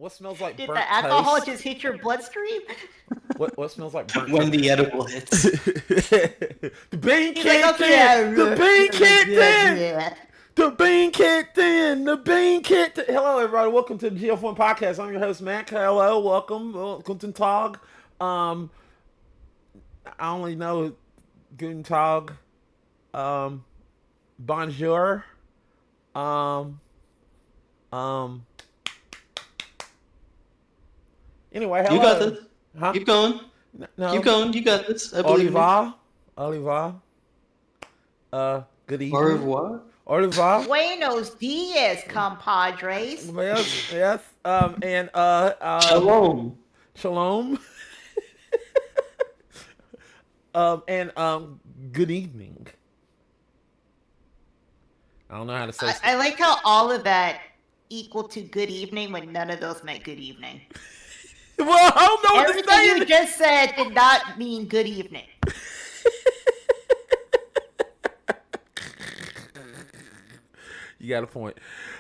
What smells like Did burnt the alcohol toast? just hit your bloodstream? What smells like burnt When toast? the edible hits. The bean He's like, kicked okay, in. The bean kicked in. yeah. The bean kicked in. The bean kicked in. Hello, everybody. Welcome to the GF1 podcast. I'm your host, Mac. Hello, welcome. Guten Tag. I only know Guten Tag. Bonjour. Anyway, hello. You got this. Huh? Keep going. No. Keep going. You got this. I believe in you. Oliva. Good evening. Au revoir. Au revoir. Buenos dias, compadres. Yes. Shalom. Shalom. Good evening. I don't know how to say. I like how all of that equal to good evening when none of those meant good evening. Well, I don't know what to Everything say. you just said did not mean good evening. You got a point.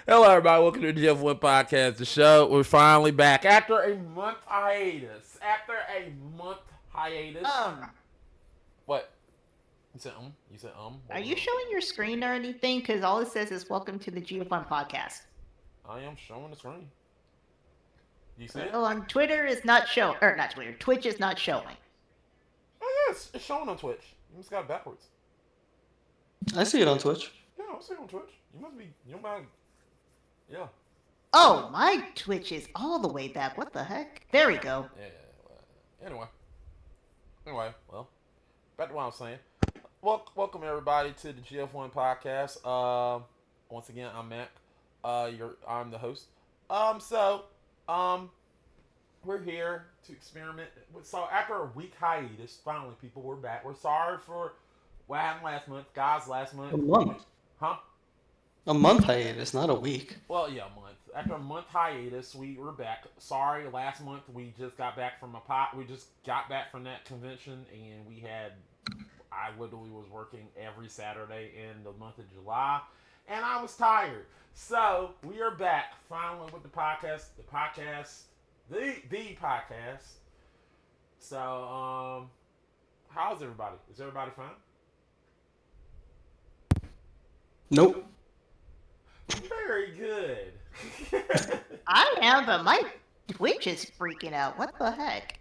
Hello, everybody. Welcome to the Jeff Wynn Podcast, the show. We're finally back after a month hiatus. What? You said You said Are you showing your screen or anything? Because all it says is "Welcome to the GF1 Podcast." I am showing the screen. You see it? Well, on Twitter is not showing, or not Twitter. Twitch is not showing. Oh, yes. It's showing on Twitch. You just got it backwards. I see it on Twitch. Yeah, I see it on Twitch. You must be, you don't mind. Yeah. Oh, my Twitch is all the way back. What the heck? There we go. Yeah. Anyway, well, back to what I was saying. Welcome everybody to the GF1 podcast. Once again, I'm Mac. I'm the host. We're here to experiment. So after a week hiatus, finally, people, we're back. We're sorry for what happened last month, guys. Last month, A month. huh? A month hiatus, not a week. Well, yeah, a month. After a month hiatus, we were back. Sorry, last month we just got back from We just got back from that convention, and I literally was working every Saturday in the month of July, and I was tired. So we are back finally with the podcast. The podcast. So, how's everybody? Is everybody fine? Nope. Very good. I am, but my Twitch is freaking out. What the heck?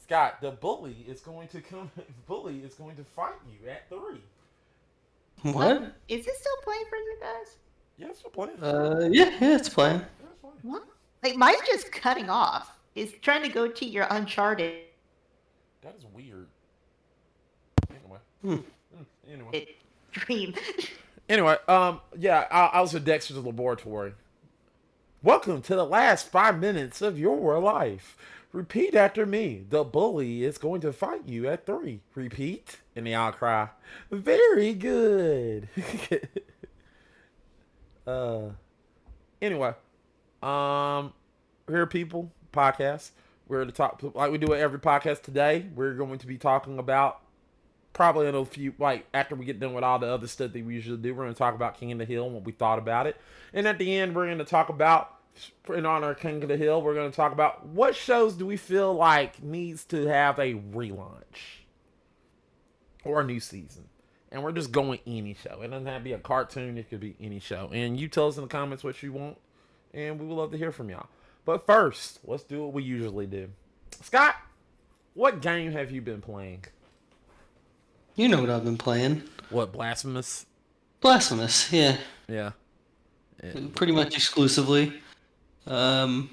Scott, the bully is going to fight you at 3. What? Is it still playing for you guys? Yes, we're playing. Yeah, it's playing. What? Like, mine's just cutting off. It's trying to go to your Uncharted. That is weird. Anyway. Dream. Anyway, yeah, I was at Dexter's Laboratory. Welcome to the last 5 minutes of your life. Repeat after me. The bully is going to fight you at 3. Repeat. And they all cry. Very good. Anyway, here, people, podcast. We're to talk like we do at every podcast today. We're going to be talking about probably in a few, like after we get done with all the other stuff that we usually do. We're going to talk about King of the Hill and what we thought about it. And at the end, we're going to talk about, in honor of King of the Hill, we're going to talk about what shows do we feel like needs to have a relaunch or a new season. And we're just going any show. It doesn't have to be a cartoon. It could be any show. And you tell us in the comments what you want. And we would love to hear from y'all. But first, let's do what we usually do. Scott, what game have you been playing? You know what I've been playing. What, Blasphemous? Blasphemous, yeah. Yeah. Pretty much exclusively. I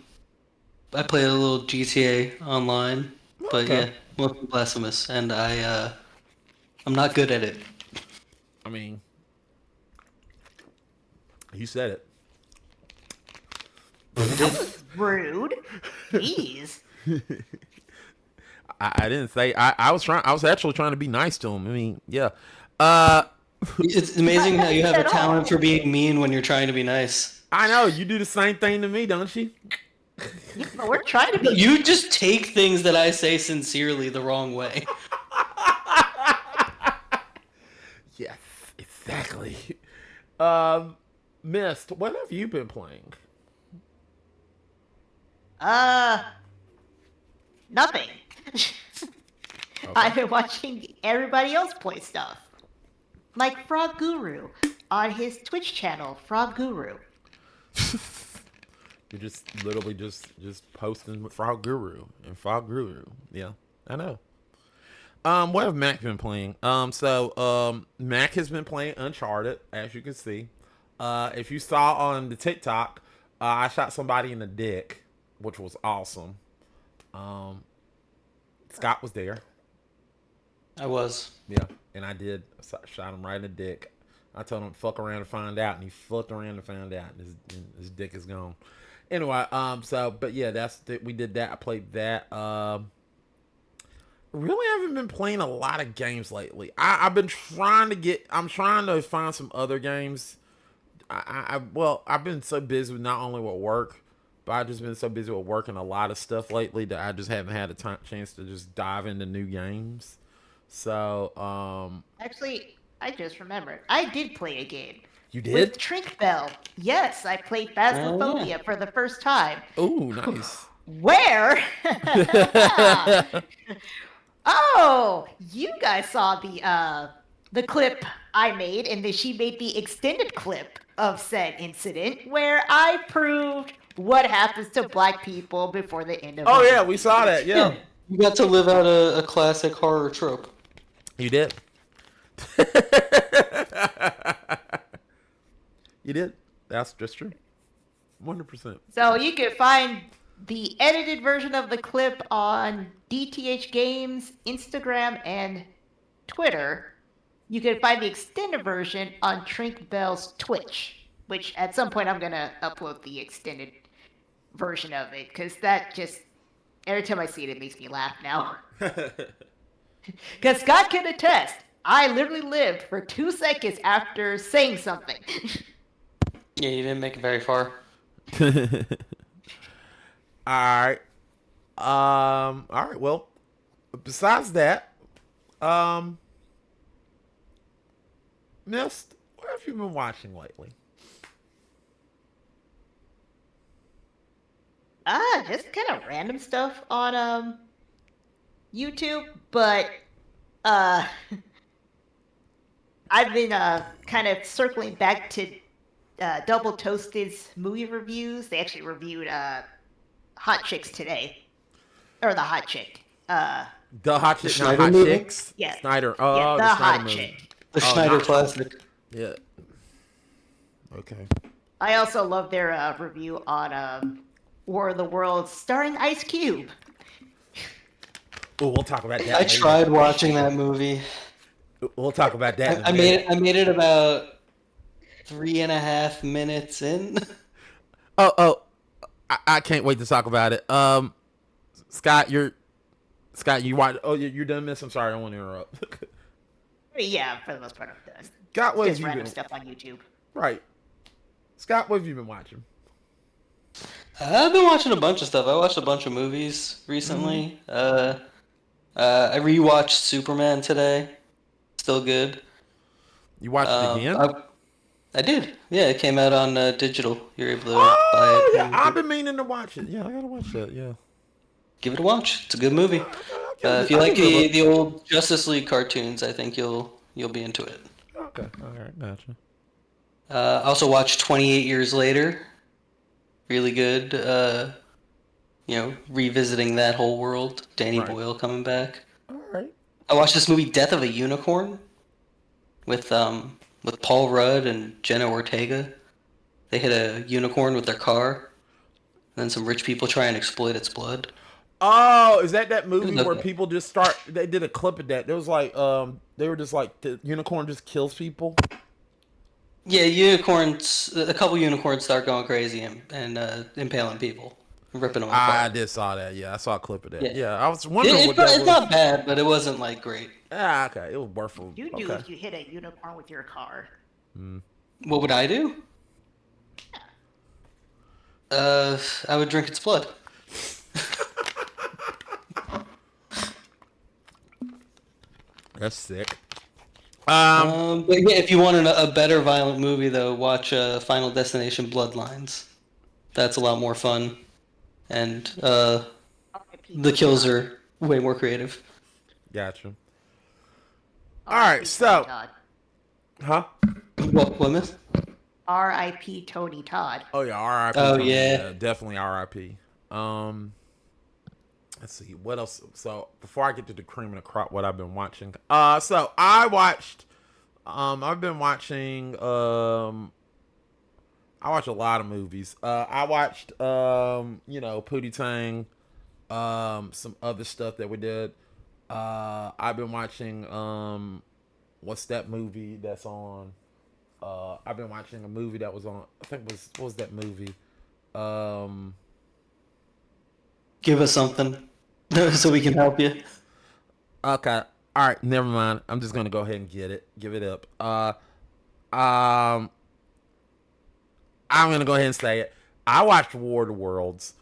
play a little GTA online. But Okay. yeah, mostly Blasphemous. And I'm not good at it. I mean, you said it. Rude. Jeez. I didn't say. I was actually trying to be nice to him. I mean, yeah. It's amazing how you have a At all. talent for being mean when you're trying to be nice. I know you do the same thing to me, don't you? Yeah, but we're trying to be. You just take things that I say sincerely the wrong way. Yes, exactly. Mist, what have you been playing? Uh, nothing. Okay. I've been watching everybody else play stuff. Like Frog Guru on his Twitch channel, Frog Guru. You're just literally just posting with Frog Guru and Frog Guru. Yeah, I know. What have Mac been playing? Mac has been playing Uncharted, as you can see. If you saw on the TikTok, I shot somebody in the dick, which was awesome. Scott was there. I was. Yeah, and I did. Shot him right in the dick. I told him to fuck around and find out, and he fucked around and found out. And his dick is gone. Anyway, but yeah, we did that. I played that. Really haven't been playing a lot of games lately. I've been trying to find some other games. I've been so busy with not only with work, but I've just been so busy with working a lot of stuff lately that I just haven't had a chance to just dive into new games. So, Actually, I just remembered. I did play a game. you With did? Trink Bell. Yes, I played Phasmophobia for the first time. Ooh, nice. Where? Oh, you guys saw the clip I made, and then she made the extended clip of said incident where I proved what happens to black people before the end of Oh the yeah, we saw that. Yeah, You got to live out a classic horror trope. you did. You did. That's just true. 100%. So you can find the edited version of the clip on DTH Games, Instagram, and Twitter. You can find the extended version on Trink Bell's Twitch, which at some point I'm going to upload the extended version of it, because that just, every time I see it, it makes me laugh now. Because Scott can attest, I literally lived for 2 seconds after saying something. Yeah, you didn't make it very far. All right. All right. Well, besides that, Mist, what have you been watching lately? Just kind of random stuff on YouTube, but I've been kind of circling back to Double Toasted's movie reviews. They actually reviewed Hot Chicks today, or the Hot Chick. The Hot Chick, not Schneider Hot movie? Chicks. Yeah. Snyder. Oh, Yeah, the Snyder Hot movie. Chick. The Oh, Schneider not- classic. Yeah. Okay. I also love their review on War of the Worlds, starring Ice Cube. Oh, we'll talk about that. I later. tried watching that movie. We'll talk about that. in a I minute. made it about 3.5 minutes in. I can't wait to talk about it. Scott, you watch? Oh, you're done, Miss. I'm sorry, I don't want to interrupt. Yeah, for the most part, I'm done. Scott, what have Just you random been? stuff on YouTube. Right. Scott, what have you been watching? I've been watching a bunch of stuff. I watched a bunch of movies recently. I rewatched Superman today. Still good. You watched it again? I did. Yeah, it came out on digital. You're able to Oh, buy it. yeah, I've been meaning to watch it. Yeah, I gotta watch that. Yeah. Give it a watch. It's a good movie. If you I'll like give it a the old Justice League cartoons, I think you'll be into it. look. Okay. All right. Gotcha. I also watched 28 Years Later. Really good. Revisiting that whole world. Danny Right. Boyle coming back. All right. I watched this movie, Death of a Unicorn, with Paul Rudd and Jenna Ortega. They hit a unicorn with their car, and then some rich people try and exploit its blood. Oh, is that movie Look where at- people just start? They did a clip of that. There was like, they were just like the unicorn just kills people. Yeah, unicorns. A couple unicorns start going crazy and impaling people, ripping them I apart. did saw that. Yeah, I saw a clip of that. Yeah. Yeah, I was wondering It's what that it's was. not bad, but it wasn't like great. Ah, okay, it was worth it. You do Okay. if you hit a unicorn with your car. What would I do? I would drink its blood. That's sick. But yeah, if you want a better violent movie, though, watch Final Destination: Bloodlines. That's a lot more fun. and R.I.P. the kills Todd. are way more creative. Gotcha. R.I.P. Alright, so- Tony Todd. Huh? What myth? R.I.P. Tony Todd. Oh yeah, R.I.P. Oh, Tony, yeah. definitely R.I.P. Let's see what else. So before I get to the cream of the crop, what I've been watching. So I watched. I've been watching. I watch a lot of movies. I watched. Pootie Tang. Some other stuff that we did. I've been watching. What's that movie that's on? I've been watching a movie that was on. I think it was what was that movie? Give us something so we can help you. Okay. All right. Never mind. I'm just gonna go ahead and give it up. I'm gonna go ahead and say it. I watched War of the Worlds.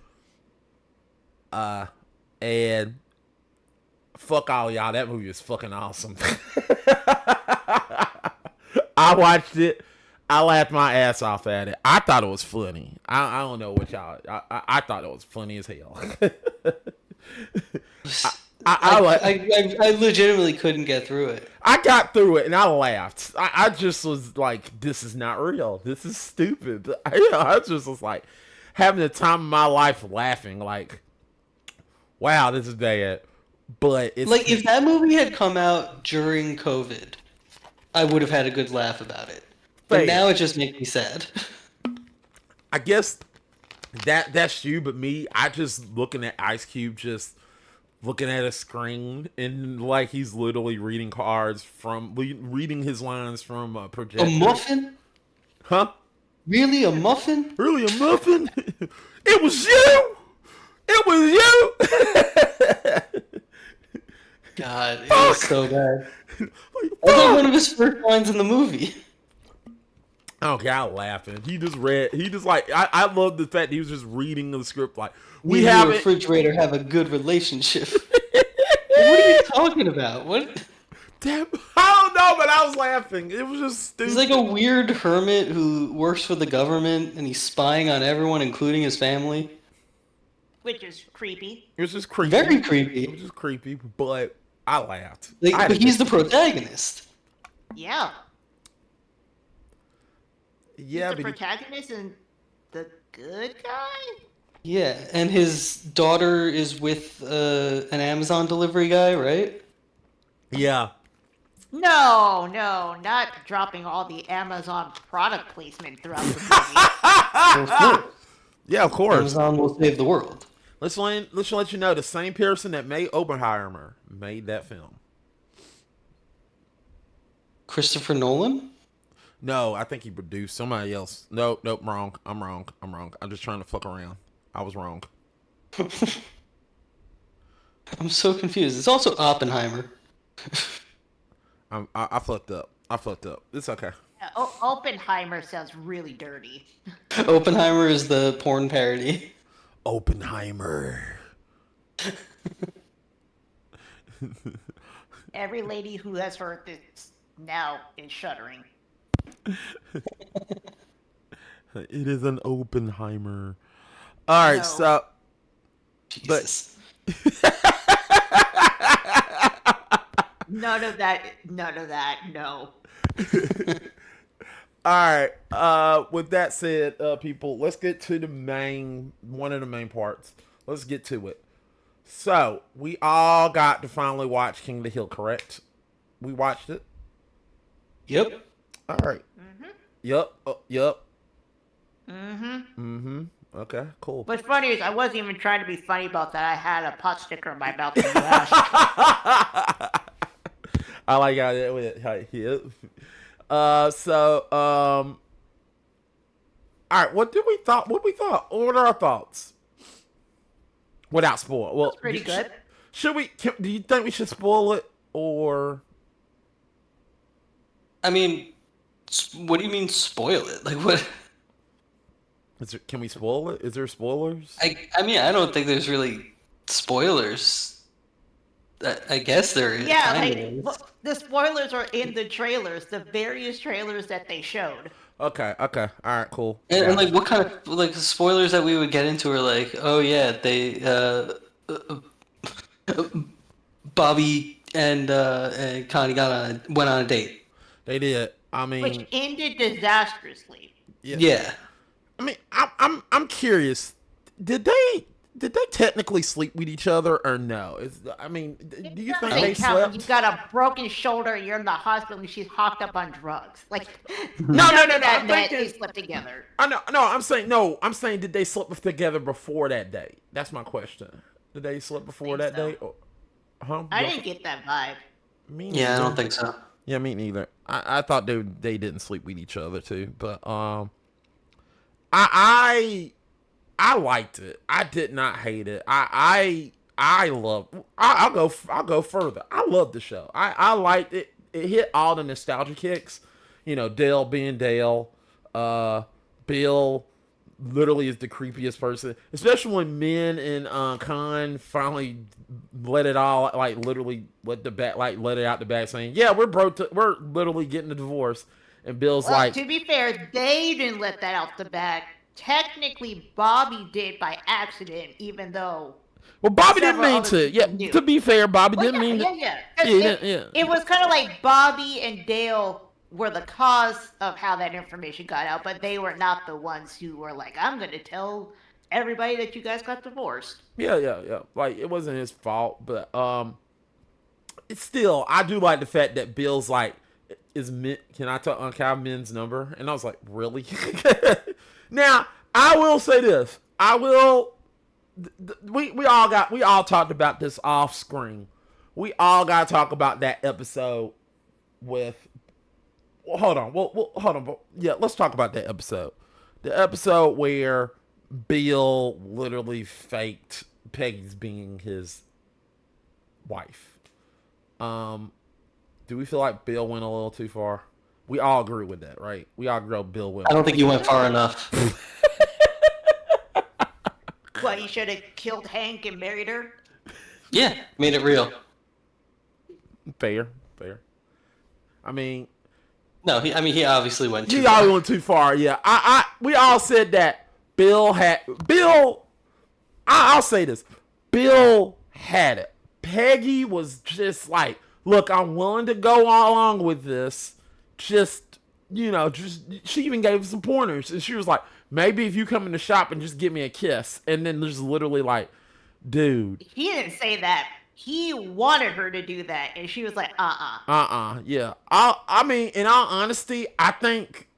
And fuck all y'all. That movie is fucking awesome. I watched it. I laughed my ass off at it. I thought it was funny. I don't know what y'all. I thought it was funny as hell. I legitimately couldn't get through it. I got through it and I laughed. I just was like, this is not real. This is stupid. I just was like having the time of my life laughing. Like, wow, this is bad. But it's Like, if that movie had come out during COVID, I would have had a good laugh about it. But Fair. now it just makes me sad. I guess that's you, but me, I just looking at Ice Cube, just looking at a screen, and like he's literally reading cards from reading his lines from a projector. A muffin? Huh? Really, a muffin? Really, a muffin? It was you. It was you. God, it was so bad. That was like one of his first lines in the movie. Okay, I'm laughing. He just like, I love the fact he was just reading the script like, we Me and have your it. refrigerator have a good relationship. What are you talking about? What? Damn, I don't know, but I was laughing. It was just stupid. He's like a weird hermit who works for the government and he's spying on everyone, including his family. Which is creepy. It was just creepy. Very It was creepy. just creepy, but I laughed. Like, I had but a he's the good- protagonist. Yeah. yeah, He's the but protagonist and the good guy? Yeah, and his daughter is with an Amazon delivery guy, right? yeah. No, not dropping all the Amazon product placement throughout the movie. Well, of course. Yeah, of course. Amazon will save the world. Let's let you know the same person that made Oppenheimer made that film. Christopher Nolan? No, I think he produced somebody else. Nope, wrong. I'm wrong. I'm just trying to fuck around. I was wrong. I'm so confused. It's also Oppenheimer. I fucked up. It's okay. Yeah, Oppenheimer sounds really dirty. Oppenheimer is the porn parody. Oppenheimer. Every lady who has heard this now is shuddering. It is an Oppenheimer. All right, No. so Jesus. None of that, no. all right. With that said, people, let's get to one of the main parts. Let's get to it. So we all got to finally watch King of the Hill, correct? We watched it. Yep. All right. Yup. Yup. Mm-hmm. Okay. Cool. What's funny is I wasn't even trying to be funny about that. I had a pot sticker in my mouth. And laughed. I like how that went. Yep. All right. What we thought? What are our thoughts? Without spoil. Well, That's pretty good. Should we? Do you think we should spoil it or? I mean, what do you mean spoil it? Like what? Can we spoil it? Is there spoilers? I mean, I don't think there's really spoilers. I guess there Yeah, kind like of is. the spoilers are in the trailers, the various trailers that they showed. Okay. Okay. All right. Cool. And like, what kind of like spoilers that we would get into are like, oh yeah, they uh, Bobby and Connie went on a date. They did. I Which mean, ended disastrously. yeah. Yeah. I mean, I'm curious. Did they technically sleep with each other or no? I mean, do you think they slept? You've got a broken shoulder, you're in the hospital, and she's hocked up on drugs. Like, No, no, no, no. that I'm they thinking. slept together. I know. No, I'm saying no. I'm saying did they sleep together before that date? That's my question. Did they sleep before that so. date? Or, huh? I didn't get that vibe. Me Yeah, I don't neither. think so. Yeah, me neither. I thought they didn't sleep with each other too, but I I liked it. I did not hate it. I love. I'll go further. I love the show. I liked it. It hit all the nostalgia kicks. You know, Dale being Dale. Bill literally is the creepiest person, especially when Min and Khan finally let it all like literally let it out the back saying, "Yeah, we're literally getting a divorce." And Bill's Well, like, to be fair, they didn't let that out the bag. Technically, Bobby did by accident, even though "Well, Bobby didn't several mean other to." Yeah, people knew. to be fair, Bobby Well, didn't mean to. yeah. Yeah, he It, didn't, yeah. it was kind of like Bobby and Dale were the cause of how that information got out, but they were not the ones who were like, "I'm going to tell everybody that you guys got divorced." Yeah. Like it wasn't his fault, but it's still I do like the fact that Bill's like, is Min, can I talk on Cal Min's number? And I was like, really? Now I will say this. I will. We all talked about this off screen. We all got to talk about that episode with. Well, hold on. Well, hold on. Yeah, let's talk about that episode. The episode where Bill literally faked Peggy's being his wife. Do we feel like Bill went a little too far? We all agree with that, right? We all agree Bill went. I don't think you went far enough. What, he should have killed Hank and married her? Yeah, made it real. Fair. I mean, No, he obviously went too he far. all went too far. Yeah, we all said that Bill. I'll say this. Bill had it. Peggy was just like, look, I'm willing to go along with this. Just she even gave some pointers, and she was like, maybe if you come in the shop and just give me a kiss, and then there's literally like, dude. He didn't say that. He wanted her to do that, and she was like, Yeah. I mean, in all honesty, I think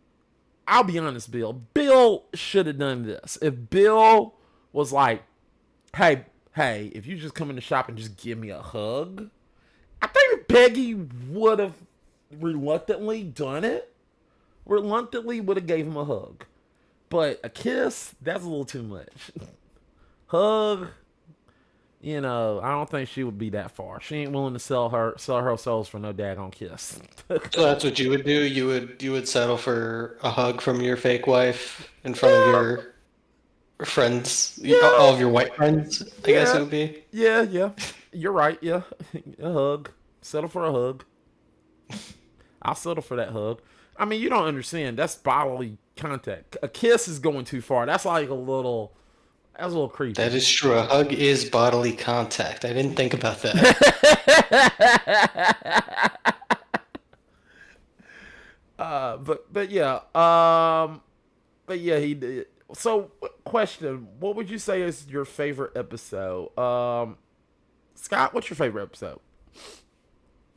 I'll be honest, Bill. Bill should have done this. If Bill was like, hey, if you just come in the shop and just give me a hug, I think Peggy would have reluctantly done it. Reluctantly would have gave him a hug. But a kiss, that's a little too much. Hug, I don't think she would be that far. She ain't willing to sell her souls for no daggone kiss. So that's what you would do. You would settle for a hug from your fake wife in front of your friends, all of your white friends. I guess it would be. Yeah. You're right. Yeah, a hug. Settle for a hug. I'll settle for that hug. I mean, you don't understand. That's bodily contact. A kiss is going too far. That's like a little. That's a little creepy. That is true. A hug is bodily contact. I didn't think about that. But yeah, he did. So, question: what would you say is your favorite episode? Scott, what's your favorite episode?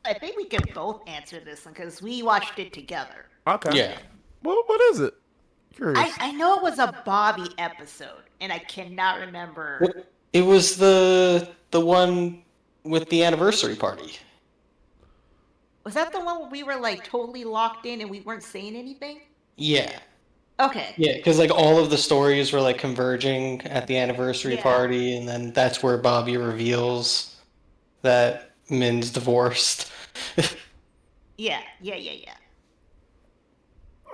I think we can both answer this one because we watched it together. Okay. Yeah. What is it? Curious. I know it was a Bobby episode, and I cannot remember. It was the one with the anniversary party. Was that the one where we were like totally locked in and we weren't saying anything? Yeah. Okay. Yeah, because like all of the stories were like converging at the anniversary Yeah. party, and then that's where Bobby reveals that Min's divorced. Yeah.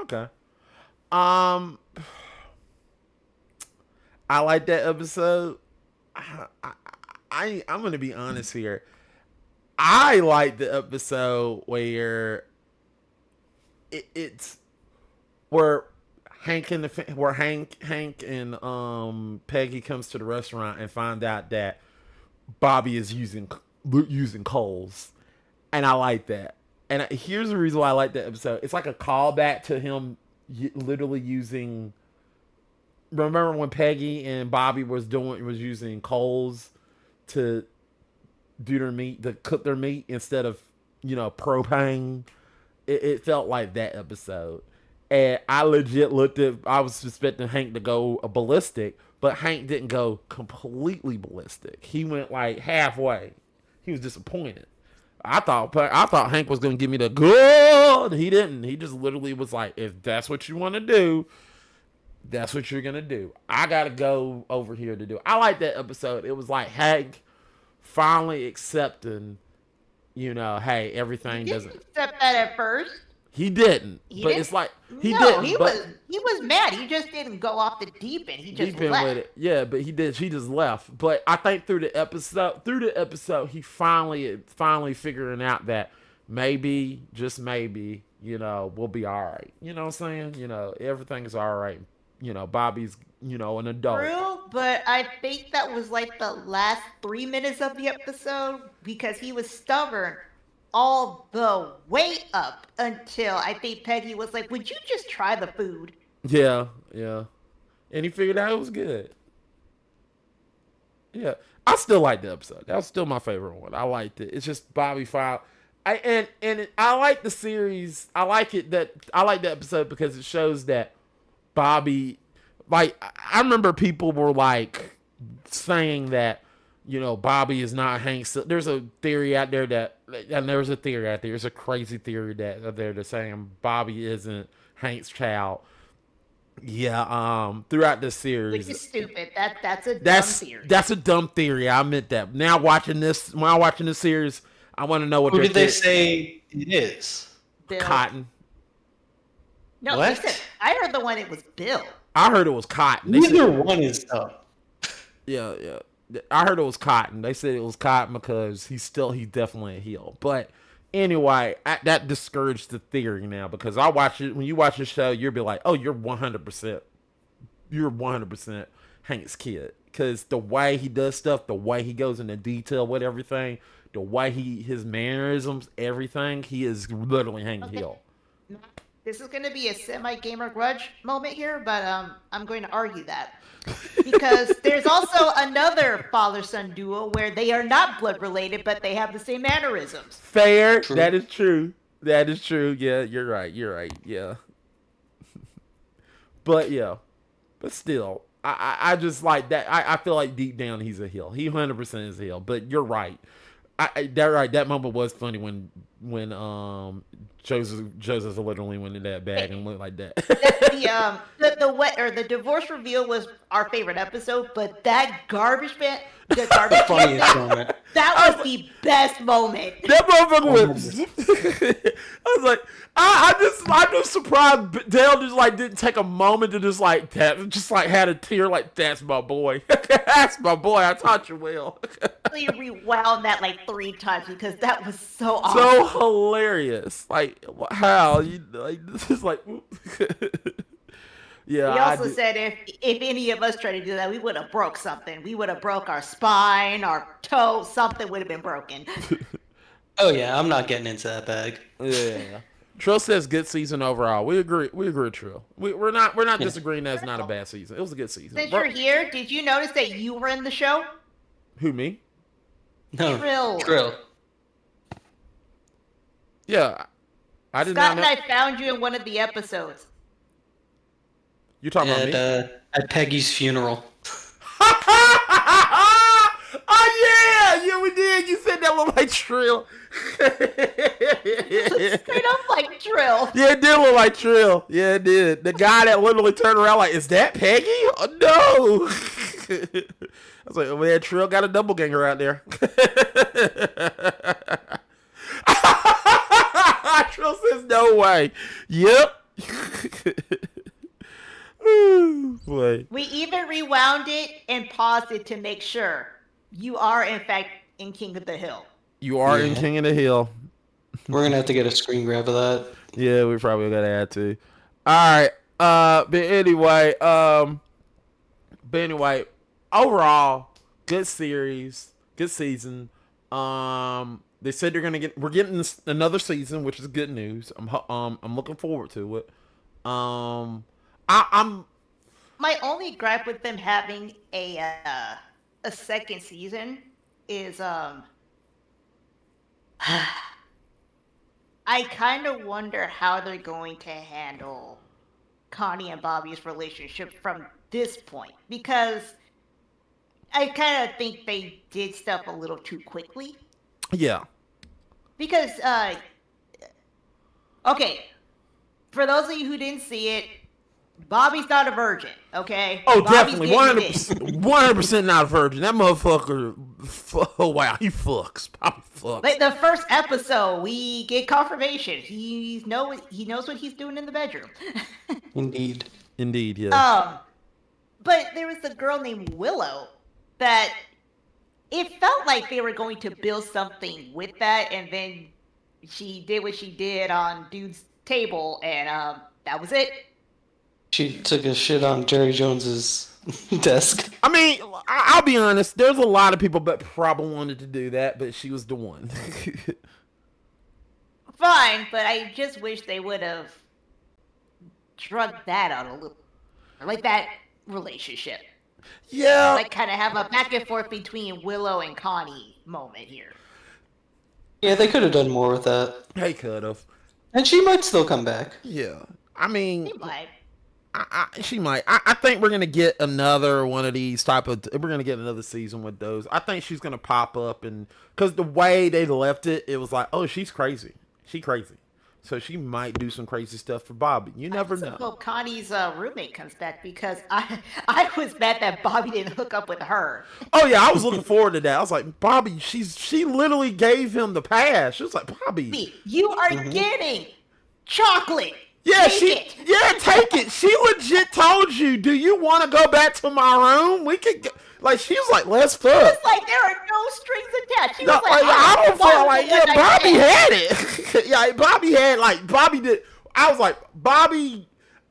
Okay. I like that episode. I'm gonna be honest here. I like the episode where it's where where Hank and Peggy comes to the restaurant and find out that Bobby is using Coles, and I like that. And here's the reason why I like that episode. It's like a callback to him literally using. Remember when Peggy and Bobby was using Coles to do their meat, to cook their meat instead of propane. It felt like that episode. And I legit I was suspecting Hank to go ballistic, but Hank didn't go completely ballistic. He went like halfway. He was disappointed. I thought Hank was going to give me the good. He didn't. He just literally was like, if that's what you want to do, that's what you're going to do. I got to go over here to do it. I like that episode. It was like Hank finally accepting, hey, everything doesn't. Accept that at first. He didn't. It's like he didn't. He was mad. He just didn't go off the deep end. He just left. With it. Yeah, but he did. He just left. But I think through the episode, he finally figuring out that maybe, just maybe, we'll be all right. You know what I'm saying? Everything is all right. Bobby's, an adult. True, but I think that was like the last 3 minutes of the episode because he was stubborn all the way up until I think Peggy was like, would you just try the food? Yeah. And he figured out it was good. Yeah. I still like the episode. That was still my favorite one. I liked it. It's just Bobby File. I like the series. I like the episode because it shows that Bobby, like, I remember people were like saying that, Bobby is not Hank's. There's a theory out there there's a crazy theory that's saying Bobby isn't Hank's child. Yeah, throughout this series. Which is stupid. That's a dumb theory. That's a dumb theory. I admit that. When I'm watching this series, I want to know what. Who did they say it is? Bill. Cotton. No, what? I heard the one it was Bill. I heard it was Cotton. Neither one is dumb. Yeah. I heard it was Cotton. They said it was Cotton because he's definitely a heel. But anyway, that discouraged the theory now because I watch it. When you watch the show, you'll be like, oh, you're 100% Hank's kid. Because the way he does stuff, the way he goes into detail with everything, the way his mannerisms, everything, he is literally Hank Hill. This is going to be a semi-gamer grudge moment here, but I'm going to argue that. Because there's also another father-son duo where they are not blood-related, but they have the same mannerisms. Fair. True. That is true. Yeah, you're right. Yeah. But still, I just like that. I feel like deep down he's a heel. He 100% is a heel. But you're right. That moment was funny when Joseph literally went in that bag and looked like that. The divorce reveal was our favorite episode, but that garbage man, the funniest moment. That was the best moment. That motherfucker was. I was like, I'm just surprised Dale just like didn't take a moment to just like had a tear like that's my boy. That's my boy. I taught you well. We rewound that like 3 times because that was so awesome. So hilarious. Like how you like this is like. Yeah. He also said if any of us tried to do that, we would have broke something. We would have broke our spine, our toe, something would have been broken. Oh yeah, I'm not getting into that bag. Yeah. Trill says good season overall. We agree, Trill. We're not disagreeing that it's not a bad season. It was a good season. Since you're here, did you notice that you were in the show? Who, me? No. Trill. Yeah. I did Scott not know. and I found you in one of the episodes. You talking about me? At Peggy's funeral. Oh yeah, we did. You said that looked like Trill. Straight up like Trill. Yeah, it did look like Trill. Yeah, it did. The guy that literally turned around like, is that Peggy? Oh, no. I was like, oh man, Trill got a doppelganger out there. Trill says no way. Yep. Ooh, boy. We even rewound it and paused it to make sure you are in fact in King of the Hill. You are in King of the Hill. We're gonna have to get a screen grab of that. Yeah, we probably gotta add to. All right. But anyway, overall, good series, good season. They said we're getting another season, which is good news. I'm looking forward to it. I'm My only gripe with them having a second season is I kind of wonder how they're going to handle Connie and Bobby's relationship from this point, because I kind of think they did stuff a little too quickly. yeah. Because okay, for those of you who didn't see it, Bobby's not a virgin, okay? Oh, Bobby's definitely, getting it in. 100% not a virgin. That motherfucker. Oh wow, he fucks. Bobby fucks. Like the first episode, we get confirmation. He knows what he's doing in the bedroom. Indeed. Indeed, yeah. But there was a girl named Willow that it felt like they were going to build something with that, and then she did what she did on Dude's table, and that was it. She took a shit on Jerry Jones's desk. I mean, I'll be honest. There's a lot of people that probably wanted to do that, but she was the one. Fine, but I just wish they would have drugged that out a little, like that relationship. Yeah. Like kind of have a back and forth between Willow and Connie moment here. Yeah, they could have done more with that. They could have. And she might still come back. Yeah. I mean, She might. she might. I think we're gonna get another one of these type of. We're gonna get another season with those. I think she's gonna pop up, and because the way they left it, it was like, oh, she's crazy. She crazy. So she might do some crazy stuff for Bobby. You never know. I hope Connie's roommate comes back, because I was mad that Bobby didn't hook up with her. Oh yeah, I was looking forward to that. I was like, Bobby, she literally gave him the pass. She was like, Bobby, You are getting chocolate. yeah, Take it. take it. She legit told you, do you want to go back to my room? We could go. Like, she was like, let's fuck. It's like there are no strings attached. She No, was like, I don't feel like, yeah, like Bobby that. had it. Yeah, Bobby did. I was like, Bobby,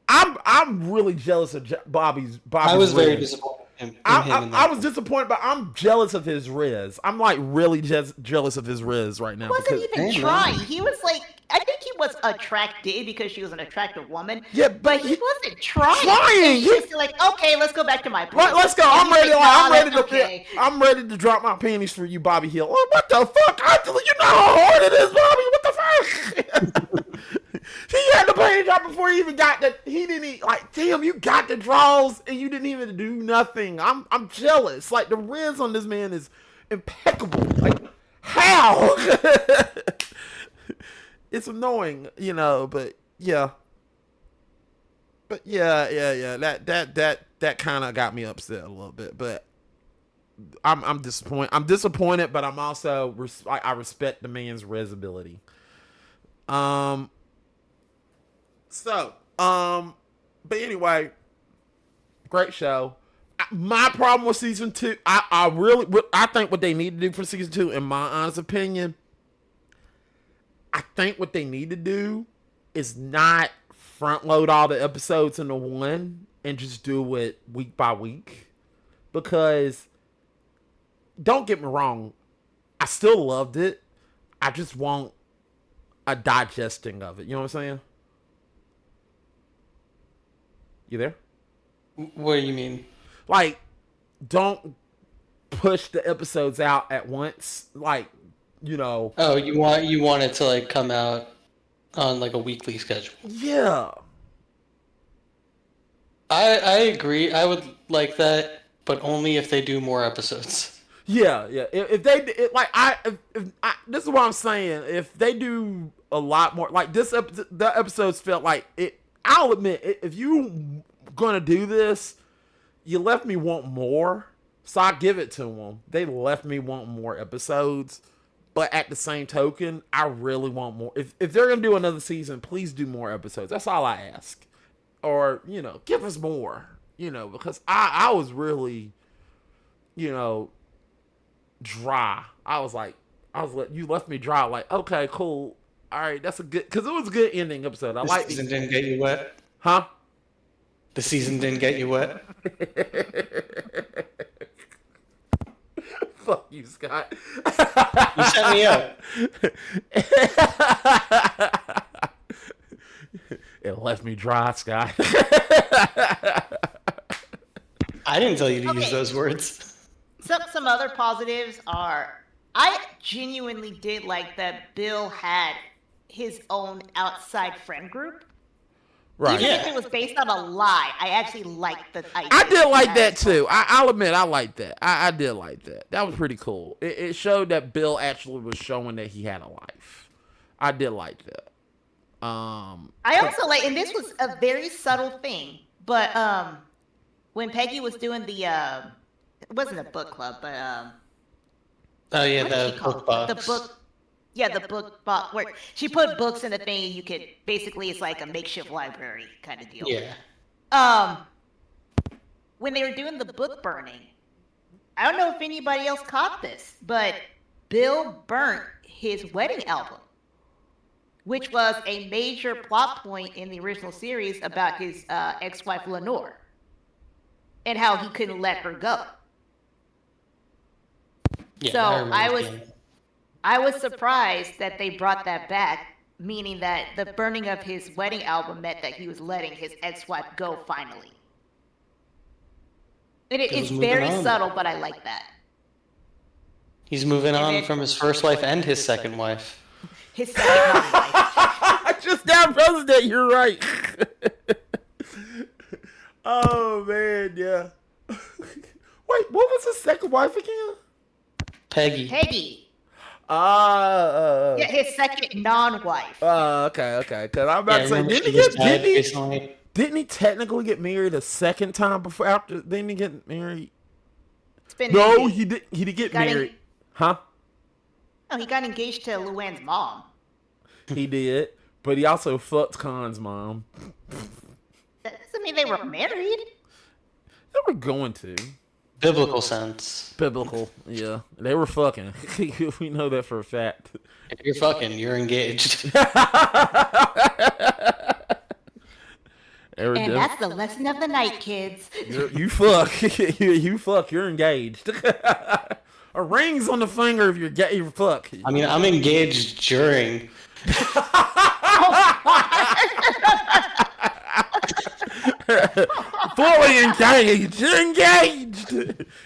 I'm really jealous of Bobby's. I was very riz. disappointed in him. I was disappointed, but I'm jealous of his riz. I'm like really jealous of his riz right now. He wasn't even Hey, man. trying. He was like, I think he was attracted because she was an attractive woman. Yeah, but he wasn't trying. Trying? He was like, okay, let's go back to my place. Let's go. And I'm ready to drop my panties for you, Bobby Hill. Oh, what the fuck? You know how hard it is, Bobby. What the fuck? He had the panty drop before he even got the. He didn't even, like. Damn, you got the draws and you didn't even do nothing. I'm jealous. Like, the riz on this man is impeccable. Like, how? It's annoying, but yeah. But yeah. That kind of got me upset a little bit, but I'm disappointed. I'm disappointed, but I'm also I respect the man's ability. But anyway, great show. My problem with season 2, I think what they need to do for season 2, in my honest opinion, I think what they need to do is not front load all the episodes into one and just do it week by week. Because, don't get me wrong, I still loved it. I just want a digesting of it. You know what I'm saying? You there? What do you mean? Like, don't push the episodes out at once. Like, Oh, you want it to like come out on like a weekly schedule. Yeah. I agree. I would like that, but only if they do more episodes. Yeah. If this is what I'm saying. If they do a lot more, like the episodes felt like it. I'll admit, if you gonna do this, you left me want more, so I give it to them. They left me want more episodes, but at the same token, I really want more. If they're gonna do another season, please do more episodes. That's all I ask, or give us more. Because I was really, dry. You left me dry. Like, okay, cool. All right, that's a good, because it was a good ending episode. I like Season didn't get you wet. Huh? The season didn't get you wet. Fuck you, Scott. You set me up. It left me dry, Scott. I didn't tell you to use Okay. those words. Some other positives are I genuinely did like that Bill had his own outside friend group. Right. Even if Yeah. it was based on a lie, I actually liked the idea. I did like he that had. too. I'll admit I liked that. I did like that. That was pretty cool. It showed that Bill actually was showing that he had a life. I did like that. I also like, and this was a very subtle thing, but when Peggy was doing the it wasn't a book club, but Oh yeah, what did the she call book it? box. The book, yeah, the book box where she put books in the thing. You could basically, it's like a makeshift library kind of deal. Yeah. When they were doing the book burning, I don't know if anybody else caught this, but Bill burnt his wedding album, which was a major plot point in the original series about his ex-wife Lenore and how he couldn't let her go. Yeah. So remember I was seeing it. I was surprised that they brought that back, meaning that the burning of his wedding album meant that he was letting his ex-wife go finally. And He was it's moving very on. subtle, but I like that. He's moving on then- from his first wife and his second wife. His second non-wife. I just now realized that you're right. Oh man, yeah. Wait, what was his second wife again? Peggy. Peggy. Yeah, His second non-wife. okay. Cause I'm about to say, remember she just died didn't recently? he technically get married a second time before after? Didn't he get married? It's been No, engaged. he did. He did get Got married, en- huh? No, he got engaged to Luann's mom. He did, but he also fucked Khan's mom. That doesn't mean they were married. They were going to. Biblical sense. Biblical, yeah. They were fucking. We know that for a fact. If you're fucking, you're engaged. They were And def- that's the lesson of the night, kids. you fuck. You fuck. You're engaged. A ring's on the finger if you're gay. You fuck. I mean, I'm engaged during. Fully engaged.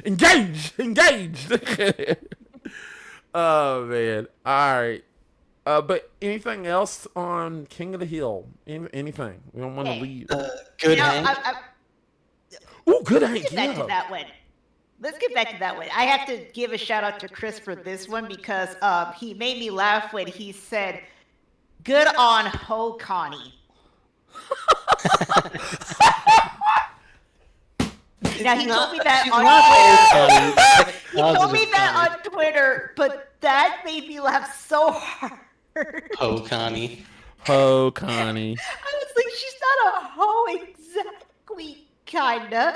Engaged. Engaged. Oh man. All right. But anything else on King of the Hill? Anything? We don't want to Okay. leave. Good Now, Hank. Oh, good Hank. Let's get back to Yeah. that one. Let's get back to that one. I have to give a shout out to Chris for this one because he made me laugh when he said, "Good on Ho Connie." Now he told me that on Twitter. He told me that on Twitter, but that made me laugh so hard. Oh, Connie. Oh, Connie. I was like, she's not a hoe exactly, kinda.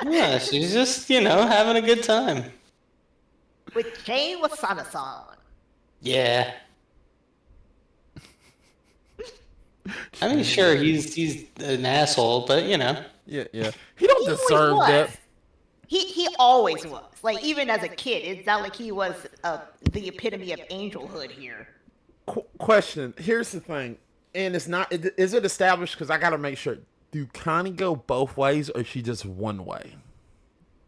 Yeah, she's just, having a good time. With Jay Wasana-san. Yeah. I mean, sure, he's an asshole, but Yeah. He don't He always deserve was. that. He always was. Like, even as a kid, it's not like he was the epitome of angelhood here. Question. Here's the thing, and it's not. Is it established? Because I gotta make sure. Do Connie go both ways, or is she just one way?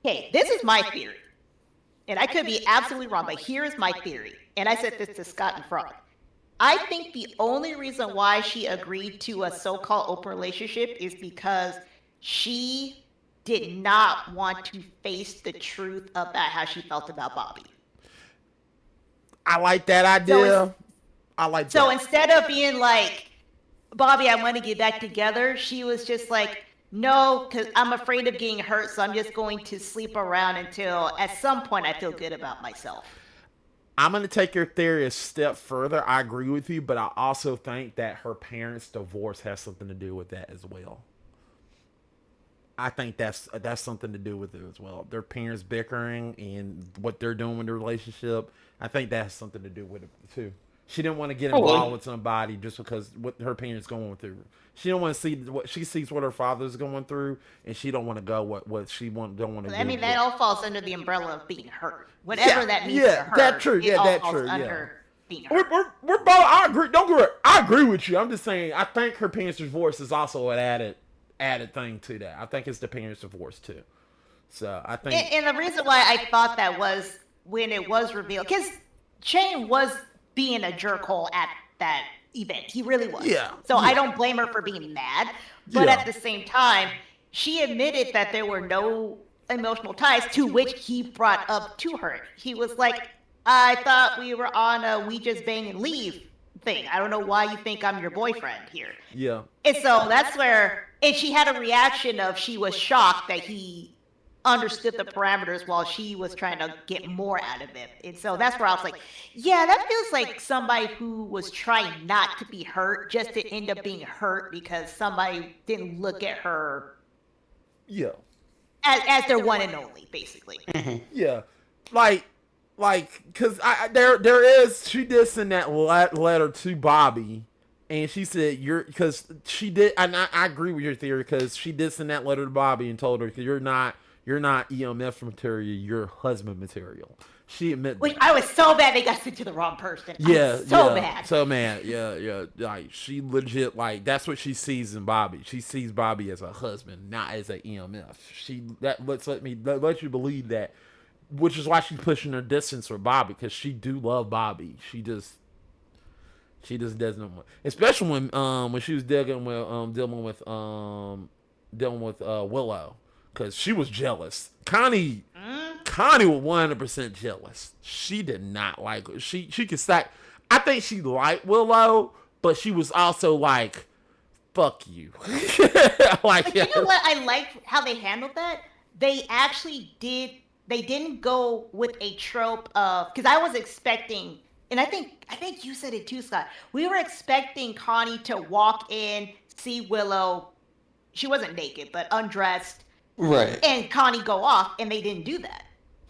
Okay, this is my theory. And I could be absolutely wrong, but here is my theory. And I said this to Scott and Frog. I think the only reason why she agreed to a so-called open relationship is because she did not want to face the truth about how she felt about Bobby. I like that idea. I like So that. instead of being like, Bobby, I want to get back together, she was just like, no, because I'm afraid of getting hurt, so I'm just going to sleep around until at some point I feel good about myself. I'm gonna take your theory a step further. I agree with you, but I also think that her parents' divorce has something to do with that as well. I think that's something to do with it as well. Their parents bickering and what they're doing with their relationship. I think that has something to do with it too. She didn't want to get Oh, well. involved with somebody just because what her parents going through. She don't want to see what she sees what her father's going through, and she don't want to go what she don't want to do. I mean, that all falls under the umbrella of being hurt. Whatever that means to her. That's true. It Yeah, all that's falls true. under being We're, hurt. we're both. I agree. Don't get me wrong, I agree with you. I'm just saying. I think her parents' divorce is also an added thing to that. I think it's the parents' divorce too. So I think. And the reason why I thought that was when it was revealed, because Shane was being a jerkhole at that event. He really was. Yeah. So Yeah. I don't blame her for being mad. But Yeah. at the same time, she admitted that there were no emotional ties, to which he brought up to her. He was like, I thought we were on a we just bang and leave thing. I don't know why you think I'm your boyfriend here. Yeah. And so that's where, and she had a reaction of she was shocked that he understood the parameters while she was trying to get more out of it. And so that's where I was like, yeah, that feels like somebody who was trying not to be hurt just to end up being hurt because somebody didn't look at her Yeah. as their one and only, basically. Yeah. Cause there is, she did send that letter to Bobby, and she said cause she did, and I agree with your theory, cause she did send that letter to Bobby and told her, you're not EMF material, you're husband material. She admitted Which that. I was so bad they got sent to the wrong person. Yeah, So bad. So mad. Yeah. Like she legit, like that's what she sees in Bobby. She sees Bobby as a husband, not as an EMF. Let you believe that, which is why she's pushing her distance with Bobby, because she do love Bobby. She just doesn't want, especially when she was dealing with Willow, because she was jealous. Connie was 100% jealous. She did not like her. She could stack. I think she liked Willow, but she was also like, "Fuck you." Like, But you know what? I liked how they handled that. They actually did. They didn't go with a trope of, because I was expecting, and I think you said it too, Scott. We were expecting Connie to walk in, see Willow. She wasn't naked, but undressed, Right. and Connie go off, and they didn't do that.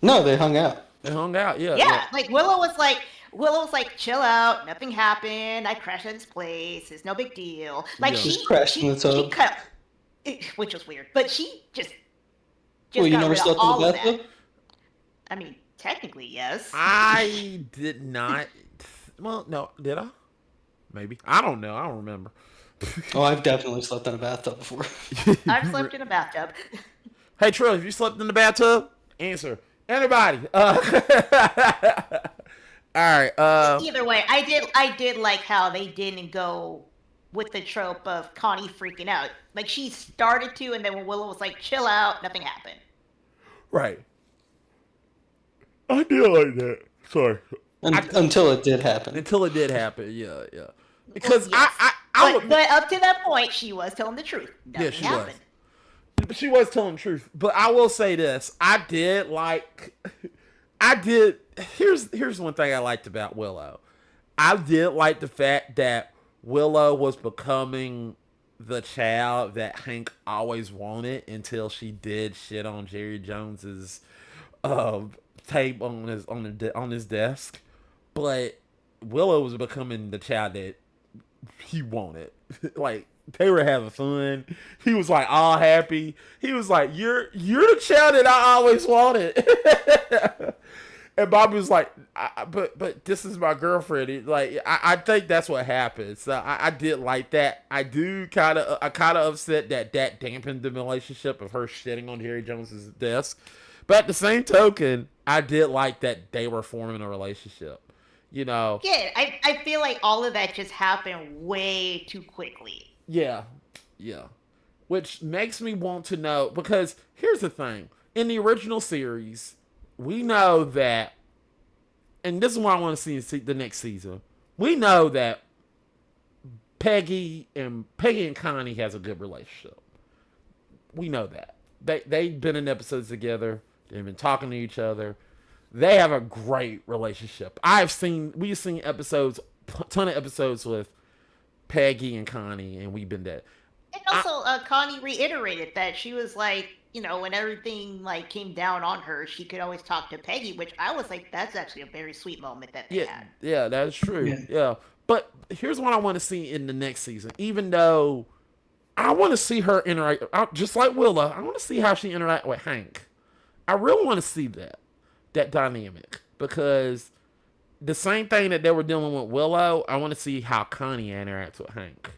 No, they hung out. They hung out. Yeah. Yeah, like Willow was like, chill out, nothing happened. I crashed at this place. It's no big deal. Like Yeah. she Crashed in the tub. cut, which was weird, but she just Well, you got never rid of slept in all the of that. bathtub? I mean, technically, yes. I did not. Well, no, did I? Maybe. I don't know. I don't remember. Oh, I've definitely slept in a bathtub before. I've slept in a bathtub. Hey, Trill, have you slept in the bathtub? Answer. Anybody? All right. Either way, I did like how they didn't go with the trope of Connie freaking out. Like she started to, and then when Willow was like, chill out, nothing happened. Right. I did like that. Sorry. Until it did happen. Until it did happen. Yeah. Because Yes. I would. But up to that point, she was telling the truth. Nothing she happened. was. She was telling the truth. But I will say this. Here's one thing I liked about Willow. I did like the fact that Willow was becoming the child that Hank always wanted until she did shit on Jerry Jones's tape on his desk. But Willow was becoming the child that he wanted. Like, they were having fun. He was like all happy. He was like, "You're the child that I always wanted." And Bobby was like, "But this is my girlfriend." I think that's what happened. So I did like that. I kind of upset that dampened the relationship of her shitting on Jerry Jones's desk. But at the same token, I did like that they were forming a relationship. You know. Yeah, I feel like all of that just happened way too quickly. Yeah. Which makes me want to know, because here's the thing. In the original series, we know that, and this is why I want to see the next season. We know that Peggy and Connie has a good relationship. We know that. They've been in episodes together. They've been talking to each other. They have a great relationship. We've seen episodes, ton of episodes with Peggy and Connie, and we've been dead. And also, Connie reiterated that she was like, when everything like came down on her, she could always talk to Peggy, which I was like, that's actually a very sweet moment that they had. Yeah, that's true. Yeah. Yeah. But here's what I want to see in the next season. Even though I want to see her interact, just like Willa, I want to see how she interact with Hank. I really want to see that dynamic, because the same thing that they were dealing with Willow, I want to see how Connie interacts with Hank.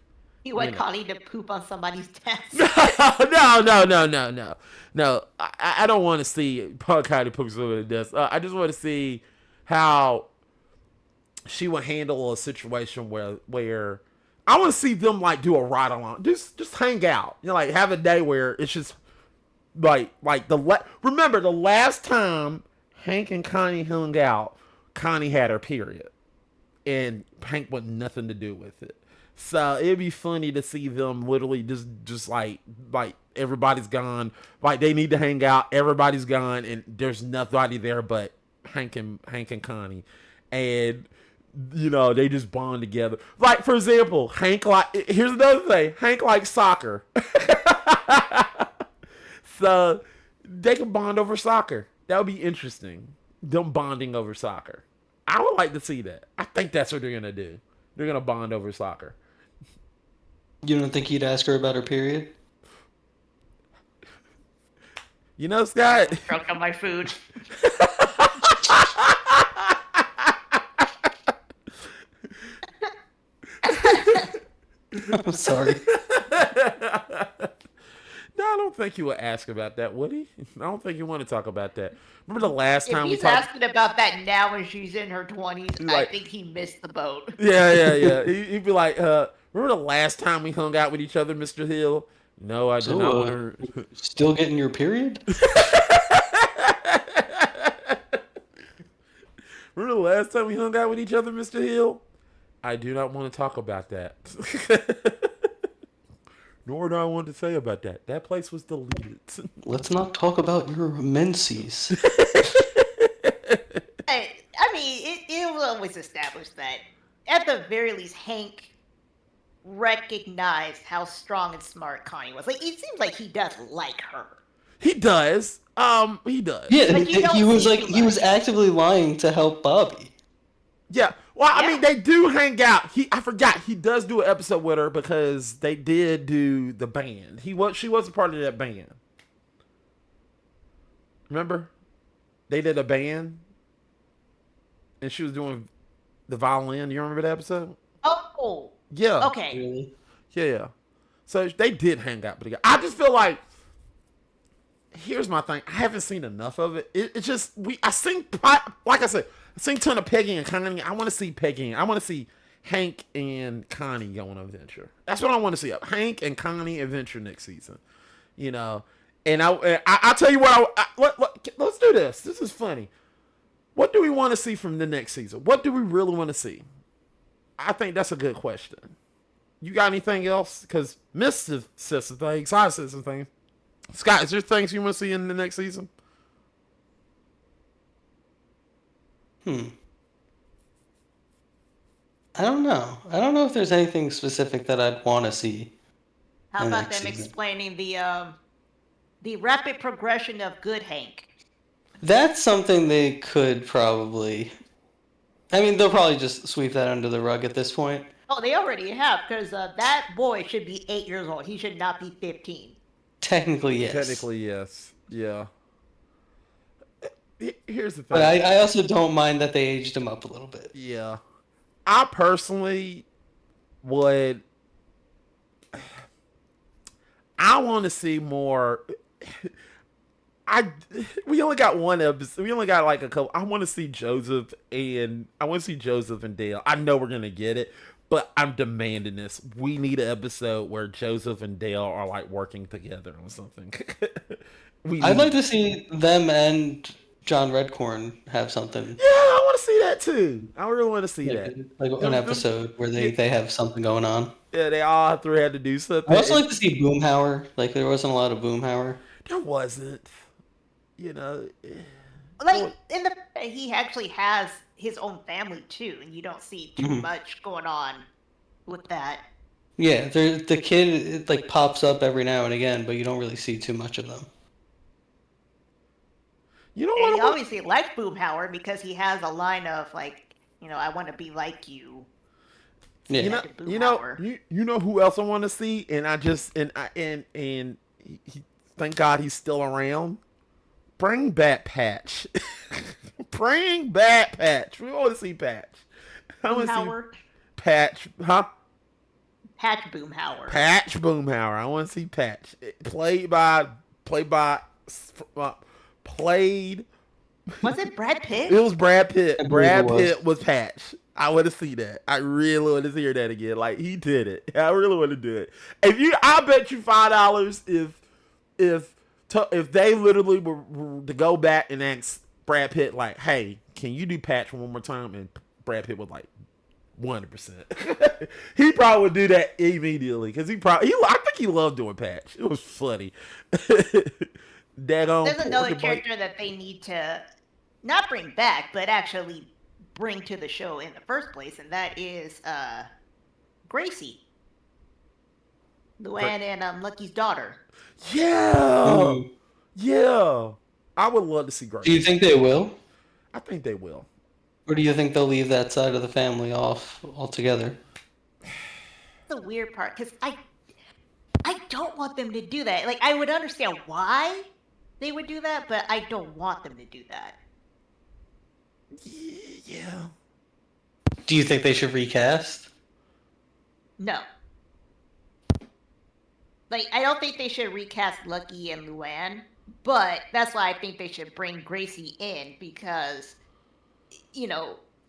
You want Connie to poop on somebody's desk? No. I don't want to see Connie poop on the desk. I just want to see how she would handle a situation where I want to see them like do a ride along, just hang out, like have a day where it's just like remember the last time Hank and Connie hung out, Connie had her period, and Hank wanted nothing to do with it. So it'd be funny to see them literally just like everybody's gone, like they need to hang out, everybody's gone, and there's nobody there but Hank and Connie, and they just bond together. Like, for example, here's another thing, Hank likes soccer. So they can bond over soccer. That would be interesting. Them bonding over soccer. I would like to see that. I think that's what they're going to do. They're going to bond over soccer. You don't think he'd ask her about her period? Scott. Broke up my food. I'm sorry. No, I don't think he would ask about that, would he? I don't think you want to talk about that. Remember the last time if he's asking about that now when she's in her 20s, I think he missed the boat. Yeah. He'd be like, remember the last time we hung out with each other, Mr. Hill? No, I did not want her. Still getting your period? Remember the last time we hung out with each other, Mr. Hill? I do not want to talk about that. Nor do I want to say about that. That place was deleted. Let's not talk about your menses. I mean, it was always established that, at the very least, Hank recognized how strong and smart Connie was. Like, it seems like he does like her. He does. He does. Yeah, he was actively lying to help Bobby. Yeah. Well, I mean, they do hang out. I forgot he does do an episode with her because they did do the band. She was a part of that band. Remember? They did a band, and she was doing the violin. You remember that episode? Oh. Yeah. Okay. Really? Yeah. So they did hang out together. I just feel like, here's my thing. I haven't seen enough of it. It's just I seen, like I said, I seen a ton of Peggy and Connie. I want to see Peggy. I want to see Hank and Connie go on an adventure. That's what I want to see. Hank and Connie adventure next season. And I'll tell you what. Let's do this. This is funny. What do we want to see from the next season? What do we really want to see? I think that's a good question. You got anything else? Because Miss says some things. I said some things. Scott, is there things you want to see in the next season? I don't know. I don't know if there's anything specific that I'd want to see. How about them explaining the rapid progression of good Hank? That's something they could probably... I mean, they'll probably just sweep that under the rug at this point. Oh, they already have, because that boy should be 8 years old. He should not be 15. Technically, yes. Technically, yes. Yeah. Here's the thing. But I also don't mind that they aged him up a little bit. Yeah. I personally would... I want to see more... We only got one episode. We only got like a couple. I want to see Joseph and Dale. I know we're gonna get it, but I'm demanding this. We need an episode where Joseph and Dale are like working together on something. I'd like to see them and John Redcorn have something. Yeah, I want to see that too. I really want to see that. Like an episode where they have something going on. Yeah, they all three had to do something. I also like to see Boomhauer. Like, there wasn't a lot of Boomhauer. There wasn't. Like, he actually has his own family too, and you don't see too much going on with that. Yeah, the kid like pops up every now and again, but you don't really see too much of them. You know And what? he obviously likes Boomhauer because he has a line of like, I want to be like you. Yeah. You know, To you know, Boomhauer. you know who else I want to see, and thank God he's still around. Bring back Patch. Bring back Patch. We want to see Patch. I want to see Boomhauer. Patch, huh? Patch Boomhauer. Patch Boomhauer. I want to see Patch. Played by, uh, played. Was it Brad Pitt? It was Brad Pitt. I believe Brad it was. Pitt was Patch. I want to see that. I really want to hear that again. Like he did it. I really want to do it. I bet you $5 if they literally were to go back and ask Brad Pitt like, "Hey, can you do Patch one more time?" And Brad Pitt was like, 100%. He probably would do that immediately because I think he loved doing Patch. It was funny. There's another character that they need to not bring back, but actually bring to the show in the first place, and that is Gracie, Luann and Lucky's daughter. Yeah, yeah. I would love to see Gracie. Do you think they will? I think they will. Or do you think they'll leave that side of the family off altogether? The weird part, because I don't want them to do that. Like, I would understand why they would do that, but I don't want them to do that. Yeah. Do you think they should recast? No. Like, I don't think they should recast Lucky and Luann, but that's why I think they should bring Gracie in because,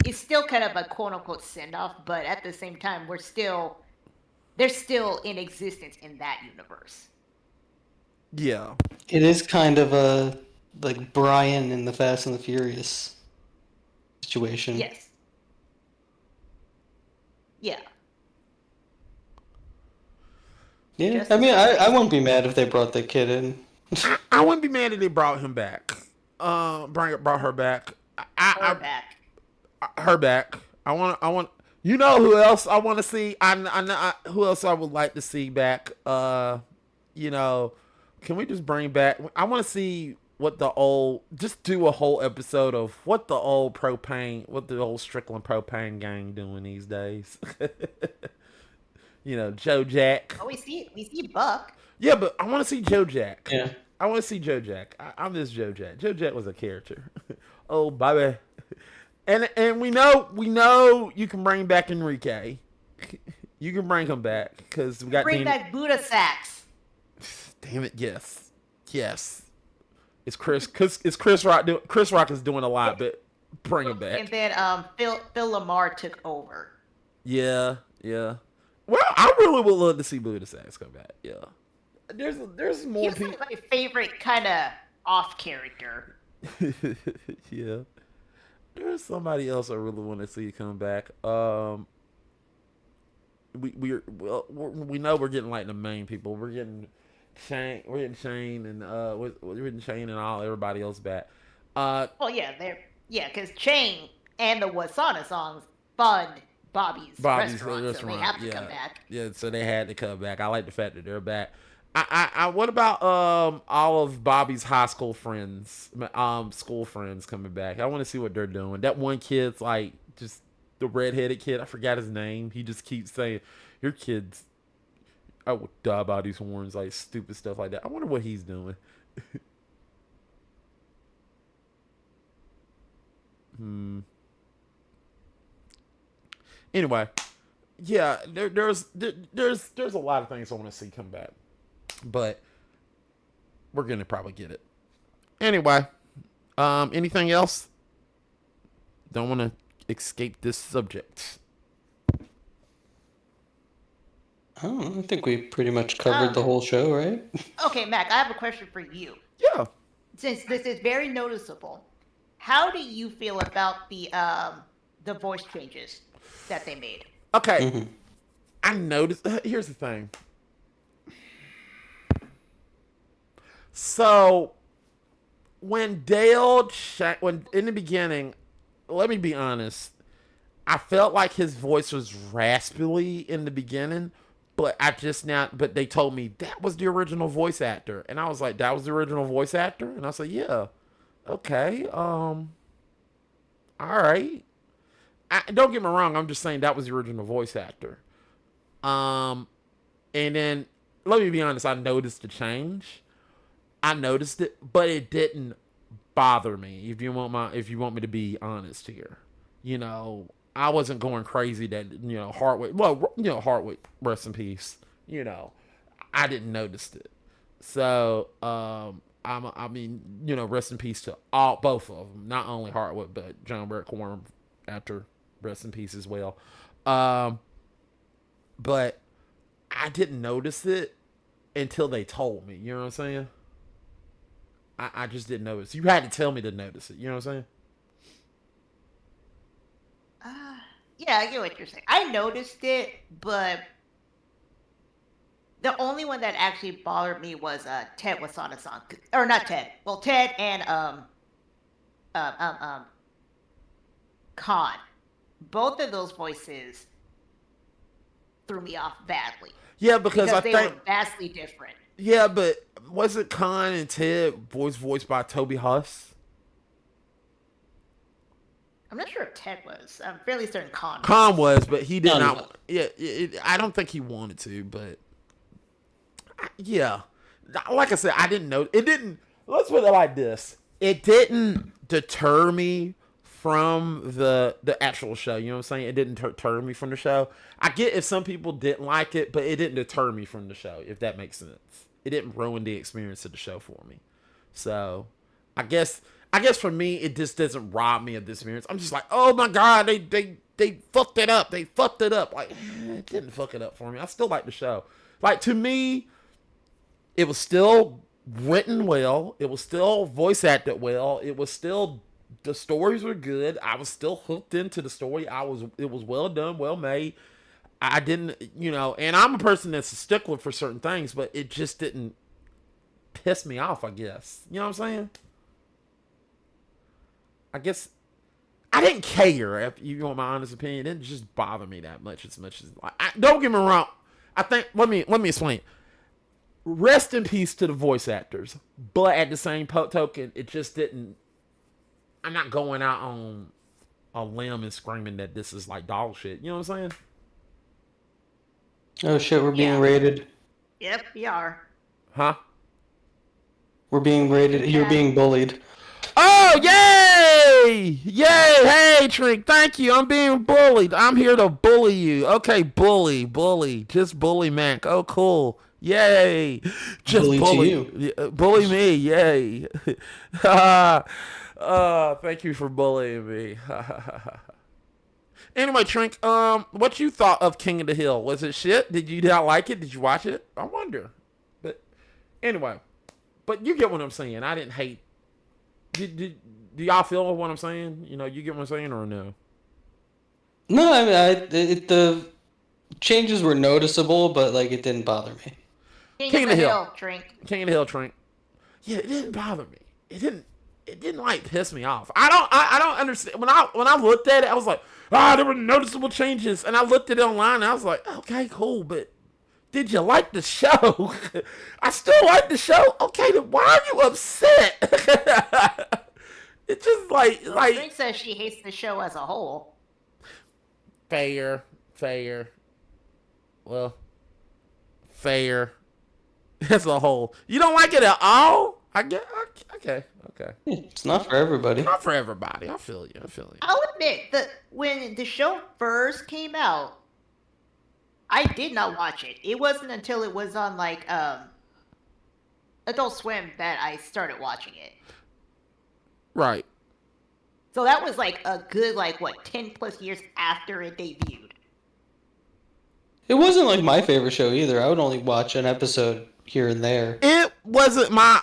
it's still kind of a quote-unquote send-off, but at the same time, they're still in existence in that universe. Yeah. It is kind of a like Brian in the Fast and the Furious situation. Yes. Yeah. Yeah, Just I mean, as I won't be mad if they brought the kid in. I wouldn't be mad if they brought him back. Brought her back. back. Her back. I want. You know who else I want to see? Who else I would like to see back? Can we just bring back? I want to see just do a whole episode of what the old Strickland propane gang doing these days. Joe Jack. Oh, we see Buck. Yeah, but I want to see Joe Jack. Yeah. I want to see Joe Jack. I miss Joe Jack. Joe Jack was a character. Oh, baby. And we know you can bring back Enrique. You can bring him back because we got bring back Buddha Sacks. Damn it! Yes. It's Chris Rock. Chris Rock is doing a lot, but bring him back. And then Phil Lamar took over. Yeah. Well, I really would love to see Buddha Sacks come back. Yeah. There's more He's people. like my favorite kind of off character. Yeah. There's somebody else I really want to see come back. We know we're getting like the main people. We're getting Shane. And we're getting Shane and everybody else back. Because Chain and the Wasana songs fund Bobby's restaurant, so they have to come back. Yeah, so they had to come back. I like the fact that they're back. What about all of Bobby's high school friends, school friends coming back? I want to see what they're doing. That one kid's like just the redheaded kid. I forgot his name. He just keeps saying, "Your kids, I would die by these horns," like stupid stuff like that. I wonder what he's doing. Anyway, yeah, there's a lot of things I want to see come back, but we're gonna probably get it. Anyway, anything else? Don't want to escape this subject. I think we pretty much covered the whole show, right? Okay, Mac, I have a question for you. Yeah. Since this is very noticeable, how do you feel about the voice changes that they made? Okay. Mm-hmm. I noticed. Here's the thing. So, when in the beginning, let me be honest, I felt like his voice was raspy in the beginning, but but they told me that was the original voice actor. And I was like, that was the original voice actor? And I said, yeah. Okay. All right. Don't get me wrong. I'm just saying that was the original voice actor. Um, and then let me be honest. I noticed the change. I noticed it, but it didn't bother me. If you want me to be honest here, I wasn't going crazy that Hartwick. Well, Hartwick, rest in peace. I didn't notice it. So I mean, rest in peace to both of them. Not only Hartwick, but John Brett Quorum after rest in peace as well. But I didn't notice it until they told me. You know what I'm saying? I just didn't notice. You had to tell me to notice it. You know what I'm saying? Yeah, I get what you're saying. I noticed it, but the only one that actually bothered me was Ted Wasana-san, or not Ted. Well, Ted and um, um, um, Khan. Both of those voices threw me off badly Yeah, because I they think were vastly different. yeah, but wasn't Khan and Ted voiced by Toby Huss? I'm not sure if Ted was. I'm fairly certain Khan. Khan was, but he did Khan not. was. Yeah, I don't think he wanted to, but yeah, like I said, I didn't know. It didn't. Let's put it like this: it didn't deter me from the actual show. You know what I'm saying? It didn't deter me from the show. I get if some people didn't like it, but it didn't deter me from the show. If that makes sense, it didn't ruin the experience of the show for me. So, I guess for me, it just doesn't rob me of the experience. I'm just like, oh my god, they fucked it up. They fucked it up. Like, it didn't fuck it up for me. I still like the show. Like, to me, it was still written well. It was still voice acted well. It was still, the stories were good. I was still hooked into the story. It was well done, well made. I didn't, and I'm a person that's a stickler for certain things, but it just didn't piss me off, I guess. You know what I'm saying? I guess I didn't care. If you want my honest opinion, it didn't just bother me that much as don't get me wrong. I think let me explain. Rest in peace to the voice actors, but at the same token, it just didn't. I'm not going out on a limb and screaming that this is like dog shit. You know what I'm saying? Oh shit, we're being Yeah. raided. Yep, we are. Huh? We're being raided. You're Yeah. being bullied. Oh, yay! Yay! Hey, Trink, thank you. I'm being bullied. I'm here to bully you. Okay, bully. Just bully Mac. Oh, cool. Yay! Just Bully to bully you. bully me. Yay! Thank you for bullying me. Anyway, Trink, what you thought of King of the Hill? Was it shit? Did you not like it? Did you watch it? I wonder. But anyway, but you get what I'm saying. I didn't hate. Do y'all feel what I'm saying? You get what I'm saying or no? No, I mean, the changes were noticeable, but like it didn't bother me. King of the Hill, drink. King of the Hill, Trink. Yeah, it didn't bother me. It didn't like piss me off. I don't understand. When I looked at it, I was like, there were noticeable changes. And I looked at it online and I was like, okay, cool, but did you like the show? I still like the show. Okay, then why are you upset? It's just like Drink says she hates the show as a whole. fair. Well, fair as a whole. You don't like it at all? I get okay. It's not for everybody. Not for everybody. I feel you. I'll admit that when the show first came out, I did not watch it. It wasn't until it was on like Adult Swim that I started watching it. Right. So that was like a good 10 plus years after it debuted. It wasn't like my favorite show either. I would only watch an episode here and there. It wasn't my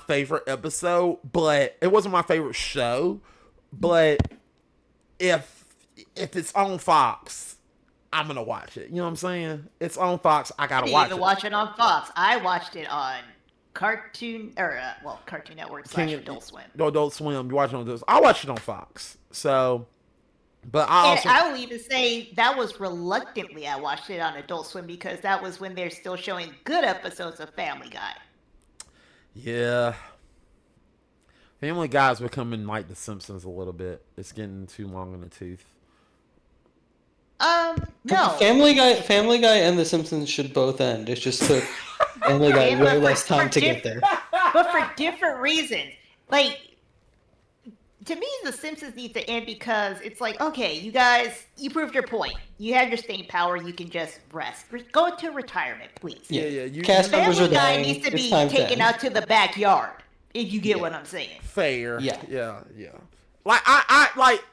favorite episode, but it wasn't my favorite show. But if it's on Fox, I'm gonna watch it. You know what I'm saying? It's on Fox. I gotta watch it. I didn't even watch it on Fox. I watched it on Cartoon Network / Adult Swim. Adult Swim. You watch it on this? I watched it on Fox. So, but I will even say that was reluctantly I watched it on Adult Swim because that was when they're still showing good episodes of Family Guy. Yeah. Family Guy's becoming like The Simpsons a little bit. It's getting too long in the tooth. No. Family Guy, and The Simpsons should both end. It just took Family Guy Yeah, way but less time to get there. But for different reasons. Like, to me, The Simpsons needs to end because it's like, okay, you guys, you proved your point. You have your staying power. You can just rest. Go into retirement, please. Yeah. Cast members are Family Guy dying. needs to It's be time to taken end. out to the backyard. If you get what I'm saying. Fair. Yeah. Yeah. Like I like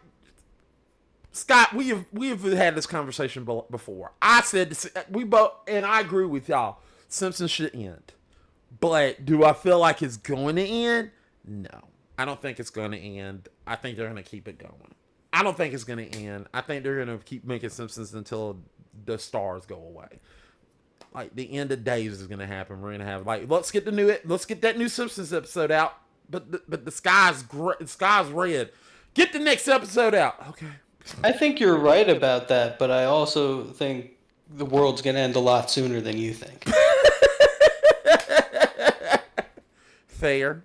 Scott. We have had this conversation before. I said this, we both, and I agree with y'all. Simpsons should end, but do I feel like it's going to end? No, I don't think it's going to end. I think they're going to keep it going. I don't think it's going to end. I think they're going to keep making Simpsons until the stars go away. Like the end of days is going to happen. We're going to have let's get that new Simpsons episode out. But the sky's red. Get the next episode out. Okay. I think you're right about that, but I also think the world's gonna end a lot sooner than you think. Fair.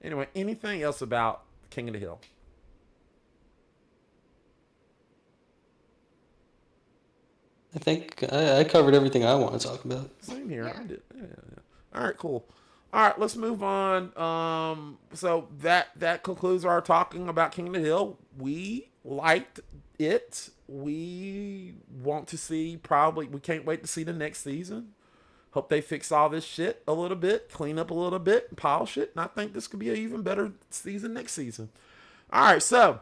Anyway, anything else about King of the Hill? I think I covered everything I want to talk about. Same here. Yeah. I did. Yeah. All right, cool. All right, let's move on. So that concludes our talking about King of the Hill. We liked it. We want to see we can't wait to see the next season. Hope they fix all this shit a little bit, clean up a little bit, polish it, and I think this could be an even better season next season. All right, so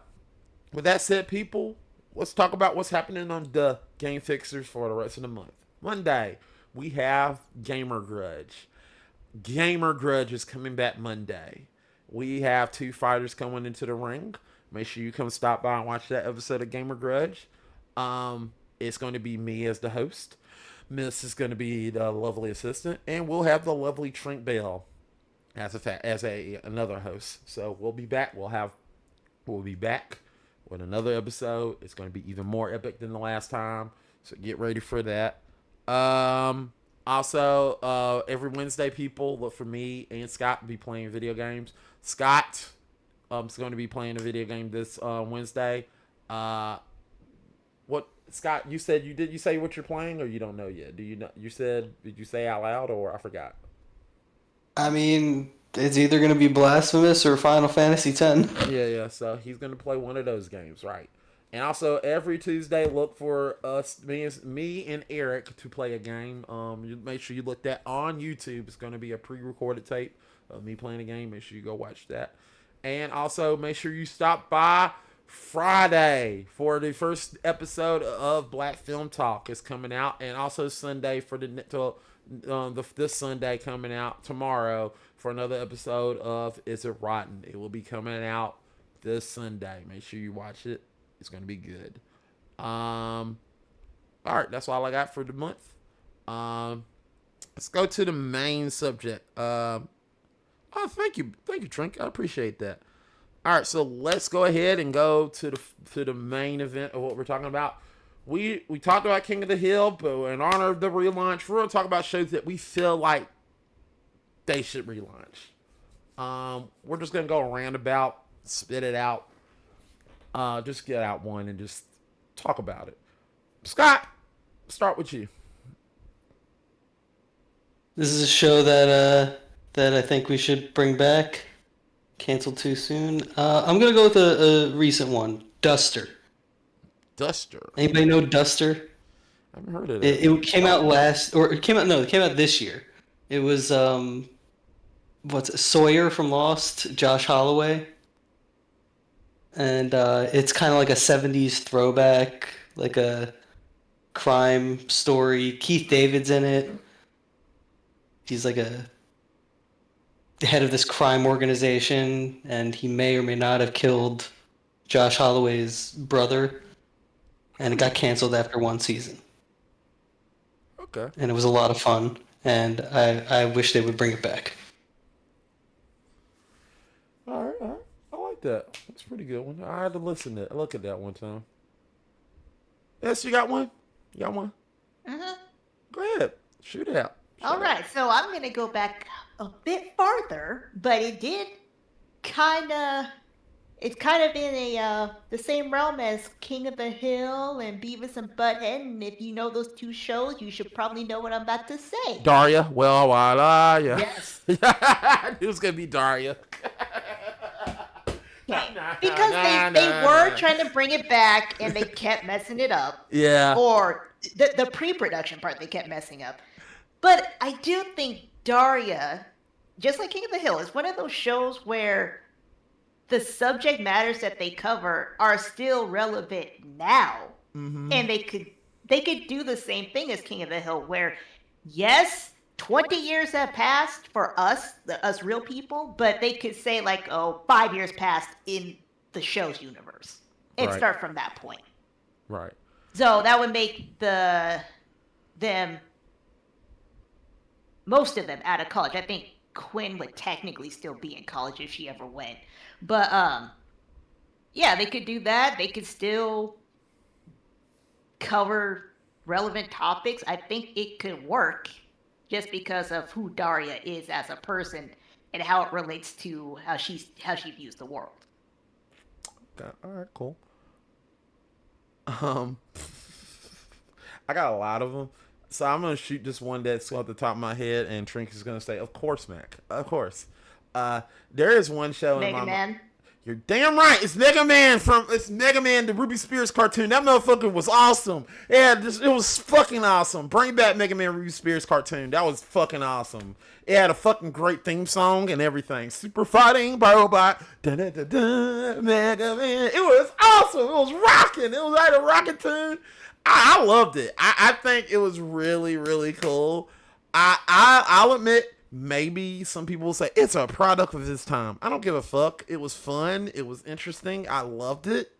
with that said, people, let's talk about what's happening on the Game Fixers for the rest of the month. Monday, we have Gamer Grudge. Gamer Grudge is coming back Monday. We have 2 fighters coming into the ring. Make sure you come stop by and watch that episode of Gamer Grudge. It's going to be me as the host. Miss is going to be the lovely assistant, and we'll have the lovely Trent Bell as another host. So we'll be back. We'll be back with another episode. It's going to be even more epic than the last time. So get ready for that. Also, every Wednesday, people, look for me and Scott to be playing video games. Scott is going to be playing a video game this Wednesday. What, Scott, you said did you say what you're playing, or you don't know yet? Do you know? Did you say out loud, or I forgot? I mean, it's either going to be Blasphemous or Final Fantasy X. Yeah. So he's going to play one of those games, right? And also, every Tuesday, look for me and Eric to play a game. You make sure you look that on YouTube. It's going to be a pre-recorded tape of me playing a game. Make sure you go watch that. And also, make sure you stop by Friday for the first episode of Black Film Talk. Is coming out. And also Sunday for this Sunday coming out tomorrow for another episode of Is It Rotten? It will be coming out this Sunday. Make sure you watch it. It's going to be good. All right, that's all I got for the month. Let's go to the main subject. Thank you, Trink. I appreciate that. All right, so let's go ahead and go to the main event of what we're talking about. We talked about King of the Hill, but in honor of the relaunch, we're going to talk about shows that we feel like they should relaunch. We're just going to go around about, spit it out. Just get out one and just talk about it. Scott, start with you. This is a show that I think we should bring back. Canceled too soon. I'm gonna go with a recent one, Duster. Duster. Anybody know Duster? I haven't heard of it. It came out it came out this year. It was Sawyer from Lost, Josh Holloway. And it's kind of like a 70s throwback, like a crime story. Keith David's in it. He's like the head of this crime organization, and he may or may not have killed Josh Holloway's brother. And it got canceled after one season. Okay. And it was a lot of fun, and I wish they would bring it back. All right. I like that. That's a pretty good one. I had to look at that one time. Yes, you got one? You got one? Mm-hmm. Go ahead. Shoot it out. All right, so I'm gonna go back a bit farther, but it's kind of in the same realm as King of the Hill and Beavis and Butthead. And if you know those two shows, you should probably know what I'm about to say. Daria. Well, voila. Yeah. Yes. It was gonna be Daria. Because they were trying to bring it back and they kept messing it up. Yeah. Or the pre-production part they kept messing up. But I do think Daria, just like King of the Hill, is one of those shows where the subject matters that they cover are still relevant now. Mm-hmm. And they could do the same thing as King of the Hill, where yes, 20 years have passed for us real people, but they could say like, oh, 5 years passed in the show's universe and Right. start from that point. Right. So that would make most of them out of college. I think Quinn would technically still be in college if she ever went. But yeah, they could do that. They could still cover relevant topics. I think it could work just because of who Daria is as a person and how it relates to how she views the world. Okay. All right. Cool. I got a lot of them, so I'm gonna shoot this one that's off the top of my head, and Trink is gonna say, "Of course, Mac. Of course." There is one show Mega in my Man. You're damn right. It's Mega Man the Ruby Spears cartoon. That motherfucker was awesome. Yeah, it was fucking awesome. Bring back Mega Man Ruby Spears cartoon. That was fucking awesome. It had a fucking great theme song and everything. Super fighting robot. Da-da-da-da, Mega Man. It was awesome. It was rocking. It was like a rocket tune. I loved it. I think it was really, really cool. I'll admit, maybe some people will say it's a product of its time. I don't give a fuck. It was fun. It was interesting. I loved it.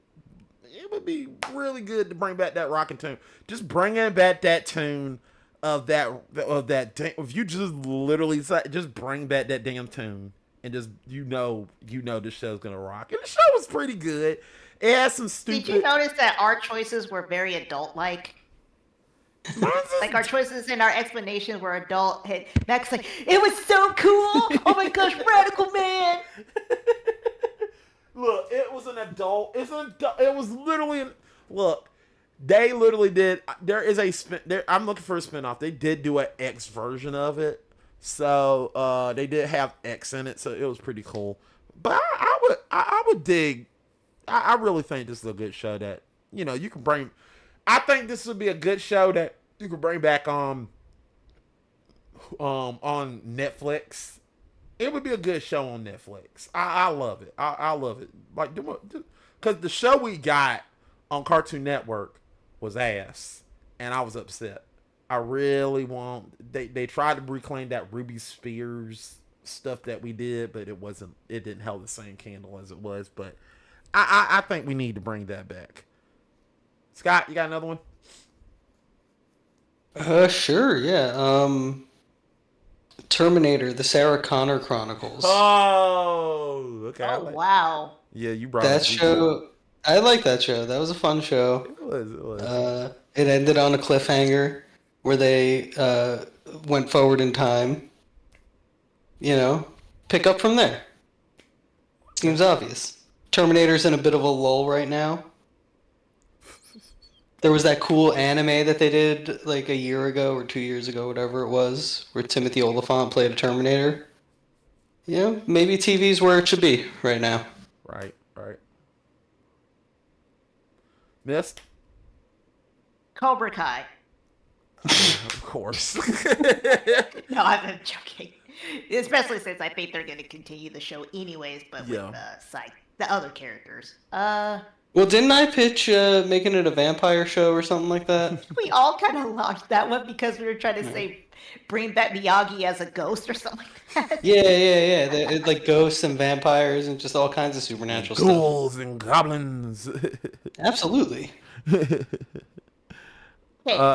It would be really good to bring back that rockin' tune. Just bringing back that tune of that. If you just literally just bring back that damn tune and just you know this show's gonna rock. And the show was pretty good. It had some stupid. Did you notice that our choices were very adult-like? Like our choices and our explanations were adult. Max like, it was so cool. Oh my gosh, Radical Man. Look, it was an adult. It was literally. Look, they literally did. There is a spin. I'm looking for a spinoff. They did do an X version of it, so they did have X in it, so it was pretty cool. But I would dig. I really think this is a good show that you can bring. I think this would be a good show that you could bring back on Netflix. It would be a good show on Netflix. I love it. I love it. Like, because the show we got on Cartoon Network was ass, and I was upset. I really want. They tried to reclaim that Ruby Spears stuff that we did, but it wasn't. It didn't hold the same candle as it was. But I think we need to bring that back. Scott, you got another one? Sure, yeah. Terminator, the Sarah Connor Chronicles. Oh, okay. Oh wow. Yeah, you brought That show, I like that show. That was a fun show. It was. It ended on a cliffhanger where they went forward in time. Pick up from there. Seems obvious. Terminator's in a bit of a lull right now. There was that cool anime that they did like a year ago or 2 years ago, whatever it was, where Timothy Olyphant played a Terminator. Maybe TV's where it should be right now. Right. Missed? Cobra Kai. Of course. No, I'm joking. Especially since I think they're going to continue the show anyways, but with the other characters. Well, didn't I pitch making it a vampire show or something like that? We all kind of launched that one because we were trying to say bring back Miyagi as a ghost or something like that. Yeah. Like ghosts and vampires and just all kinds of supernatural stuff. Ghouls and goblins. Absolutely. Okay,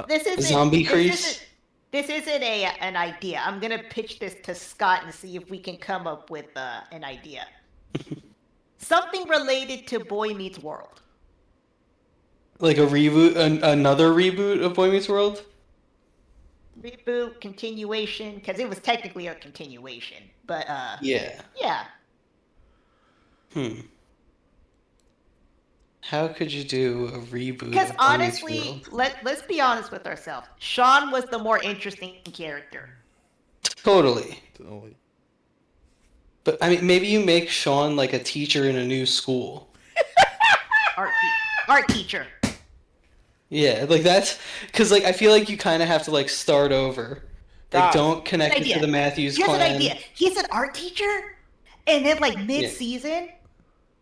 this isn't Zombie crease. This isn't an idea. I'm gonna pitch this to Scott and see if we can come up with an idea. Something related to Boy Meets World. Like a reboot, another reboot of Boy Meets World? reboot, continuation, because it was technically a continuation. But Yeah. yeah. How could you do a reboot? Because of Boy's honestly, World? let's be honest with ourselves. Sean was the more interesting character. Totally. Totally. But I mean, maybe you make Sean like a teacher in a new school. Art teacher. Yeah, like that's because like I feel like you kind of have to like start over. Like, God. don't connect it Idea. to the Matthews Here's clan. an idea. He's an art teacher, and then like mid-season,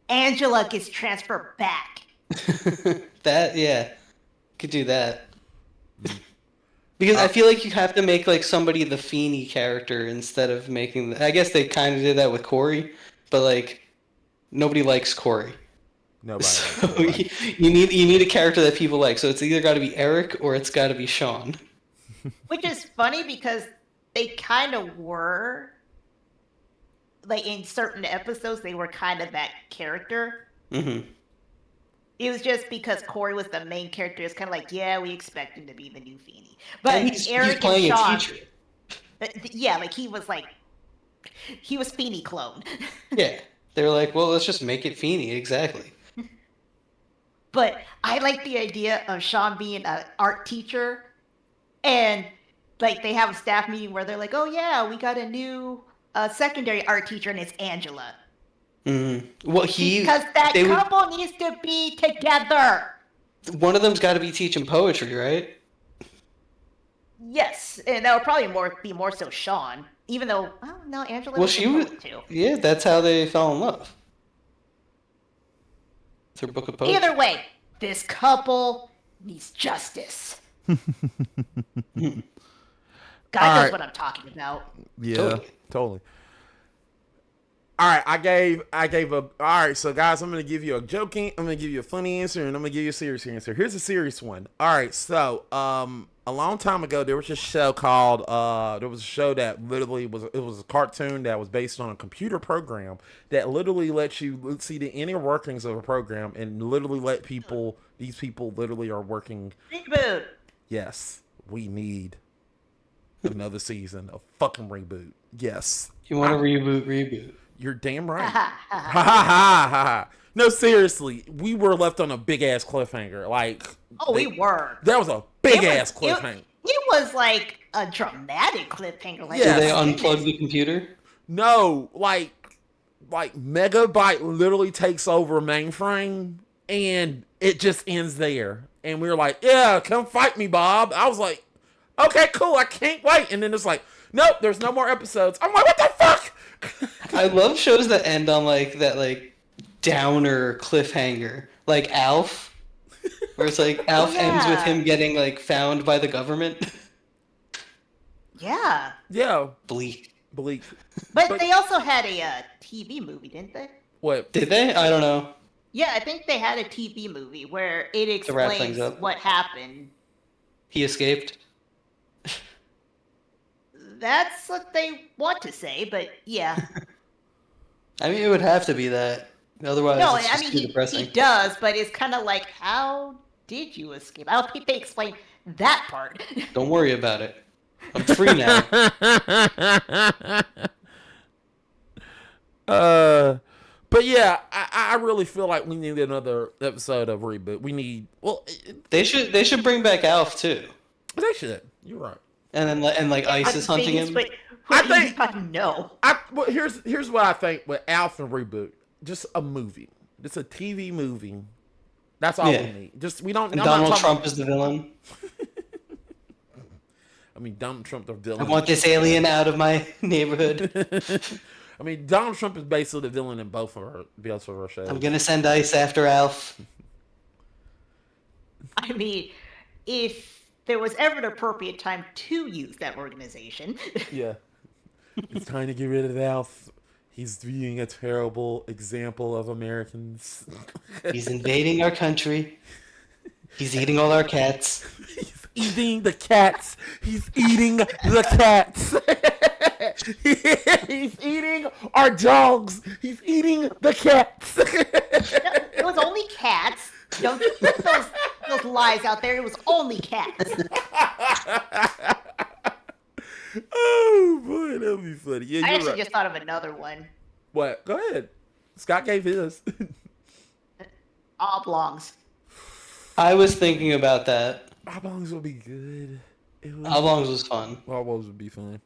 Angela gets transferred back. That could do that. Because I feel like you have to make like somebody the Feeney character instead of making. I guess they kind of did that with Corey, but like nobody likes Corey. Nobody. So you need a character that people like. So it's either got to be Eric or it's got to be Sean. Which is funny because they kind of were, like in certain episodes, they were kind of that character. Mm-hmm. It was just because Corey was the main character. It's kind of like, yeah, we expect him to be the new Feeney. But And he's Eric playing and Sean, a teacher. yeah, like he was Feeney clone. Yeah, they're like, well, let's just make it Feeney. Exactly. But I like the idea of Sean being an art teacher, and like they have a staff meeting where they're like, "Oh yeah, we got a new secondary art teacher, and it's Angela." Mm-hmm. Well, Because that couple needs to be together. One of them's got to be teaching poetry, right? Yes, and that would probably be more so Sean, even though no, Angela. Well, was she a was. poet too. Yeah, that's how they fell in love. It's her book of poetry. Either way, this couple needs justice. God knows right. what I'm talking about. Yeah, totally. All right, I gave a. All right, so guys, I'm gonna give you a joking. I'm gonna give you a funny answer, and I'm gonna give you a serious answer. Here's a serious one. All right, so a long time ago, there was a show called there was a show that literally was a cartoon that was based on a computer program that literally lets you see the inner workings of a program and literally let these people literally are working. Reboot. Yes, we need another season of fucking reboot. Yes. You want to reboot? You're damn right. Ha ha ha ha. No, seriously, we were left on a big ass cliffhanger. Like, we were. That was a big ass cliffhanger. It was like a dramatic cliffhanger. Like, Yeah. Did they unplug the computer? No, like Megabyte literally takes over mainframe, and it just ends there. And we were like, "Yeah, come fight me, Bob." I was like, "Okay, cool, I can't wait." And then it's like, "Nope, there's no more episodes." I'm like, "What the fuck?" I love shows that end on like that downer cliffhanger, like Alf, where it's like Alf ends with him getting like found by the government. Yeah. Yeah. Bleak. But they also had a TV movie, didn't they? What? Did they? I don't know. Yeah, I think they had a TV movie where it To wrap explains things up. what happened. He escaped. That's what they want to say, but yeah. I mean, it would have to be that. Otherwise, No, it's I just mean, too depressing. he does, but it's kind of like, how did you escape? I don't think they explain that part. Don't worry about it. I'm free now. But yeah, I really feel like we need another episode of reboot. We need They should bring back Alf too. They should. You're right. And then like ISIS hunting him. I think no. Well, here's what I think with Alf and reboot. Just a movie. Just a TV movie. That's all we need. Just we don't. And Donald Trump is the villain. I mean, Donald Trump the villain. I want this alien out of my neighborhood. I mean, Donald Trump is basically the villain in both of our shows. I'm gonna send ICE after Alf. I mean, if there was ever an appropriate time to use that organization. Yeah. It's time to get rid of Alf. He's being a terrible example of Americans. He's invading our country. He's eating all our cats. He's eating the cats. He's eating the cats. He's eating our dogs. He's eating the cats. It was only cats. Don't you put those lies out there. It was only cats. Oh boy, that'll be funny. Yeah, I you're actually right. just thought of another one. What? Go ahead. Scott gave his. Oblongs. I was thinking about that. Oblongs would be good. Oblongs was fun. Oblongs would be fun.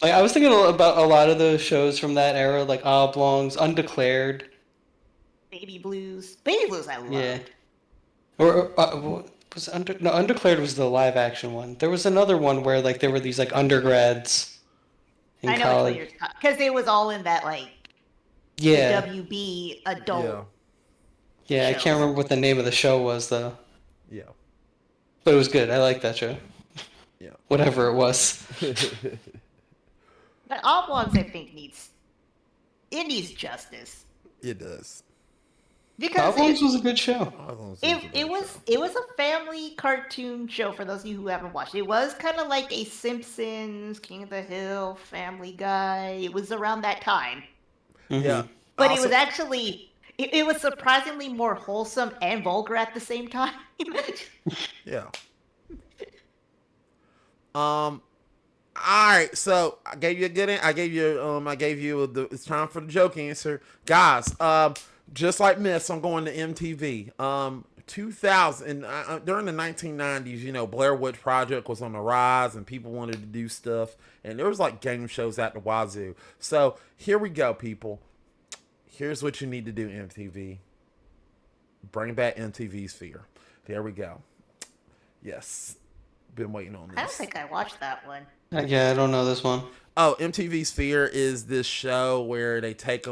Like I was thinking about a lot of the shows from that era, like Oblongs, Undeclared. Baby Blues. Baby Blues I loved. Yeah. Or was Undeclared was the live action one. There was another one where like there were these like undergrads in I know college. which one you're talking, because it was all in that like Yeah. WB adult. Yeah, I shows. can't remember what the name of the show was though. Yeah. But it was good. I liked that show. Yeah. Whatever it was. But Oblongs I think needs justice. It does. Because Oblongs was a good show. it was a family cartoon show for those of you who haven't watched. It was kind of like a Simpsons, King of the Hill, Family Guy. It was around that time, Mhm. Yeah. but Also- it was actually it was surprisingly more wholesome and vulgar at the same time. Yeah. All right, so I gave you a good. I gave you the. It's time for the joke answer, guys. Just like Myths, I'm going to MTV. 2000 during the 1990s, you know, Blair Witch Project was on the rise, and people wanted to do stuff, and there was like game shows at the wazoo. So here we go, people. Here's what you need to do, MTV. Bring back MTV Sphere. There we go. Yes, been waiting on this. I don't think I watched that one. Yeah, I don't know this one. Oh, MTV Sphere is this show where they take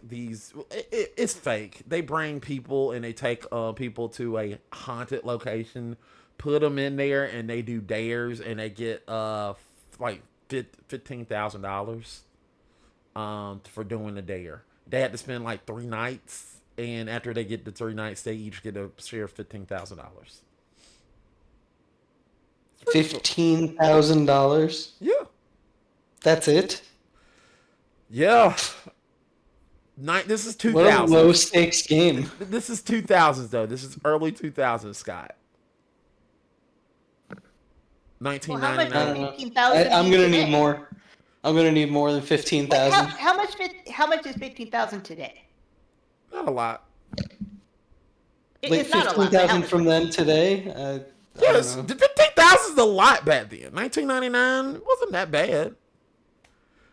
these. It's fake. They bring people and they take people to a haunted location, put them in there, and they do dares, and they get like $15,000 for doing the dare. They had to spend like 3 nights, and after they get the 3 nights, they each get a share of $15,000. $15,000. Yeah. That's it. Yeah. This is What a 2000. low stakes game. This is 2000s though. This is early 2000s, Scott. Well, how much 1999. is 15,000? I'm gonna need more. I'm gonna need more than 15,000. How much is 15,000 today? Not a lot. Like It's not a lot. but how 15,000 much- from then today. I Yes, don't know. 15,000 is a lot back then. 1999 wasn't that bad.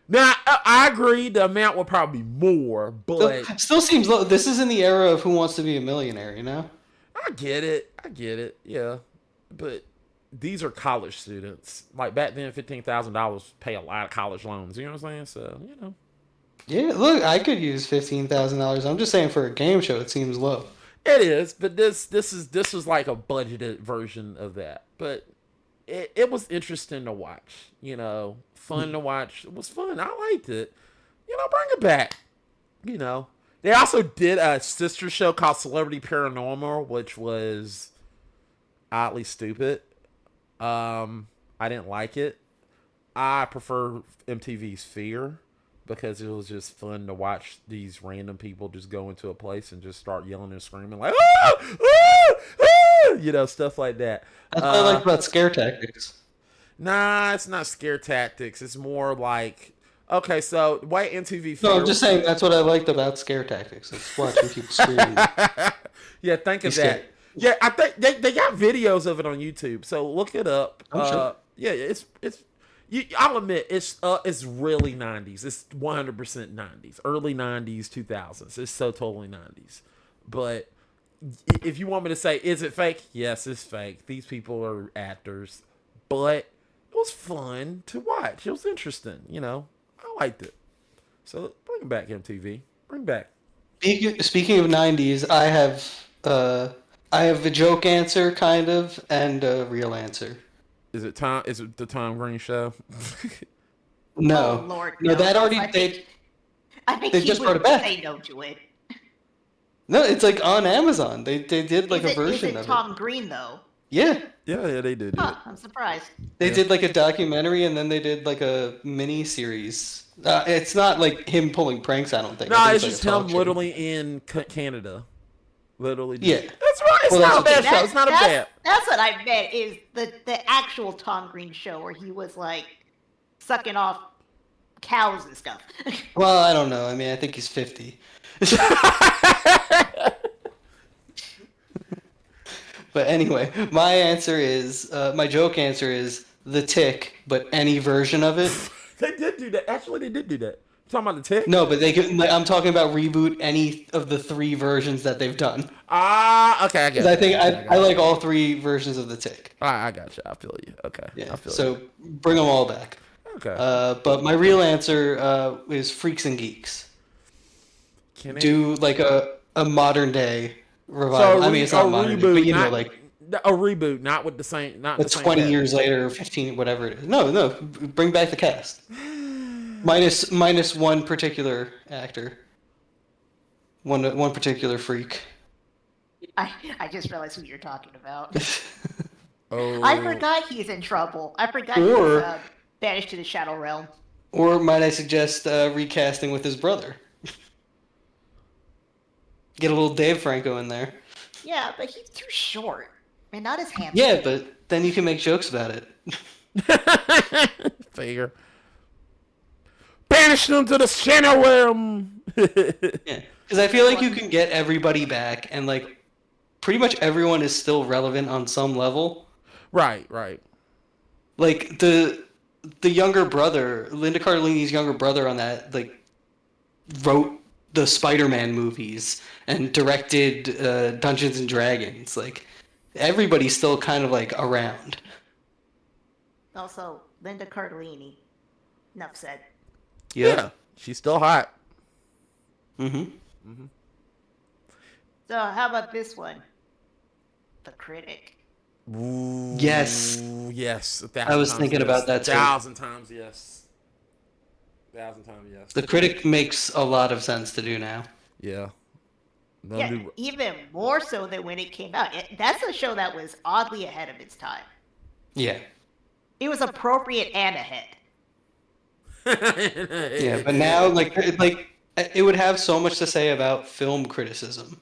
Now I agree the amount would probably be more, but Still seems low. This is in the era of Who Wants to Be a Millionaire, you know? I get it. Yeah, but these are college students. Like back then, $15,000 pay a lot of college loans. You know what I'm saying? So you know. Yeah, look, I could use $15,000. I'm just saying for a game show, it seems low. It is, but this is like a budgeted version of that. But it was interesting to watch. You know, fun to watch. It was fun. I liked it. You know, bring it back. You know, they also did a sister show called Celebrity Paranormal, which was oddly stupid. I didn't like it. I prefer MTV's Fear, because it was just fun to watch these random people just go into a place and just start yelling and screaming like, ah! Ah! Ah! You know, stuff like that. That's what I like about Scare Tactics. Nah, it's not scare tactics. It's more like, okay, so why MTV? No, I'm just saying that's what I liked about Scare Tactics. It's watching people scream. Yeah, think of Be that. scared. Yeah, I think they got videos of it on YouTube, so look it up. Oh, sure. Yeah, it's I'll admit it's really 90s. It's 100% 90s, early 90s, 2000s. It's so totally 90s. But if you want me to say, is it fake? Yes, it's fake. These people are actors, but it was fun to watch. It was interesting. You know, I liked it. So bring it back, MTV. Bring back. Speaking of 90s, I have a joke answer, kind of, and a real answer. Is it Tom? Is it the Tom Green show? No. Oh, Lord, no, no. that already I think they he just would brought it back. say no to it. No, it's like on Amazon. They did like Is a version is it of Tom Green though? it. Yeah. Yeah, they did. Huh, I'm surprised. They Yeah. did like a documentary and then they did like a mini series. It's not like him pulling pranks, I don't think. No, I think it's like just a talk him show. literally in Canada. Literally. Yeah. That's right. It's Well, not a that's bad show. It's not a bad. That's what I meant is the actual Tom Green show where he was like sucking off cows and stuff. Well, I don't know. I mean, I think he's 50. But anyway, my answer is my joke answer is The Tick, but any version of it. They did do that. Actually, they did do that. You talking about the Tick? No, but they can. Like, I'm talking about reboot any of the 3 versions that they've done. Ah, okay, I get 'Cause it. I think I like all 3 versions of The Tick. I got you. I feel you. Okay. Yeah. I feel So bring them all back. you. Okay. But my real answer is Freaks and Geeks. Can it- Do like a modern day revival. I mean, it's not modern day, but you know, like a reboot, not with the same, not the it's same 20 cast. years later, 15, whatever it is. No, bring back the cast. minus one particular actor. One particular freak. I just realized who you're talking about. Oh, I forgot he's in trouble. I forgot Or- he's banished to the Shadow Realm. Or might I suggest recasting with his brother? Get a little Dave Franco in there. Yeah, but he's too short. And not as handsome. Yeah, but then you can make jokes about it. Fair. Banish them to the Shadow Realm. Yeah, because I feel like you can get everybody back, and like pretty much everyone is still relevant on some level. Right. Like the younger brother, Linda Cardellini's younger brother on that, like wrote the Spider-Man movies and directed Dungeons and Dragons. Like everybody's still kind of like around. Also, Linda Cardellini. Enough said. Yeah. She's still hot. Mm-hmm. So, how about this one? The Critic. Ooh, Yes. Yes. I was thinking about that too. 1,000 times yes. 1,000 times yes. The Critic makes a lot of sense to do now. Yeah. They'll Yeah, do- even more so than when it came out. That's a show that was oddly ahead of its time. Yeah. It was appropriate and ahead. Yeah, but now like it would have so much to say about film criticism.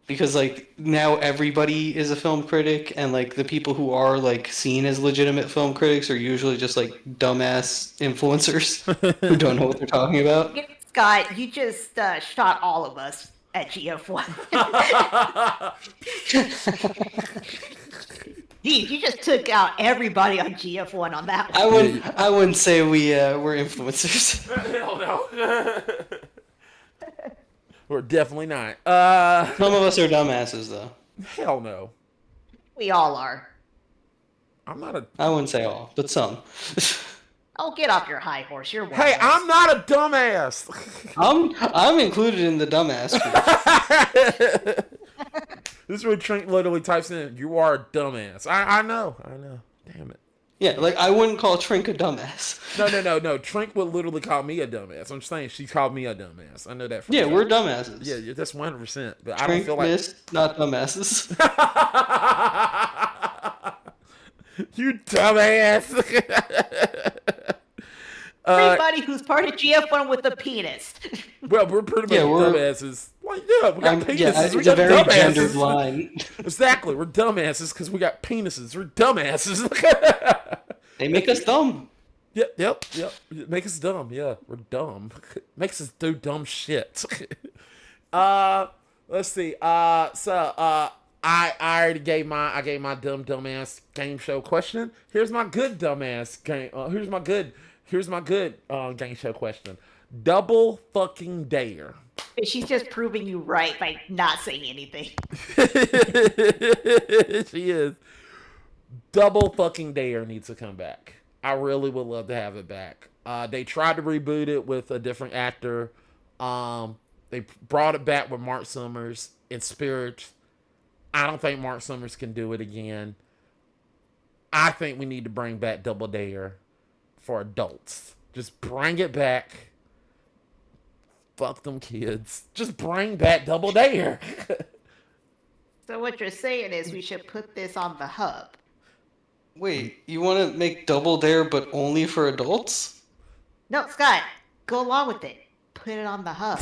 Because like now everybody is a film critic, and like the people who are like seen as legitimate film critics are usually just like dumbass influencers who don't know what they're talking about. Scott, you just shot all of us at GF1. Dude, you just took out everybody on GF1 on that one. I wouldn't say we're influencers. Hell no. We're definitely not. Some of us are dumbasses though. Hell no. We all are. I'm not a. I wouldn't say all, but some. Oh, get off your high horse. You're one Hey, of us. I'm not a dumbass. I'm included in the dumbass group. This is where Trent literally types in, "You are a dumbass." I know. Damn it. Yeah, like I wouldn't call Trink a dumbass. No. Trent would literally call me a dumbass. I'm just saying she called me a dumbass. I know that. For a Yeah, fact. we're dumbasses. Yeah, that's 100%. But I don't Trink feel like missed, not dumbasses. you dumbass. Everybody who's part of GF1 with a penis. Well, we're pretty much Yeah, we're- dumbasses. Like, yeah, we got penises. Yeah, we it's got a very dumbasses. gendered line. Exactly, we're dumbasses because we got penises. We're dumbasses. They make us dumb. Yep. Make us dumb. Yeah, we're dumb. Makes us do dumb shit. Let's see. I already gave my dumbass game show question. Here's my good dumbass game. Here's my good game show question. Double fucking dare. She's just proving you right by not saying anything. She is. Double fucking dare needs to come back. I really would love to have it back. They tried to reboot it with a different actor. They brought it back with Mark Summers in spirit. I don't think Mark Summers can do it again. I think we need to bring back Double Dare for adults. Just bring it back. Fuck them kids. Just bring back Double Dare. So what you're saying is we should put this on the hub. Wait, you want to make Double Dare but only for adults? No, Scott, go along with it. Put it on the hub.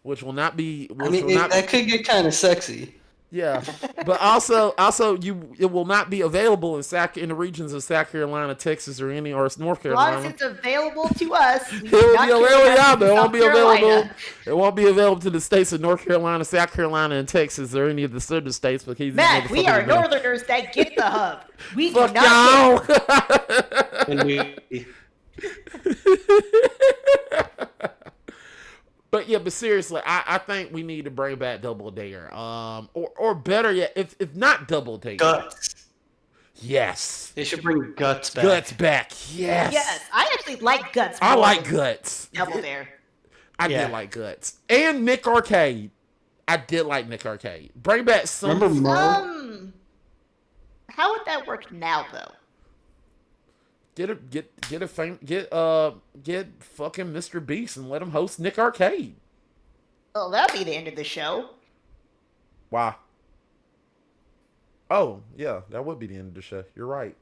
Which will not be. I mean, that could get kind of sexy. Yeah, but also it will not be available in the regions of South Carolina, Texas, or North As long as Carolina. it's available to us, we It do will not be care available. about Yeah, it but in it won't South be available. Carolina. It won't be available to the states of North Carolina, South Carolina, and Texas, or any of the southern states. Because these Matt, we motherfuckers are are gonna- Northerners that get the hub. We do Fuck not care. y'all. And we But yeah, but seriously, I think we need to bring back Double Dare. Or better yet, if not Double Dare. Guts. Yes. They should bring Guts back. Guts back. Yes. Yes, I actually like Guts. I more like than Guts. Double Dare. I Yeah. did like Guts. And Nick Arcade. I did like Nick Arcade. Bring back some. Remember Mo? How would that work now, though? Get fucking Mr. Beast and let him host Nick Arcade. Oh, that'll be the end of the show. Why? Oh, yeah, that would be the end of the show. You're right.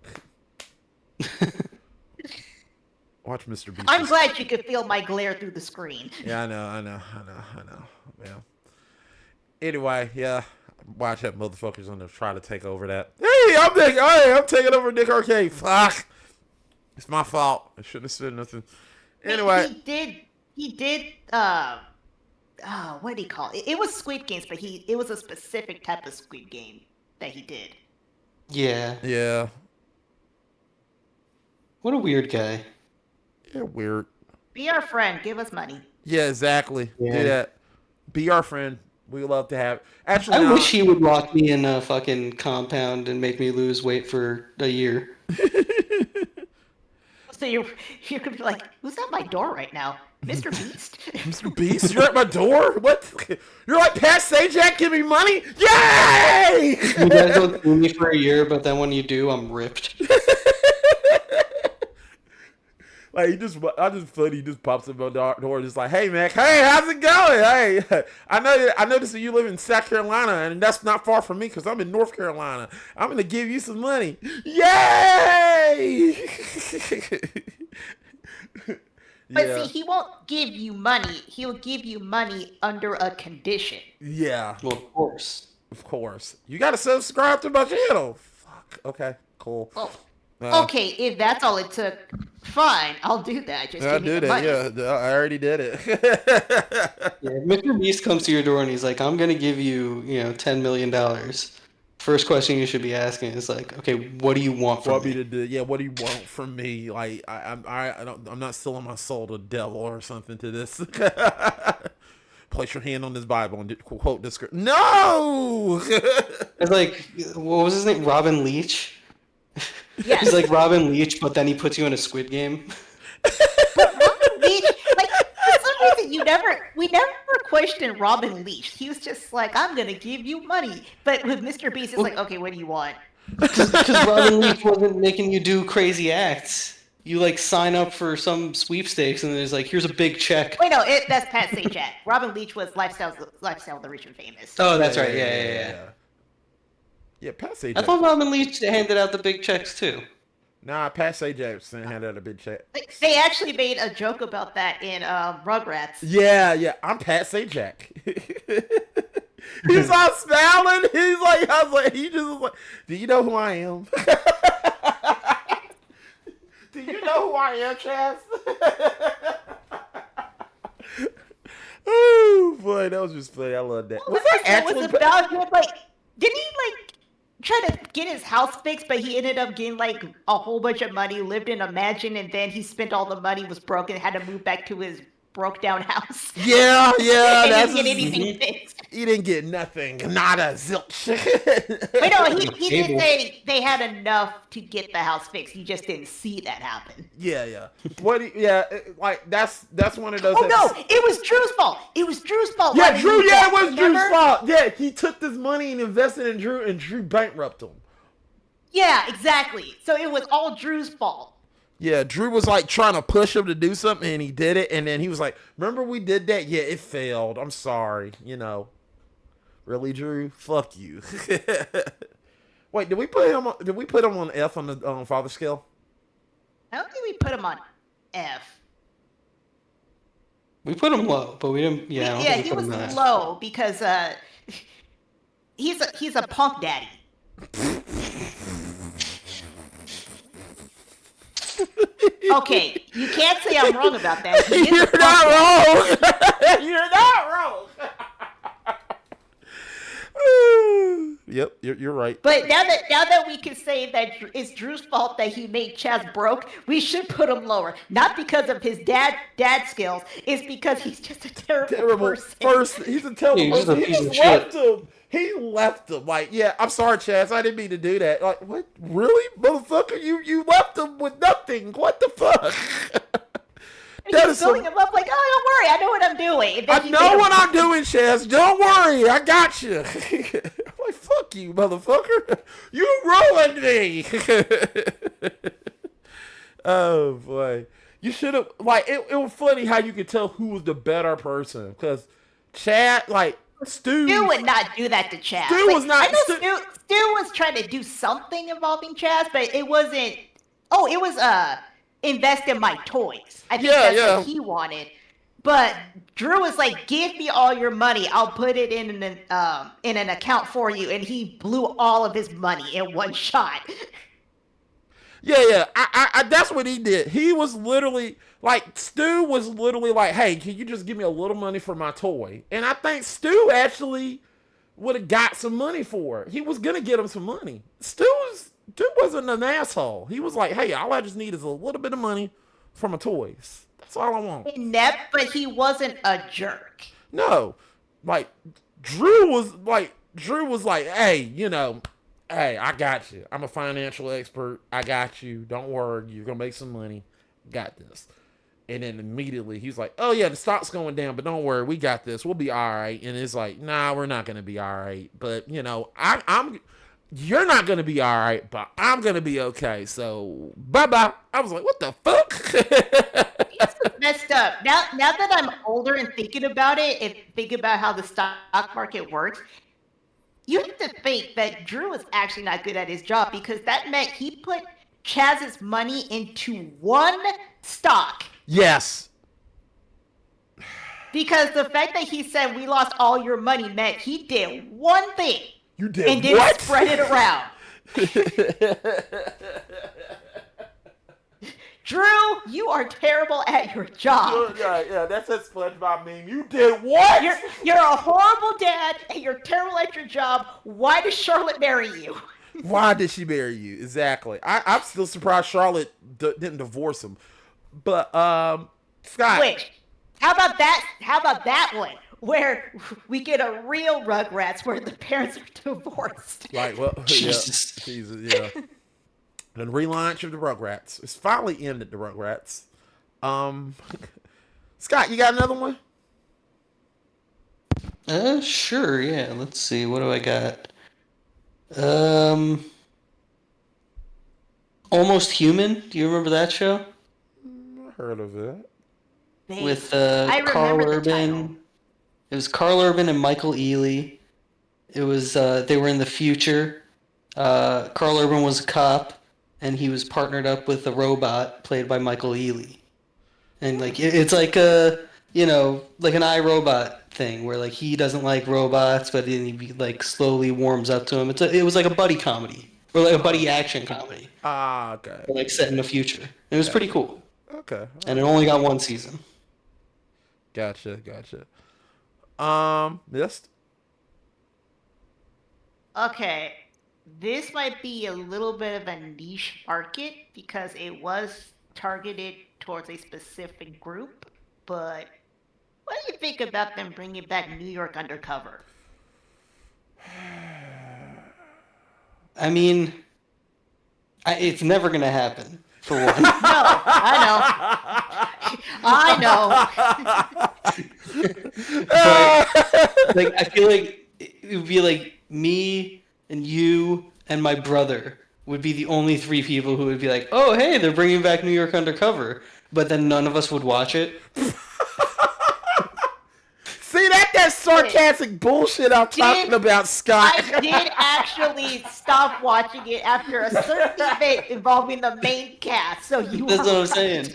Watch Mr. Beast. I'm glad you could feel my glare through the screen. Yeah, I know. Yeah. Anyway, yeah. Watch that motherfucker's gonna try to take over that. Hey, I'm taking over Nick Arcade. Fuck. It's my fault. I shouldn't have said nothing. Anyway. He did, what do you call it? It was Squid Games, but it was a specific type of Squid Game that he did. Yeah. Yeah. What a weird guy. Yeah, weird. Be our friend. Give us money. Yeah, exactly. Yeah. Do that. Be our friend. We love to have. Actually, I no. wish he would lock me in a fucking compound and make me lose weight for a year. So you're gonna be like, who's at my door right now? Mr. Beast? Mr. Beast, you're at my door? What? You're like, Pat Sajak, give me money? Yay! You guys don't see me for a year, but then when you do, I'm ripped. Like I just funny. He just pops up on the door, just like, "Hey, Mac. Hey, how's it going? Hey, I noticed that you live in South Carolina, and that's not far from me because I'm in North Carolina. I'm gonna give you some money. Yay!" But Yeah. see, he won't give you money. He'll give you money under a condition. Yeah, Well, of course. of course. You gotta subscribe to my channel. Fuck. Okay, cool. Well, Uh, okay, if that's all it took, fine, I'll do that. Just I give me did the it. money. Yeah, I already did it. Yeah, if Mr. Beast comes to your door and he's like, I'm gonna give you, $10 million. First question you should be asking is like, okay, what do you want from Want me me? to do? Yeah, what do you want from me? Like, I'm not selling my soul to the devil or something to this. Place your hand on this Bible and quote this script. No. It's like, what was his name? Robin Leach? Yes. He's like Robin Leach, but then he puts you in a Squid Game. Robin Leach, like, for some reason, we never questioned Robin Leach. He was just like, I'm gonna give you money. But with Mr. Beast, it's like, okay, what do you want? Because Robin Leach wasn't making you do crazy acts. You like sign up for some sweepstakes and there's like, here's a big check. Wait, no, that's Pat Sajak. Robin Leach was Lifestyle of the Rich and Famous. Oh, that's right. Yeah. Yeah, Pat I Sajak. thought Robin Leach handed out the big checks too. Nah, Pat Sajak handed out a big check. They actually made a joke about that in Rugrats. Yeah, I'm Pat Sajak. He's all smiling. He's like, he just was like, do you know who I am? Do you know who I am, Chaz? Oh boy, that was just funny. I love that. What that episode was about? He was like, didn't he try to get his house fixed, but he ended up getting like a whole bunch of money, lived in a mansion, and then he spent all the money, was broke, and had to move back to his broke down house. Yeah, and that's didn't get anything fixed. He didn't get nothing, not a zilch. Wait, no, he did Cable. say they had enough to get the house fixed. He just didn't see that happen. Yeah. Like that's one of those. Oh no, it was Drew's fault. It was Drew's fault. Yeah, Why Drew. didn't he Yeah, it go? was Drew's Remember? fault. Yeah, he took this money and invested in Drew, and Drew bankrupted him. Yeah, exactly. So it was all Drew's fault. Yeah, Drew was like trying to push him to do something, and he did it. And then he was like, "Remember we did that? Yeah, it failed. I'm sorry. Really, Drew? Fuck you." Wait, did we put him on F on the father scale? I don't think we put him on F. We put him low, but we didn't. Yeah, I don't Yeah, think we he put was him high. low because he's a punk daddy. Okay, you can't say I'm wrong about that. He is You're a punk not daddy. wrong. You're not wrong. Yep, you're right. But now that we can say that it's Drew's fault that he made Chaz broke, we should put him lower. Not because of his dad skills, it's because he's just a terrible person. First, he's a terrible He's a person. He piece just of left shit. him. He left him. Like, yeah, I'm sorry, Chaz. I didn't mean to do that. Like, what? Really, motherfucker? You left him with nothing. What the fuck? That He's is building some- him up like, oh, don't worry, I know what I'm doing. And then I he know made him what I'm broke. doing, Chaz. Don't worry, I got you. I'm like, fuck you, motherfucker. You ruined me. Oh boy, you should have like it was funny how you could tell who was the better person because Chad like Stu would not do that to Chaz. Stu was not- I know Stu was trying to do something involving Chaz, but it wasn't. Oh, it was invest in my toys. I think that's what he wanted. But Drew was like, "Give me all your money. I'll put it in an account for you." And he blew all of his money in one shot. Yeah. I that's what he did. He was literally like Stu was literally like, "Hey, can you just give me a little money for my toy?" And I think Stu actually would have got some money for it. He was gonna get him some money. Stu wasn't an asshole. He was like, "Hey, all I just need is a little bit of money for my toys. That's all I want." Inept, but he wasn't a jerk. No, like Drew was like, "Hey, hey, I got you. I'm a financial expert. I got you. Don't worry. You're gonna make some money. Got this." And then immediately he's like, "Oh yeah, the stock's going down, but don't worry, we got this. We'll be all right." And it's like, "Nah, we're not gonna be all right. But I'm you're not gonna be all right, but I'm gonna be okay. So bye bye." I was like, "What the fuck?" It's messed up. Now that I'm older and thinking about it and thinking about how the stock market works, you have to think that Drew was actually not good at his job because that meant he put Chaz's money into one stock. Yes. Because the fact that he said we lost all your money meant he did one thing You did and didn't what? spread it around. Drew, you are terrible at your job. Yeah, that's that SpongeBob meme. You did what? You're a horrible dad and you're terrible at your job. Why does Charlotte marry you? Why did she marry you? Exactly. I'm still surprised Charlotte didn't divorce him. But Scott. Wait, how about that one where we get a real Rugrats where the parents are divorced? Right. Well, Jesus. yeah. Jesus. Yeah. The relaunch of the Rugrats. It's finally ended the Rugrats. Scott, you got another one? Sure, yeah. Let's see. What do I got? Almost Human. Do you remember that show? I heard of it. With I Carl remember the Urban. title. It was Carl Urban and Michael Ealy. It was they were in the future. Carl Urban was a cop, and he was partnered up with a robot played by Michael Ealy. And like it's like a like an iRobot thing where like he doesn't like robots, but then he like slowly warms up to him. It was like a buddy comedy or like a buddy action comedy, Ah, okay. like set in the future. It was pretty cool, Okay. and it only got one season. Gotcha. Yes. Okay, this might be a little bit of a niche market because it was targeted towards a specific group, but what do you think about them bringing back New York Undercover? I mean, it's never gonna happen. For one, No, I know. but, like I feel like it would be like me and you and my brother would be the only three people who would be like, "Oh, hey, they're bringing back New York Undercover," but then none of us would watch it. See, that's sarcastic bullshit I'm talking about, Scott. I did actually stop watching it after a certain event involving the main cast. So you That's were what I'm right. saying.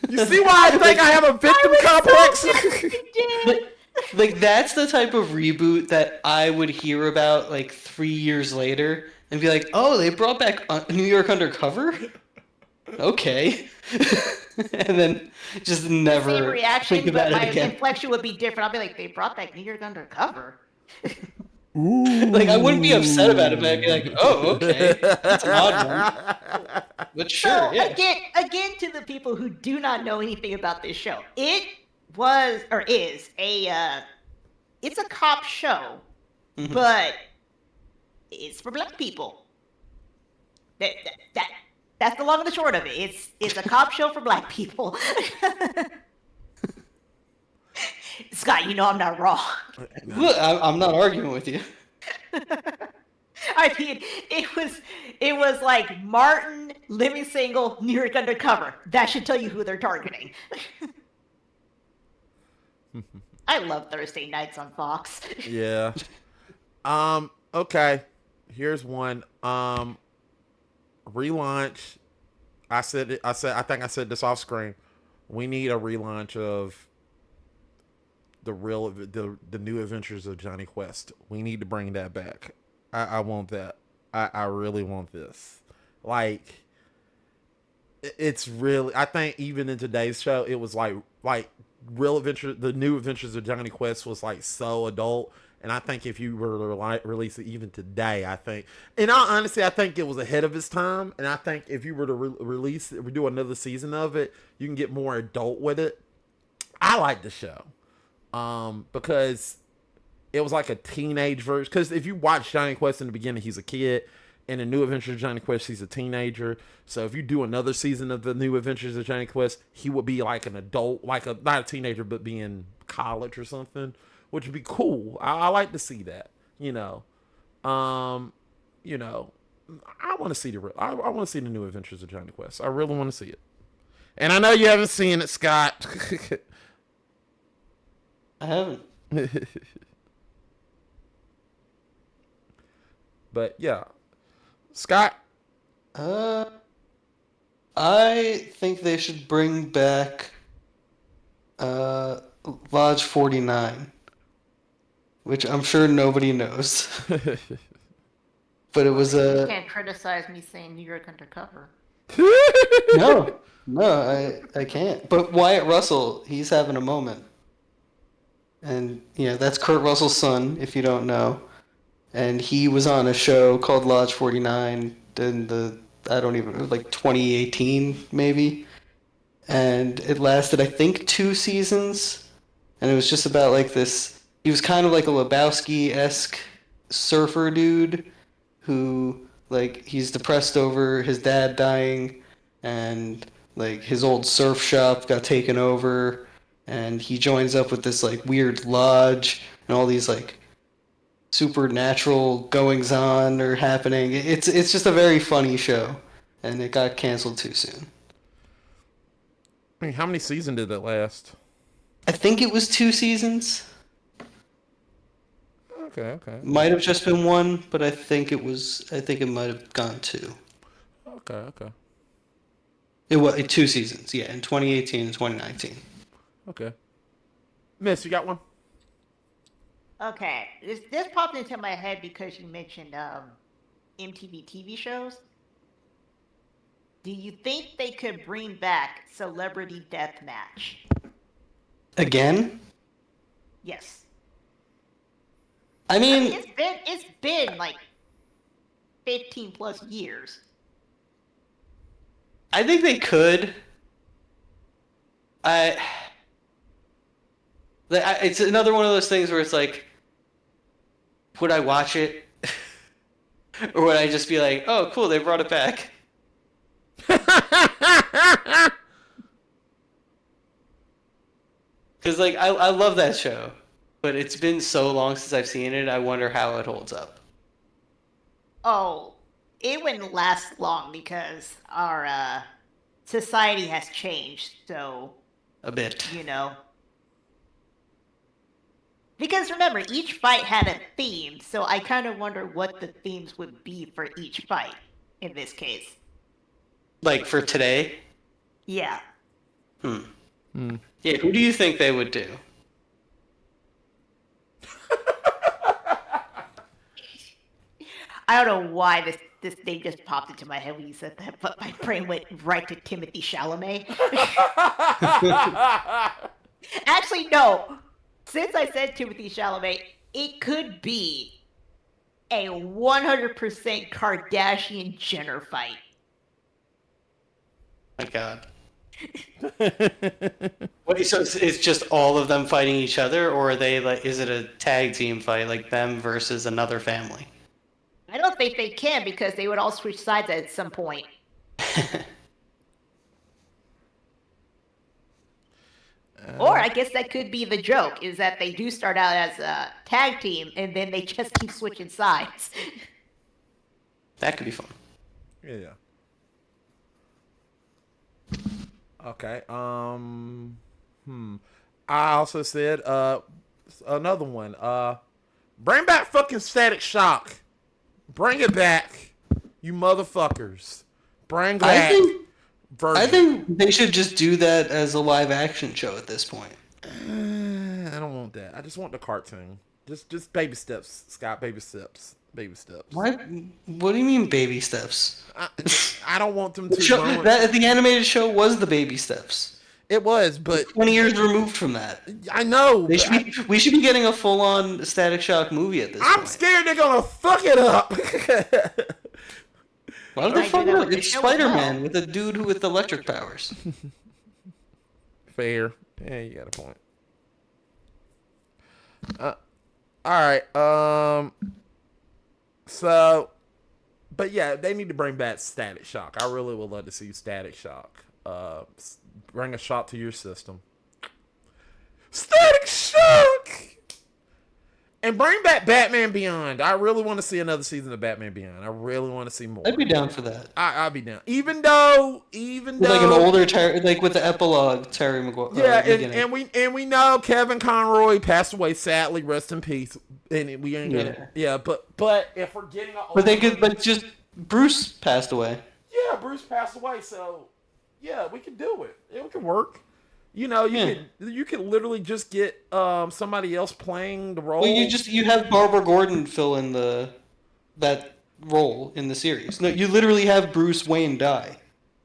You see why I think I have a victim complex? You did. Like, that's the type of reboot that I would hear about like 3 years later and be like, oh, they brought back New York Undercover? Okay. And then just Same never reaction, think but about my it again. inflection would be different. I'll be like, they brought back New York Undercover. Like, I wouldn't be upset about it, but I'd be like, oh, okay. That's an odd one. But sure, So yeah. again, to the people who do not know anything about this show, it was or is it's a cop show, Mhm. but it's for black people. That's the long and the short of it. It's a cop show for black people. Scott, you know I'm not wrong. Look, I'm not arguing with you. I mean, it was like Martin, Living Single, New York Undercover. That should tell you who they're targeting. I love Thursday nights on Fox. Yeah. Okay. Here's one. Relaunch. I think I said this off screen. We need a relaunch of the new adventures of Johnny Quest. We need to bring that back. I want that. I really want this. Like, it's really, I think even in today's show, it was like real adventure. The new adventures of Johnny Quest was like so adult. And I think if you were to release it even today, I think, in all honesty, I think it was ahead of its time. And I think if you were to release it, do another season of it, you can get more adult with it. I like the show because it was like a teenage version. Because if you watch Johnny Quest in the beginning, he's a kid. In the New Adventures of Johnny Quest, he's a teenager. So if you do another season of the New Adventures of Johnny Quest, he would be like an adult, like not a teenager, but be in college or something, which would be cool. I like to see that. You know, I want to see I want to see the New Adventures of Johnny Quest. I really want to see it. And I know you haven't seen it, Scott. I haven't. But yeah, Scott. I think they should bring back Lodge 49, which I'm sure nobody knows. But it was You can't criticize me saying New York Undercover. no, I can't. But Wyatt Russell, he's having a moment. And, that's Kurt Russell's son, if you don't know. And he was on a show called Lodge 49 in like 2018, maybe. And it lasted, I think, 2 seasons. And it was just about like this. He was kind of like a Lebowski-esque surfer dude who, like, he's depressed over his dad dying. And, like, his old surf shop got taken over. And he joins up with this, like, weird lodge. And all these, like, supernatural goings on are happening. It's just a very funny show, and it got canceled too soon. I mean, how many seasons did it last? I think it was 2 seasons. Okay. Might have just been 1, but I think it might have gone 2. Okay. It was 2 seasons, yeah, in 2018 and 2019. Okay. Miss, you got one? Okay, this popped into my head because you mentioned MTV TV shows. Do you think they could bring back Celebrity Deathmatch? Again? Yes. I mean, it's been like 15 plus years. I think they could. It's another one of those things where it's like, would I watch it? Or would I just be like, oh, cool, they brought it back? Because, like, I love that show. But it's been so long since I've seen it, I wonder how it holds up. Oh, it wouldn't last long because our society has changed, so... A bit. Because remember, each fight had a theme, so I kind of wonder what the themes would be for each fight in this case. Like for today? Yeah. Yeah, who do you think they would do? I don't know why this name just popped into my head when you said that, but my brain went right to Timothy Chalamet. Actually, no. Since I said Timothy Chalamet, it could be a 100% Kardashian Jenner fight. My God. Wait, so it's just all of them fighting each other, or are they like? Is it a tag team fight, like them versus another family? I don't think they can because they would all switch sides at some point. Or I guess that could be the joke, is that they do start out as a tag team and then they just keep switching sides. That could be fun. Yeah. Okay. I also said another one. Bring back fucking Static Shock. Bring it back, you motherfuckers. Bring back. I think they should just do that as a live action show at this point. I don't want that. I just want the cartoon. Just baby steps, Scott. Baby steps. Baby steps. What do you mean baby steps? I don't want them to. The animated show was the baby steps. It was, but 20 years removed from that. I know. We should be getting a full-on Static Shock movie at this point. I'm scared they're gonna fuck it up. Why would they fuck it up? It's Spider-Man with a dude with electric powers. Fair. Yeah, you got a point. All right. So, but yeah, they need to bring back Static Shock. I really would love to see Static Shock. Bring a shot to your system. Static Shock! And bring back Batman Beyond. I really want to see another season of Batman Beyond. I really want to see more. I'd be down for that. I'd be down. Even though like an older Terry, like with the epilogue Terry Maguire. Yeah, and we know Kevin Conroy passed away, sadly, rest in peace. And we ain't gonna. Yeah, but if we're getting but just Bruce passed away. Yeah, Bruce passed away, so yeah, we can do it. It can work. You know, you can literally just get somebody else playing the role. Well, you have Barbara Gordon fill in that role in the series. No, you literally have Bruce Wayne die.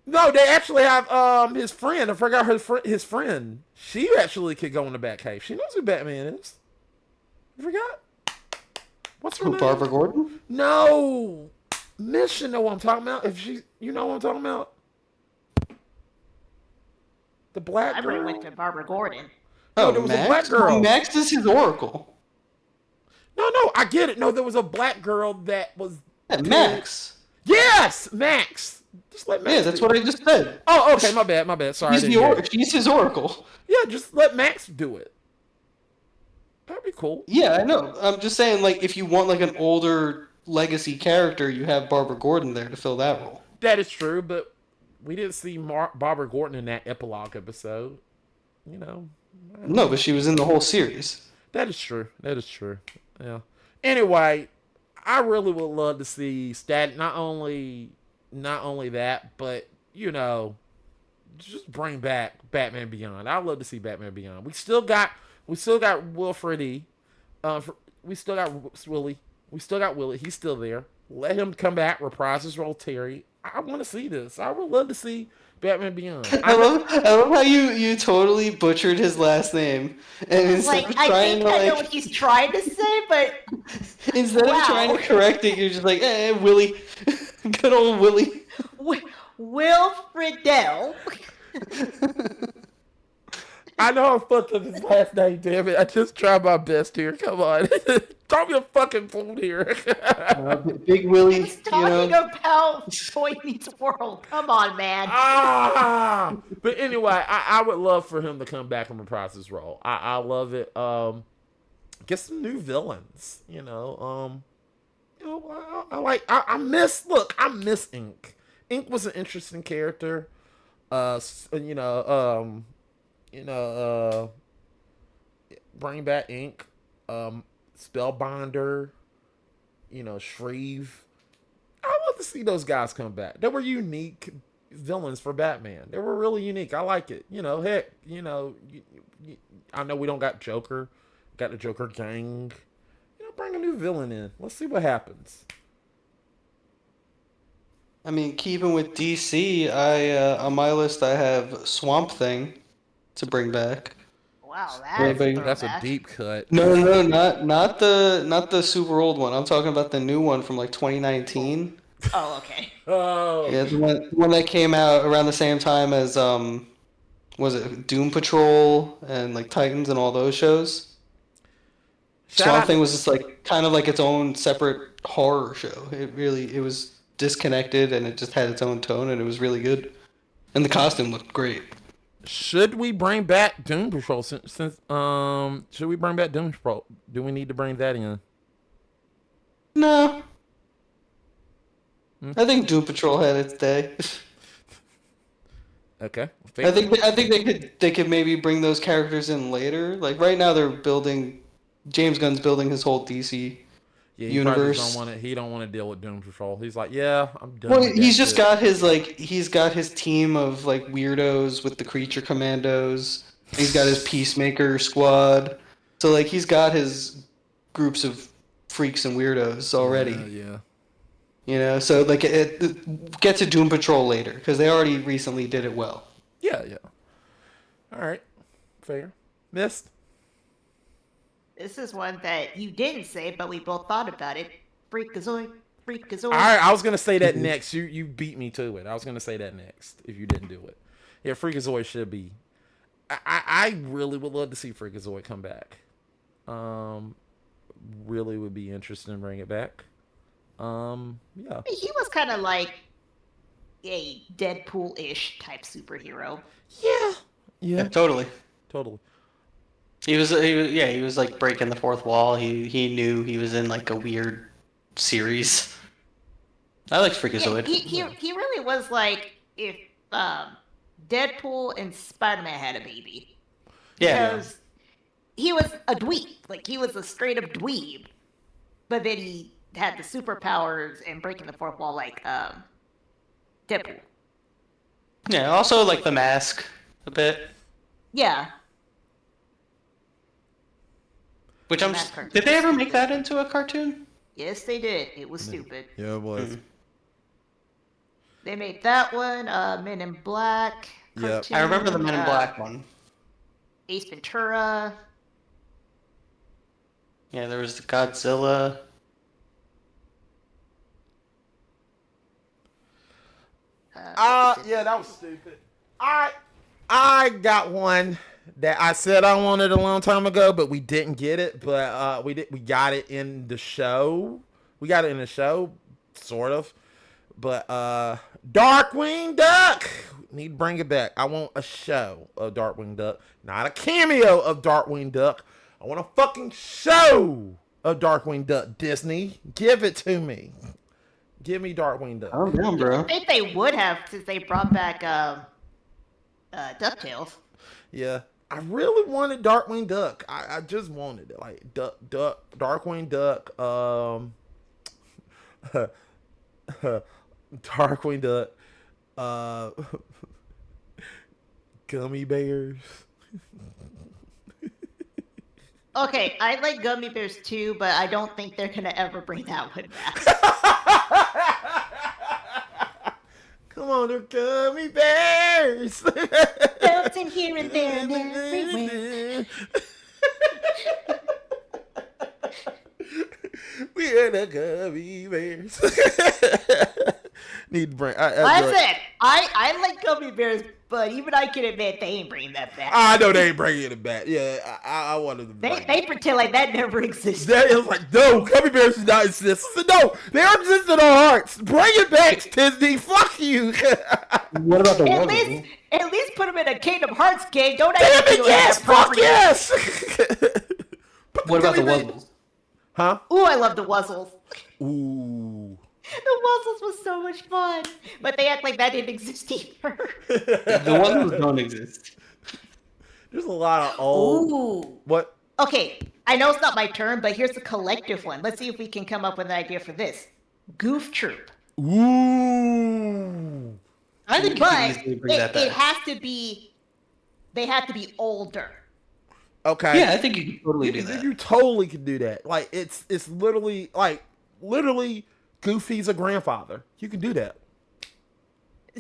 No, they actually have his friend. I forgot his friend. She actually could go in the Batcave. She knows who Batman is. You forgot? What's her name? Barbara Gordon? No, Miss, you know what I'm talking about. You know what I'm talking about. The black girl. I went to Barbara Gordon. No, there was a black girl. Max is his Oracle. No, I get it. No, there was a black girl that was... Max. Yes, Max. Just let Max. Yeah, that's what I just said. Oh, okay, my bad. Sorry. She's his Oracle. Yeah, just let Max do it. That'd be cool. Yeah, I know. I'm just saying, like, if you want like an older legacy character, you have Barbara Gordon there to fill that role. That is true, but we didn't see Barbara Gordon in that epilogue episode. You know. No, but she was in the whole series. That is true. Yeah. Anyway, I really would love to see not only that, but you know, just bring back Batman Beyond. I'd love to see Batman Beyond. We still got Wilfred E. We still got Willie. We still got Willie. He's still there. Let him come back, reprise his role, Terry. I want to see this. I would love to see Batman Beyond. I love how you totally butchered his last name. And instead of trying I know what he's trying to say, but instead of trying to correct it, you're just like, Willie. Good old Willie. Wilfredell. I know I fucked up his last name, damn it. I just tried my best here. Come on. Throw me a fucking phone here. Big Willie. I was talking about Boy Meets World. Come on, man. But anyway, I would love for him to come back and reprise his role. I love it. Get some new villains. You know, I miss Ink. Ink was an interesting character. Bring back Ink, Spellbinder, Shreve. I love to see those guys come back. They were unique villains for Batman. They were really unique. I like it. Heck, I know we don't got Joker. Got the Joker gang. Bring a new villain in. Let's see what happens. I mean, keeping with DC, on my list I have Swamp Thing to bring back. Wow, Anybody- That's a throwback. deep cut. No, not the super old one. I'm talking about the new one from like 2019. Oh, okay. Oh. Yeah, the one that came out around the same time as was it Doom Patrol and like Titans and all those shows? Swamp Thing was just like kind of like its own separate horror show. It was disconnected and it just had its own tone and it was really good. And the costume looked great. Should we bring back Doom Patrol? Since should we bring back Doom Patrol? Do we need to bring that in? No. I think Doom Patrol had its day. Okay. I think they could maybe bring those characters in later. Like right now James Gunn's building his whole DC universe. He don't want to deal with Doom Patrol. He's like, yeah, I'm done. Well, with he's that just shit. got his team of like weirdos with the Creature Commandos. He's got his Peacemaker squad. So like he's got his groups of freaks and weirdos already. Yeah. You know, so like get to Doom Patrol later because they already recently did it well. Yeah. All right. Fair. Missed. This is one that you didn't say, but we both thought about it. Freakazoid. All right, I was gonna say that next. You beat me to it. I was gonna say that next if you didn't do it. Yeah, Freakazoid should be. I really would love to see Freakazoid come back. Really would be interested in bringing it back. Yeah. He was kind of like a Deadpool-ish type superhero. Yeah. Totally. Totally. He was like breaking the fourth wall. He knew he was in like a weird series. I like Freakazoid. Yeah, he really was like if Deadpool and Spider-Man had a baby. Yeah. Because he was a dweeb. Like, he was a straight-up dweeb. But then he had the superpowers and breaking the fourth wall like Deadpool. Yeah, also like the mask a bit. Yeah. Which Mask cartoon. did they ever make that into a cartoon? Yes, they did. It was stupid. Yeah, it was. They made that one, Men in Black. Yep. Cartoon, I remember the Men in Black one. Ace Ventura. Yeah, there was the Godzilla. Yeah, that was stupid. I got one that I said I wanted a long time ago, but we didn't get it. But we got it in the show. We got it in the show, sort of. But Darkwing Duck. Need to bring it back. I want a show of Darkwing Duck, not a cameo of Darkwing Duck. I want a fucking show of Darkwing Duck. Disney, give it to me. Give me Darkwing Duck. Oh damn, bro. I think they would have since they brought back DuckTales. Yeah, I really wanted Darkwing Duck. I just wanted it, like Darkwing Duck. Darkwing Duck. Gummy bears. Okay, I like Gummy Bears too, but I don't think they're gonna ever bring that one back. Come on, they're gummy bears. Bouncing here and there and everywhere. We are the gummy bears. Need to bring. I like Gummy Bears, but even I can admit they ain't bringing that back. I know they ain't bringing it back. Yeah, I wanted to. They pretend like that never existed. That is like, no, gummy bears do not exist. I said, no, they are exist in our hearts. Bring it back, Disney. Fuck you. What about the At least put them in a Kingdom Hearts game. Don't Damn actually it, yes, fuck yes. What about the Gummy Wuzzles? Huh? Ooh, I love the Wuzzles. Ooh. The Wuzzles was so much fun, but they act like that didn't exist either. The Wuzzles don't exist. There's a lot of old. Ooh. What? Okay, I know it's not my turn, but here's a collective one. Let's see if we can come up with an idea for this. Goof Troop. Ooh. I think you But can easily bring that back. it has to be. They have to be older. Okay. Yeah, I think you can totally do that. You totally can do that. Like it's literally Goofy's a grandfather. You can do that.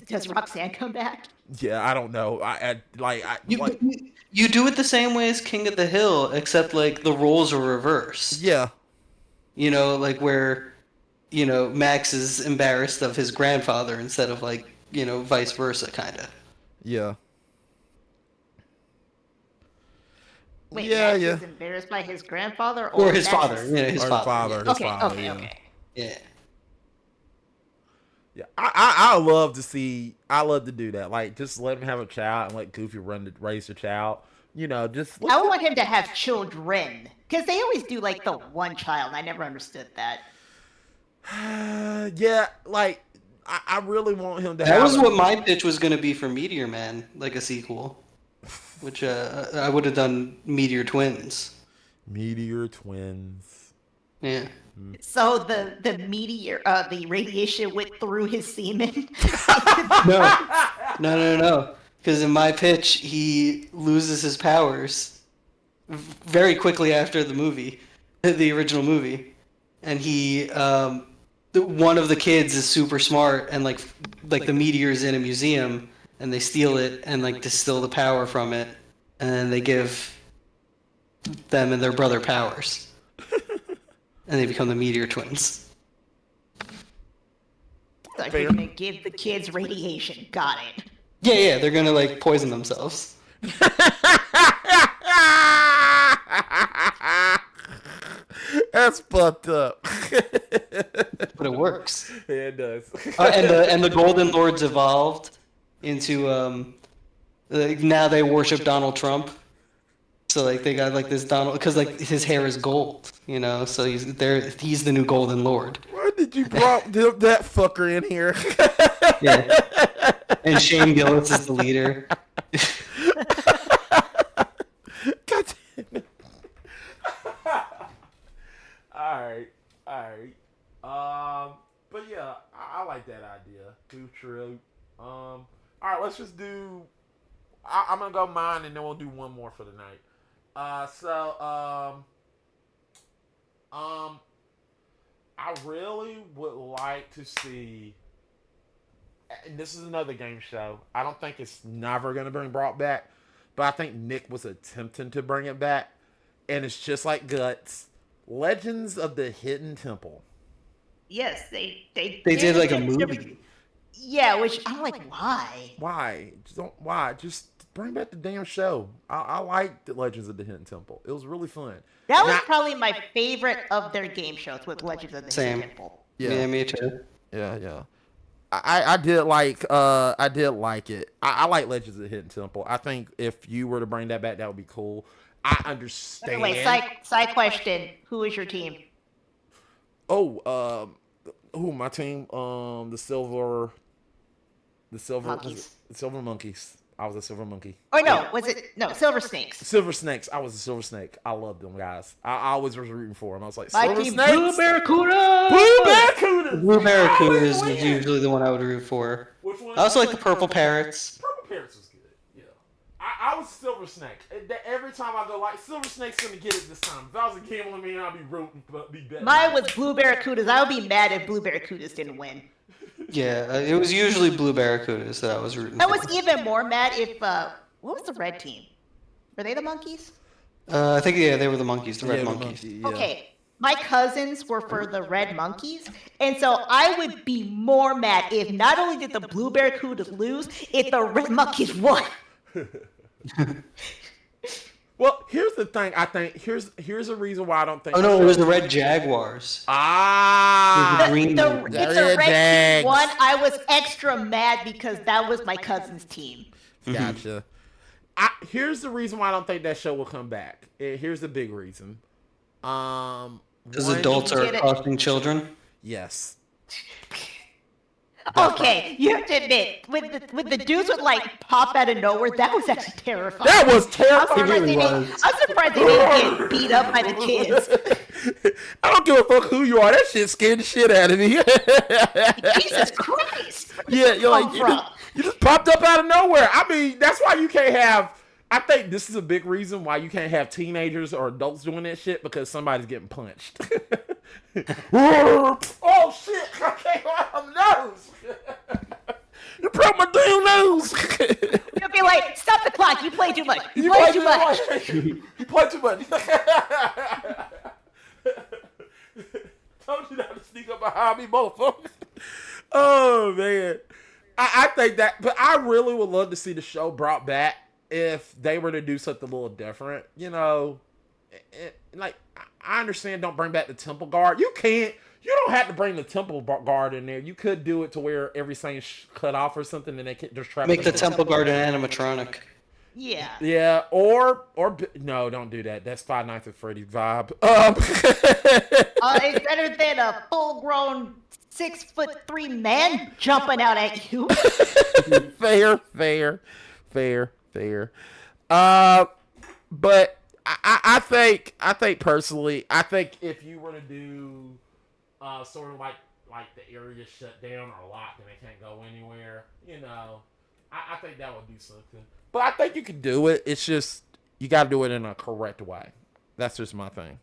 Does Roxanne come back? Yeah, I don't know. You do it the same way as King of the Hill, except like the roles are reversed. Yeah. You know, like where, you know, Max is embarrassed of his grandfather instead of like, you know, vice versa, kind of. Yeah. Wait, Yeah, Max yeah. is embarrassed by his grandfather Or his Max father. is- You know, his Or father. his Okay, father. okay, Yeah. okay. Yeah. Yeah, I love to see. I love to do that. Like, just let him have a child and let Goofy raise the child. You know, just. I want him to have children because they always do like the one child. And I never understood that. Yeah, like I really want him to. That have was what my pitch was going to be for Meteor Man, like a sequel. Which I would have done Meteor Twins. Meteor Twins. Yeah. So the meteor, the radiation went through his semen. No. Because in my pitch, he loses his powers very quickly after the movie, the original movie, and he, one of the kids is super smart, and like the meteor's in a museum, and they steal it and like distill the power from it, and then they give them and their brother powers, and they become the Meteor Twins. So you're gonna give the kids radiation. Got it. Yeah, they're gonna like poison themselves. That's fucked up. But it works. Yeah, it does. And the Golden Lords evolved into like, now they worship Donald Trump. So like they got like this Donald because like his hair is gold, you know. So he's the new Golden Lord. Why did you brought that fucker in here? Yeah. And Shane Gillis is the leader. God damn it. Alright. But yeah, I like that idea. Goof Troop. Alright, let's just do. I'm gonna go mine and then we'll do one more for the night. I really would like to see. And this is another game show. I don't think it's never going to bring brought back, but I think Nick was attempting to bring it back, and it's just like Guts. Legends of the Hidden Temple. Yes, they Did like a movie. Yeah, which I'm like, why? Why? Why? Just bring back the damn show. I like the Legends of the Hidden Temple. It was really fun. That was probably my favorite of their game shows with Legends of the Same. Hidden Temple. Yeah, me too. Yeah. I did like it. I like Legends of the Hidden Temple. I think if you were to bring that back, that would be cool. I understand. Wait, side question. Who is your team? Oh, my team? The Silver Monkeys. Silver Monkeys. I was a Silver Monkey. Or no, Silver Snakes. Silver Snakes. I was a Silver Snake. I loved them guys. I always was rooting for them. I was like, My Silver team, Snakes. Blue Barracuda! Blue Barracuda! Blue Barracuda Always is win. usually the one I would root for. Which one? I also like the Purple Parrots. Purple Parrots was good. Yeah. I was Silver Snake. Every time I go like Silver Snake's gonna get it this time. If I was a gambling man, I'd be rooting, but be betting. Mine was Blue Barracudas. I would be mad if Blue Barracudas didn't win. Yeah, it was usually Blue Barracudas that I was rooting I for. was even more mad if what was the red team? Were they the monkeys? I think they were the monkeys, the red monkeys. Monkey, yeah. Okay, my cousins were for the red monkeys, and so I would be more mad if not only did the Blue Barracudas lose, if the red monkeys won. Well, here's the thing. I think here's a reason why I don't think. Oh no, it was the Red Jaguars. Ah. The green If one. the Red red Jags. team won, I was extra mad because that was my cousin's team. Gotcha. Here's the reason why I don't think that show will come back. Here's the big reason. Because one- adults are Get it. costing children. Yes. Okay, you have to admit, with the dudes would like pop out of nowhere, that was actually terrifying. That was I'm terrifying. surprised, really was. I'm surprised they didn't get beat up by the kids. I don't give a fuck who you are. That shit scared the shit out of me. Jesus Christ! Yeah, you're like Come from? you just popped up out of nowhere. I mean, that's why you can't have I think this is a big reason why you can't have teenagers or adults doing that shit because somebody's getting punched. Oh shit! I can't my nose. You broke my damn nose. You'll be like, stop the clock. You play too much. You play play too much. You play too much. Told you not to sneak up behind me, motherfucker. Oh man, I think that, but I really would love to see the show brought back if they were to do something a little different. You know, like I understand, don't bring back the Temple Guard. You can't. You don't have to bring the Temple Guard in there. You could do it to where everything's cut off or something, and they can just trap. Make the Temple Guard an animatronic. Yeah. Yeah, or no, don't do that. That's Five Nights at Freddy's vibe. It's better than a full-grown 6'3" man jumping out at you. Fair. But I think personally, I think if you were to do sort of like the area shut down or locked and they can't go anywhere, you know, I think that would do something. But I think you can do it. It's just you got to do it in a correct way. That's just my thing.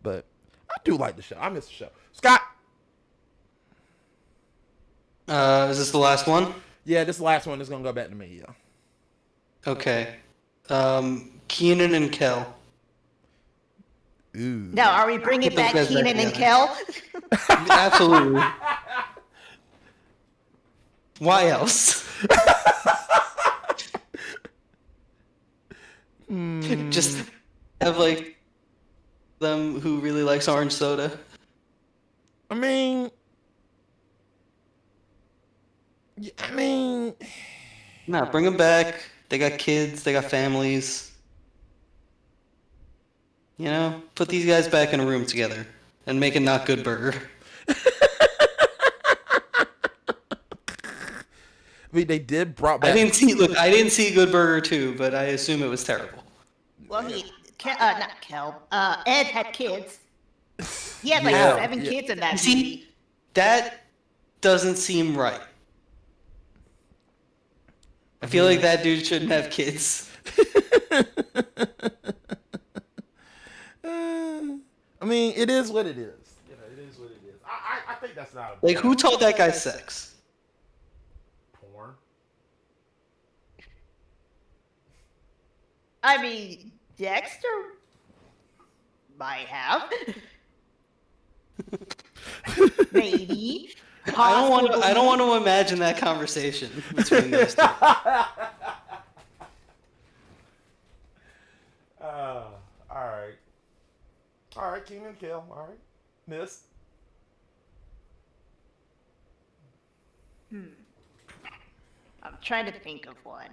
But I do like the show. I miss the show. Scott. Is this the last one? Yeah, this last one is gonna go back to me. Yeah. Okay. Keenan and Kel. Ooh. Now, are we bringing Put those back guys back Keenan and together. Kel? Absolutely. Why else? Just have like them who really likes orange soda. I mean, Nah, bring them back. They got kids. They got families. You know, put these guys back in a room together and make a not good burger. I mean, they did brought back. I didn't see Good Burger 2, but I assume it was terrible. Well, not Kel. Ed had kids. He had like Yeah, 7 yeah. kids in that See, movie. that doesn't seem right. I feel like that dude shouldn't have kids. I mean, it is what it is. You know, it is what it is. I think that's not a Like, who taught that guy sex? porn. I mean, Dexter might have. Maybe. I don't want to imagine that conversation between those two. All right, Keenan Kill. All right, Miss. I'm trying to think of one.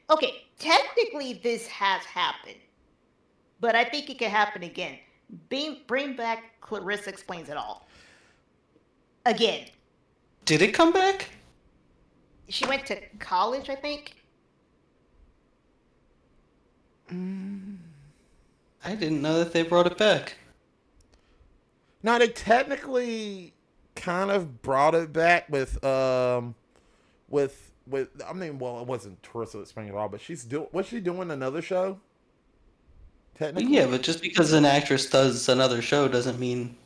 Okay, technically this has happened, but I think it could happen again. Bring back Clarissa Explains It All. Again. Did it come back? She went to college, I think. I didn't know that they brought it back. Now they technically kind of brought it back with I mean, well, it wasn't Clarissa Explains It All, but was she doing another show? Technically, Yeah, but just because an actress does another show doesn't mean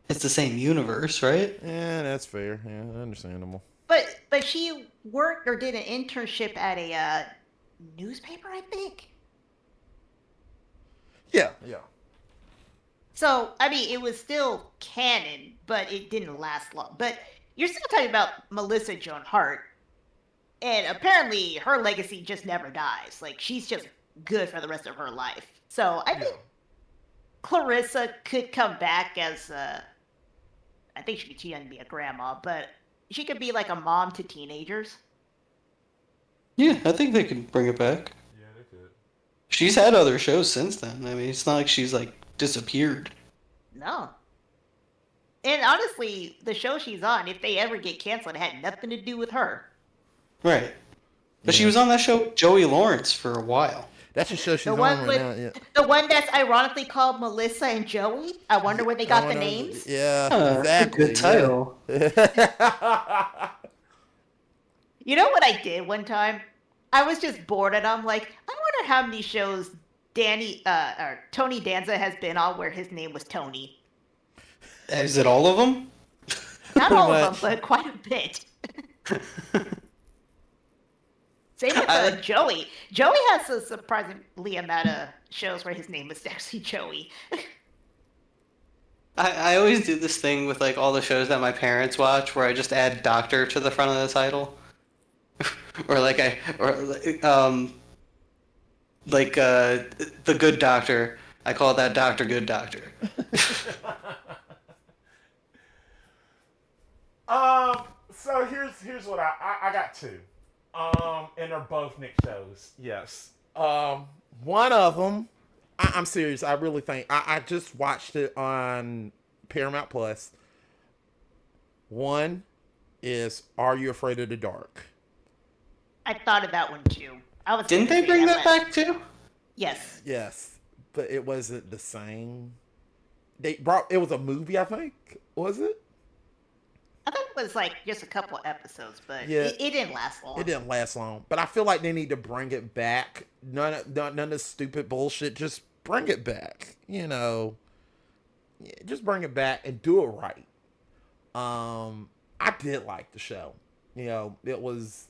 it's the same universe, right? Yeah, that's fair. Yeah, understandable. But she worked or did an internship at a newspaper, I think. Yeah. So, I mean, it was still canon, but it didn't last long. But you're still talking about Melissa Joan Hart. And apparently her legacy just never dies. Like, she's just good for the rest of her life. So, I think Clarissa could come back as I think she'd be too young to be a grandma, but she could be like a mom to teenagers. Yeah, I think they can bring it back. Yeah, they could. She's had other shows since then. I mean, it's not like she's like disappeared. No. And honestly, the show she's on, if they ever get canceled, it had nothing to do with her. Right. But she was on that show with Joey Lawrence for a while. That's a show she's The on one right with now. Yeah. the one that's ironically called Melissa and Joey. I wonder where they got the wanna- names. Yeah, That's a exactly. good title. Yeah. You know what I did one time? I was just bored, and I'm like, I wonder how many shows Tony Danza has been on where his name was Tony. Is it all of them? Not Pretty all of much. them, but quite a bit. Same with I- Joey. Joey has a surprisingly amount of shows where his name is actually Joey. I always do this thing with like all the shows that my parents watch, where I just add "Doctor" to the front of the title, or the Good Doctor. I call that Doctor Good Doctor. So here's what I got two. And they're both Nick shows. Yes. One of them, I'm serious. I really think I just watched it on Paramount Plus. One is Are You Afraid of the Dark? I thought of that one too. I was Didn't gonna they say bring that last. back too? Yes. Yes, but it wasn't the same. It was a movie, I think. Was it? I thought it was like just a couple episodes, but Yeah. it didn't last long. It didn't last long, but I feel like they need to bring it back. None of the stupid bullshit. Just bring it back. You know, yeah, just bring it back and do it right. I did like the show. You know, it was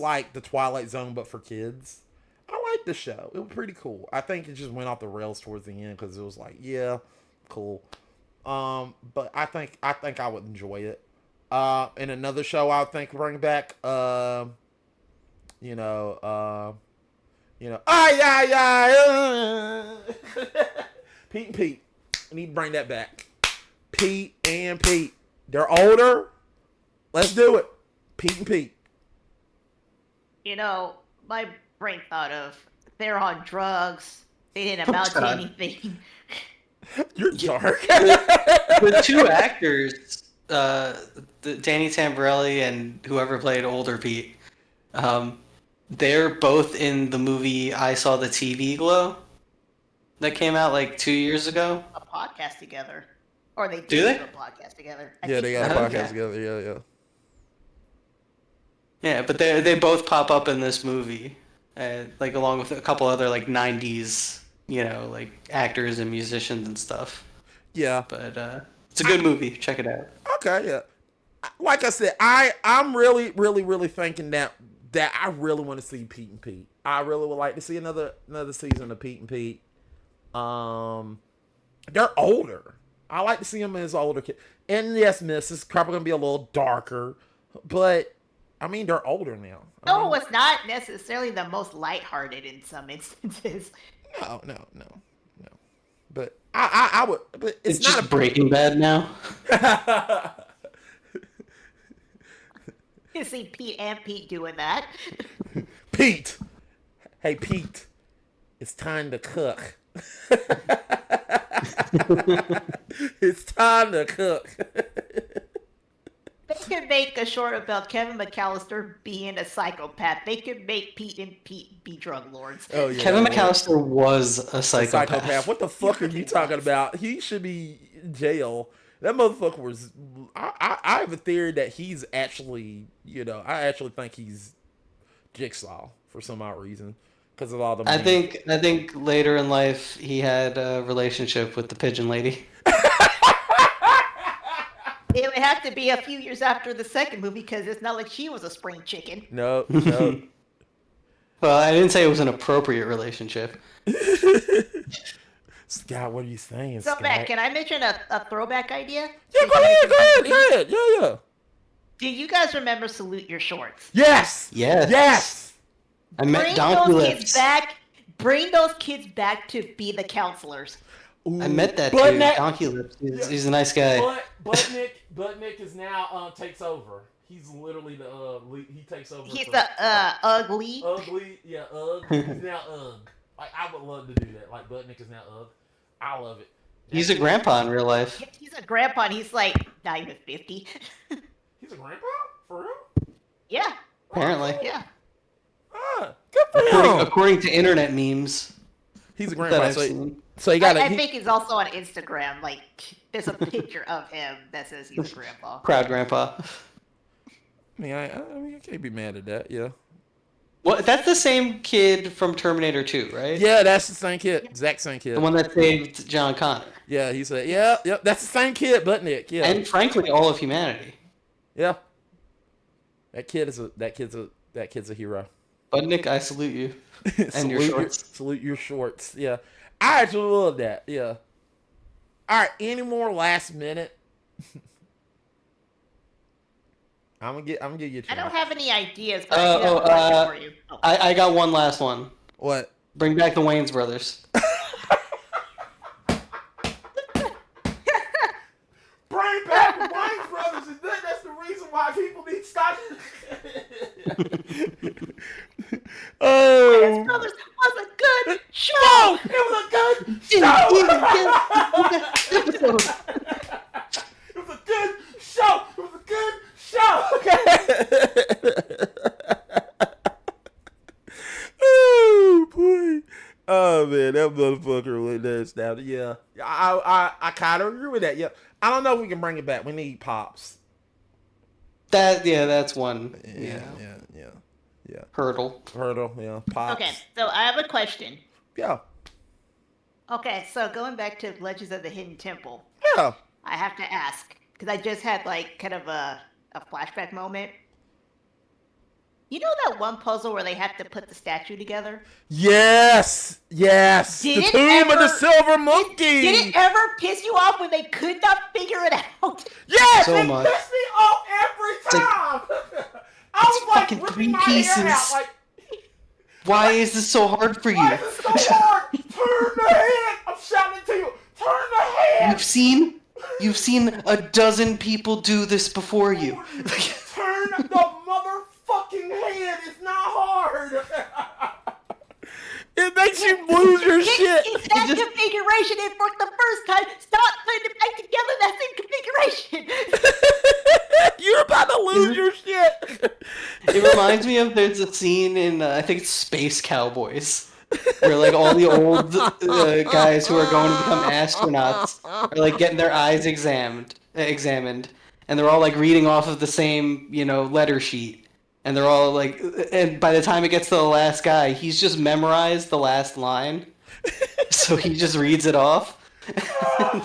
like the Twilight Zone, but for kids. I liked the show. It was pretty cool. I think it just went off the rails towards the end because it was like, yeah, cool. But I think I would enjoy it. And another show I would think bring back, Pete and Pete. I need to bring that back. Pete and Pete. They're older. Let's do it. Pete and Pete. You know, my brain thought of they're on drugs. They didn't amount to God. anything. You're dark. The two actors, Danny Tamborelli and whoever played older Pete, they're both in the movie I Saw the TV Glow that came out like 2 years ago. A podcast together, or they Do they? a podcast together. I Yeah, think they got a so. Okay. podcast together. Yeah. Yeah, but they both pop up in this movie, like along with a couple other like '90s, like actors and musicians and stuff. Yeah. But it's a good movie. Check it out. Okay, yeah. Like I said, I'm really, really, really thinking that I really want to see Pete and Pete. I really would like to see another season of Pete and Pete. They're older. I like to see them as older kids. And yes, Miss, it's probably gonna be a little darker, but I mean they're older now. No, it's not necessarily the most lighthearted in some instances. No. But I would. But It's it's not just Breaking Bad now. You see Pete and Pete doing that. Pete. Hey Pete, it's time to cook. It's time to cook. They could make a short about Kevin McAllister being a psychopath. They could make Pete and Pete be drug lords. Oh yeah. Kevin well, McAllister was a psychopath. What the fuck are you talking about? He should be in jail. That motherfucker was. I have a theory that he's actually. I actually think he's Jigsaw for some odd reason because of all the. I think later in life he had a relationship with the pigeon lady. It would have to be a few years after the second movie because it's not like she was a spring chicken. No. Well, I didn't say it was an appropriate relationship. Scott, what are you saying? So, Scott? Matt, can I mention a throwback idea? Yeah, go ahead. Yeah. Do you guys remember Salute Your Shorts? Yes. Yes. Yes. I met Bring Donkey those Lips. kids back. Bring those kids back to be the counselors. Ooh. I met that Blood dude, Neck- Donkey Lips. He's a nice guy. Buttnick is now takes over. He's literally the he takes over. He's for- the ugly. ugly. Yeah, Ugg. He's now Ugg. Like I would love to do that. Like Buttnick is now Ugg. I love it. He's a grandpa in real life. He's a grandpa and he's like not even 50. He's a grandpa for real. Yeah, Apparently. yeah. Good for According to internet memes He's a that grandpa. I've So, seen. so he got I a think he's also on Instagram. Like, there's a picture of him that says he's a grandpa. Proud grandpa. I mean, I can't be mad at that. Yeah. Well, that's the same kid from Terminator 2, right? Yeah, that's the same kid. Exact same kid. The one that saved John Connor. Yeah, he said, yeah, that's the same kid, but Nick. Yeah. And frankly, all of humanity. Yeah. That kid's a hero. But Nick, I salute you. And your shorts. Salute your shorts. Yeah. I actually love that. Yeah. All right. Any more last minute? I'm gonna give you a I try. don't have any ideas, but I do have a question for you. Oh. I got one last one. What? Bring back the Wayans brothers. Bring back the Wayans brothers, and that's the reason why people need to stop. Wayans Brothers was a good show. It was a good show. It was a good show. It was a good show. Oh boy. Oh man, that motherfucker went nuts down. Yeah. I kind of agree with that. Yeah. I don't know if we can bring it back. We need Pops. That's one. Yeah. Hurdle. Yeah. Pops. Okay, so I have a question. Yeah. Okay, so going back to Legends of the Hidden Temple, Yeah. I have to ask, because I just had like kind of a flashback moment. You know that one puzzle where they have to put the statue together? Yes. Did The it Tomb of the ever- Silver Monkey. Did it ever piss you off when they could not figure it out? Yes, So it much. pissed me off every time. I it's was like fucking ripping 3 my pieces. hair out. Like, Why is this so hard for why you? is it so hard? Turn the head. I'm shouting to you. Turn the head. You've seen a dozen people do this before you. Turn the motherfucking head. It's not hard. It makes you lose your shit. It's that configuration. It worked the first time. Stop putting it back together. That's in configuration. You're about to lose your shit. It reminds me of there's a scene in I think it's Space Cowboys where like all the old guys who are going to become astronauts are like getting their eyes examined, and they're all like reading off of the same letter sheet, and they're all like, and by the time it gets to the last guy, he's just memorized the last line, so he just reads it off.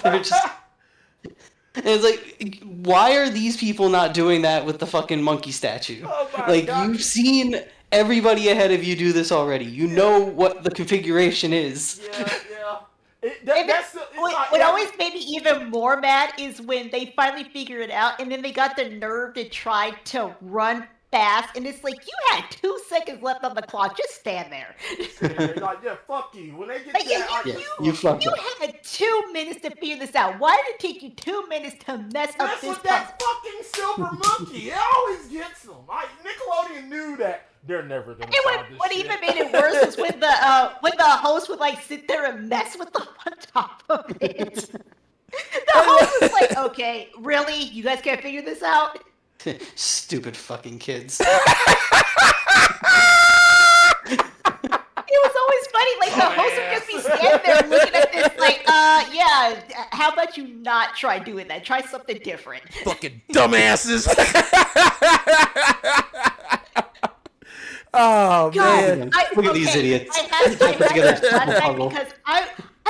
They're just. And it's like, why are these people not doing that with the fucking monkey statue? Oh my like, God. you've seen everybody ahead of you do this already. You know what the configuration is. Yeah. What always made me even more mad is when they finally figure it out, and then they got the nerve to try to run fast, and it's like, you had 2 seconds left on the clock. Just stand there. Like, yeah, fuck you. When they get Like, that, you fucked you up. had 2 minutes to figure this out. Why did it take you 2 minutes to mess up that's this what puzzle? that fucking silver monkey. It always gets them. Like, Nickelodeon knew that they're never gonna And solve this what shit. even made it worse was when the host would like sit there and mess with them on top of it. The host was like, "Okay, really? You guys can't figure this out?" Stupid fucking kids. It was always funny. Like the host would just be standing there looking at this, like, yeah. How about you not try doing that? Try something different. Fucking dumbasses. Oh God, man. Look at these idiots. I had Put together that a flashback puzzle. because I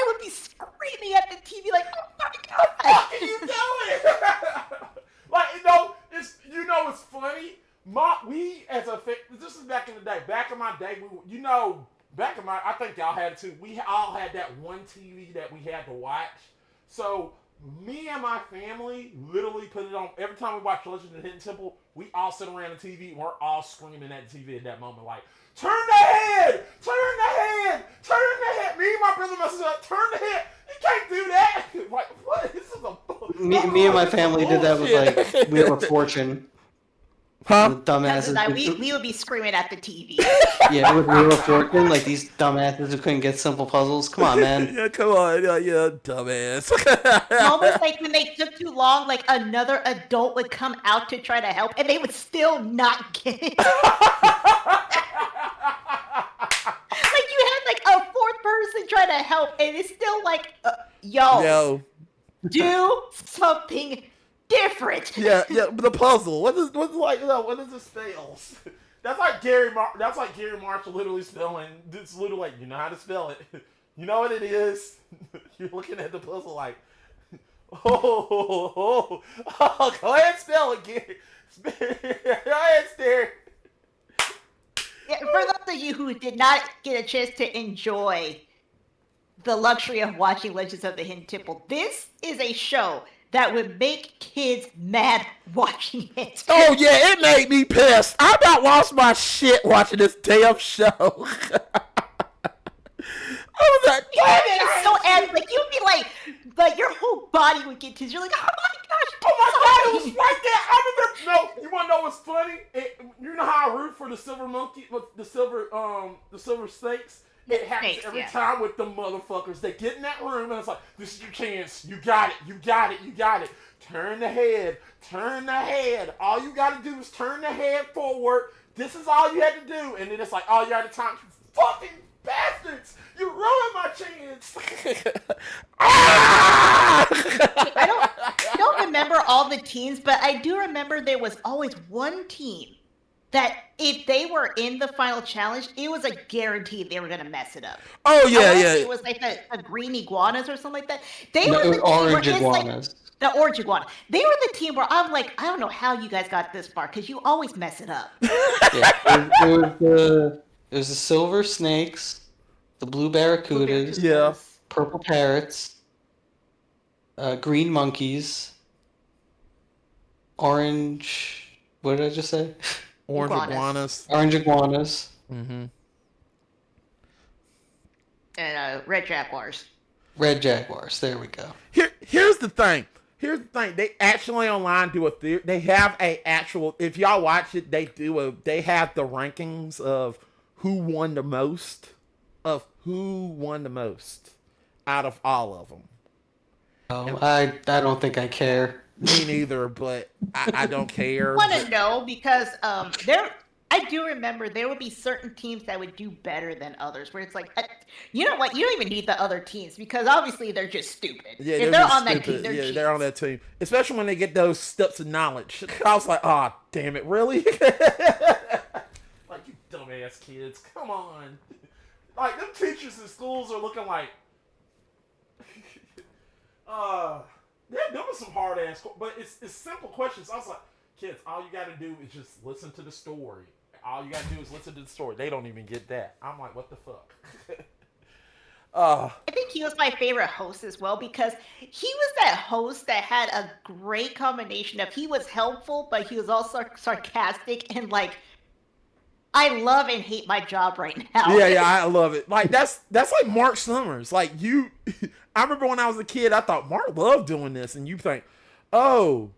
would be screaming at the TV like, "Oh my God!" What are you doing? Like, it's funny. We as a this is back in the day. Back in my day, I think y'all had it too. We all had that one TV that we had to watch. So me and my family literally put it on every time we watch Legends of the Hidden Temple. We all sit around the TV and we're all screaming at the TV at that moment, like, "Turn the head! Turn the head! Turn the head!" Me and my brother, my sister, turn the head. You can't do that. Like, what? This is a Me and my family did that with like Wheel of Fortune. Huh? The dumbasses. We would be screaming at the TV. Yeah, with Wheel of Fortune, like these dumbasses who couldn't get simple puzzles. Come on, man. Yeah, come on. Yeah, dumbass. Almost like when they took too long, like another adult would come out to try to help, and they would still not get it. to help, and it's still like, yo, do something different. Yeah, but the puzzle. What is the spells? That's like Gary Marshall literally spelling. It's literally like, you know how to spell it. You know what it is. You're looking at the puzzle like, oh, go ahead and spell it, Gary. Go ahead, Stare. Yeah, for those of you who did not get a chance to enjoy the luxury of watching Legends of the Hidden Temple, this is a show that would make kids mad watching it. Oh yeah, it made me pissed. I about lost my shit watching this damn show. I was like, it's so angry. Like you'd be like your whole body would get tense. You're like, oh my gosh, oh my god, it was right there. I remember. No, you want to know what's funny? You know how I root for the silver monkey, the silver snakes. It happens every time with the motherfuckers. They get in that room and it's like, this is your chance. You got it. You got it. You got it. Turn the head. Turn the head. All you got to do is turn the head forward. This is all you had to do. And then it's like, oh, you're out of time. You fucking bastards. You ruined my chance. I don't remember all the teams, but I do remember there was always one team that if they were in the final challenge, it was a guarantee they were going to mess it up. Oh, yeah. It was like a green iguanas or something like that. Orange iguanas. The orange iguana. They were the team where I'm like, I don't know how you guys got this far because you always mess it up. It was the silver snakes, the blue barracudas, purple parrots, green monkeys, orange. What did I just say? Orange iguanas. Orange iguanas. Mm-hmm. And red jaguars. Red jaguars. There we go. Here's the thing. They actually online do a theory. They have a actual. If y'all watch it, they have the rankings of who won the most out of all of them. Oh, I don't think I care. Me neither, but I don't care. I want to know because I do remember there would be certain teams that would do better than others. Where it's like, you know what? You don't even need the other teams because obviously they're just stupid. Yeah, if they're on that team, they're on that team. Especially when they get those steps of knowledge. I was like, oh, damn it, really? Like, you dumbass kids, come on. Like, them teachers in schools are looking like, there was some hard ass, but it's simple questions. I was like, kids, all you got to do is just listen to the story. All you got to do is listen to the story. They don't even get that. I'm like, what the fuck? I think he was my favorite host as well because he was that host that had a great combination of he was helpful, but he was also sarcastic and like, I love and hate my job right now. Yeah, I love it. Like that's like Mark Summers. Like I remember when I was a kid, I thought Mark loved doing this, and you think, oh,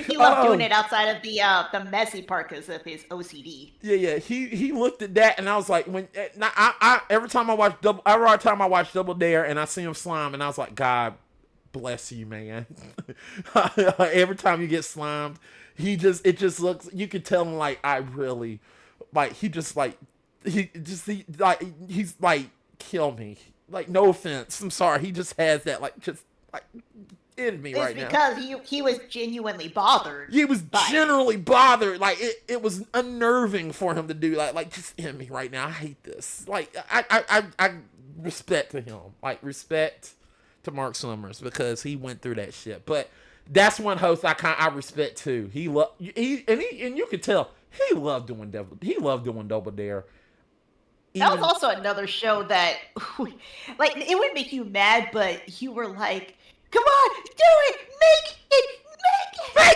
he loved doing it outside of the messy part because of his OCD. Yeah. He looked at that, and I was like, every time I watch Double Dare, and I see him slime, and I was like, God bless you, man. Every time you get slimed, it just looks. You could tell him like I really. Like he's like kill me. Like no offense, I'm sorry. He just has that in me right now. It's because he was genuinely bothered. He was generally bothered. Like it was unnerving for him to do like just in me right now. I hate this. Like I respect to him. Like respect to Mark Summers because he went through that shit. But that's one host I respect too. And you could tell. He loved doing Double Dare. That was also another show that, like, it would make you mad, but you were like, "Come on, do it, make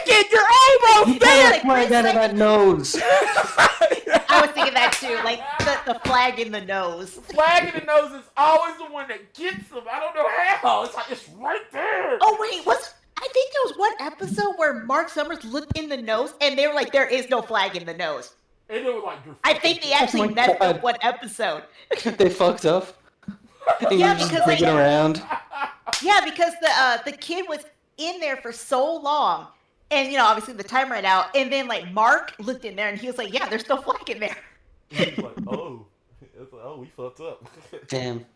it, you're almost there." Flag out of that nose. I was thinking that too, like the flag in the nose. Flag in the nose is always the one that gets them. I don't know how. It's like it's right there. Oh wait, I think there was one episode where Mark Summers looked in the nose and they were like, there is no flag in the nose. And they were like, I think they actually messed up one episode. They fucked up. Yeah, because digging around. Yeah, because the kid was in there for so long. And, obviously the time ran out. And then, like, Mark looked in there and he was like, yeah, there's no flag in there. He was like, oh, we fucked up. Damn.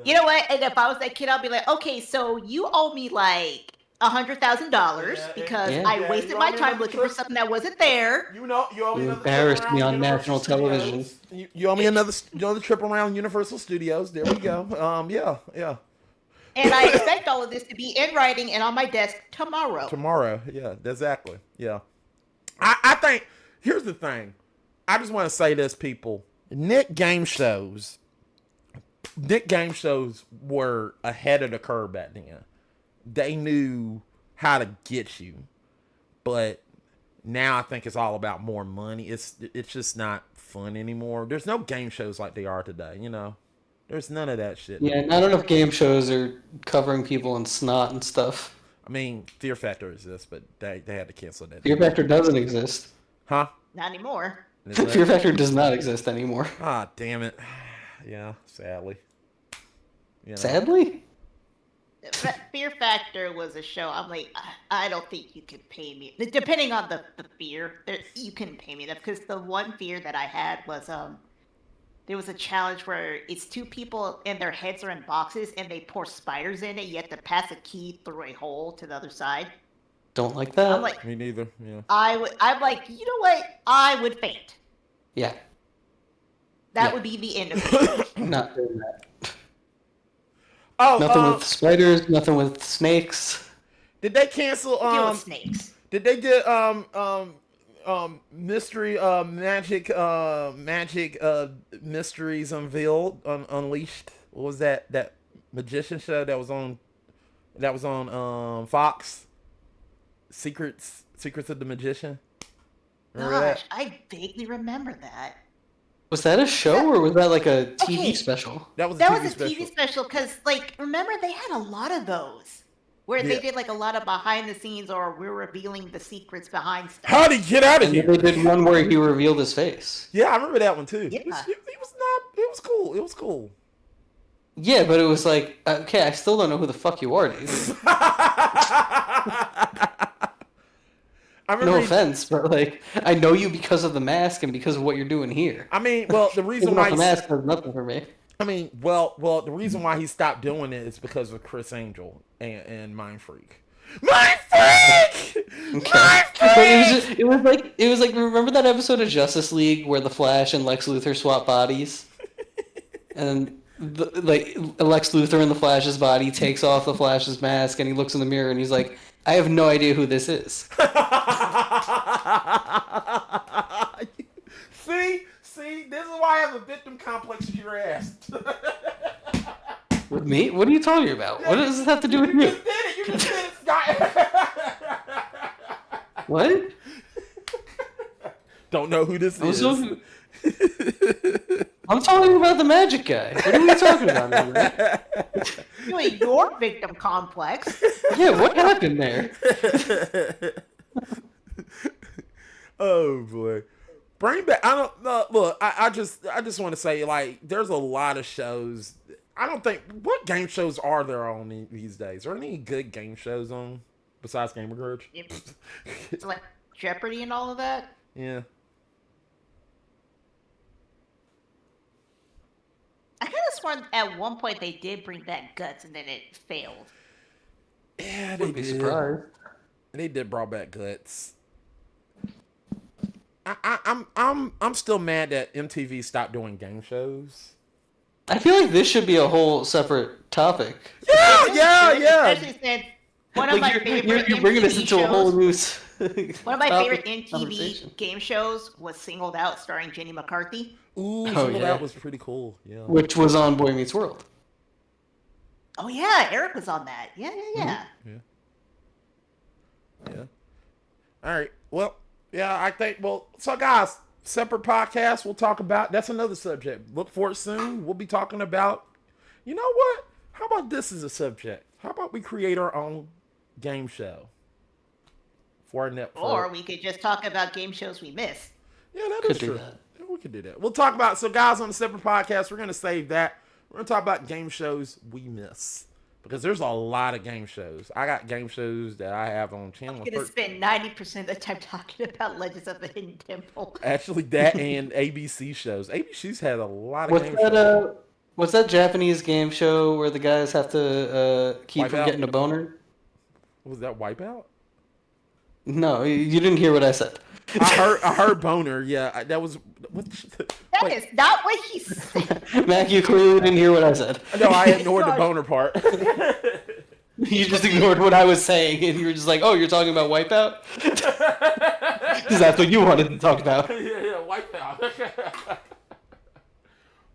You know what? And if I was that kid, I'd be like, okay, so you owe me like $100,000 because Yeah. I Yeah, wasted you owe my me time another looking for trip. something that wasn't there. You know, you owe me You another trip embarrassed me around on Universal national television. Studios. You owe me another trip around Universal Studios. There we go. Yeah. And I expect all of this to be in writing and on my desk tomorrow. Tomorrow. Yeah, exactly. Yeah. I think here's the thing. I just want to say this, people. Nick game shows were ahead of the curve back then. They knew how to get you, but now I think it's all about more money. It's just not fun anymore. There's no game shows like they are today. There's none of that shit. Yeah, not enough game shows are covering people in snot and stuff. I mean, Fear Factor exists, but they had to cancel that. Fear Factor doesn't exist. Huh? Not anymore. Is that- Fear Factor does not exist anymore. Ah, damn it. Yeah, sadly. Sadly? Fear Factor was a show. I'm like, I don't think you could pay me. Depending on the fear, you couldn't pay me enough because the one fear that I had was there was a challenge where it's two people and their heads are in boxes and they pour spiders in it. You have to pass a key through a hole to the other side. Don't like that. I'm like, Me neither. Yeah. I'm like, you know what? I would faint. Yeah, That Yeah. would be the end of it. not doing that. Oh, Nothing with spiders, nothing with snakes. did they cancel? Deal with snakes. Did they get mystery magic mysteries unveiled unleashed? What was that magician show that was on Fox? Secrets of the Magician. Remember Gosh, that? I vaguely remember that. Was that a show or was that like a TV Okay. special? That was a That TV was a special. TV special because, like, remember they had a lot of those where Yeah. they did like a lot of behind the scenes or we're revealing the secrets behind stuff. How'd he get out of And here? then they did one where he revealed his face. Yeah, I remember that one too. Yeah. It was not. It was cool. It was cool. Yeah, but it was like, okay, I still don't know who the fuck you are, dude. I remember. No offense, but like, I know you because of the mask and because of what you're doing here. I mean, well, the reason Taking why off the he- mask does nothing for me. I mean, the reason why he stopped doing it is because of Chris Angel and Mind Freak. Mind Freak! Mind But Freak! it was like remember that episode of Justice League where the Flash and Lex Luthor swap bodies, and Lex Luthor in the Flash's body takes off the Flash's mask and he looks in the mirror and he's like, I have no idea who this is. See, this is why I have a victim complex of your ass. With me? What are you talking about? What does this have to do with You me? just did it. You just did it, Scott. What? Don't know who this is. I'm talking about the magic guy. What are we talking about, man? Doing your victim complex. Yeah, what happened there? Oh boy. Bring back. I don't know. Look, I just want to say, like, there's a lot of shows. I don't think what game shows are there on these days? Are there any good game shows on besides Gamer Grudge? It's like Jeopardy and all of that. Yeah. I kind of sworn at one point they did bring back Guts and then it failed. Yeah, they Wouldn't be did. surprised. They did brought back Guts. I'm still mad that MTV stopped doing game shows. I feel like this should be a whole separate topic. Yeah. Especially since one of my Like favorite you're bringing us MTV into a whole shows- new. One of my topic favorite conversation. MTV game shows was Singled Out, starring Jenny McCarthy. Ooh, Oh, so yeah. that was pretty cool. Yeah. Which was on Boy Meets World. Oh yeah, Eric was on that. Yeah. Yeah. All right. Well, yeah, I think. Well, so guys, separate podcast. We'll talk about. That's another subject. Look for it soon. We'll be talking about. You know what? How about this as a subject? How about we create our own game show for our Netflix? Or we could just talk about game shows we missed. Yeah, that Could is do true. that. Yeah, we could do that. We'll talk about. So, guys, on the separate podcast, we're gonna save that. We're gonna talk about game shows we miss because there's a lot of game shows. I got game shows that I have on channel. I'm gonna spend 90% of the time talking about Legends of the Hidden Temple. Actually, that and ABC shows. ABC's had a lot of What's game that? shows. What's that Japanese game show where the guys have to keep from Wipeout? getting a boner? Was that Wipeout? No, you didn't hear what I said. I heard boner. Yeah, that was what. That Wait, is not what he said. Mac, you clearly didn't hear what I said. no, I ignored the boner part. You just ignored what I was saying, and you were just like, "Oh, you're talking about Wipeout?" Because that's what you wanted to talk about. yeah, Wipeout.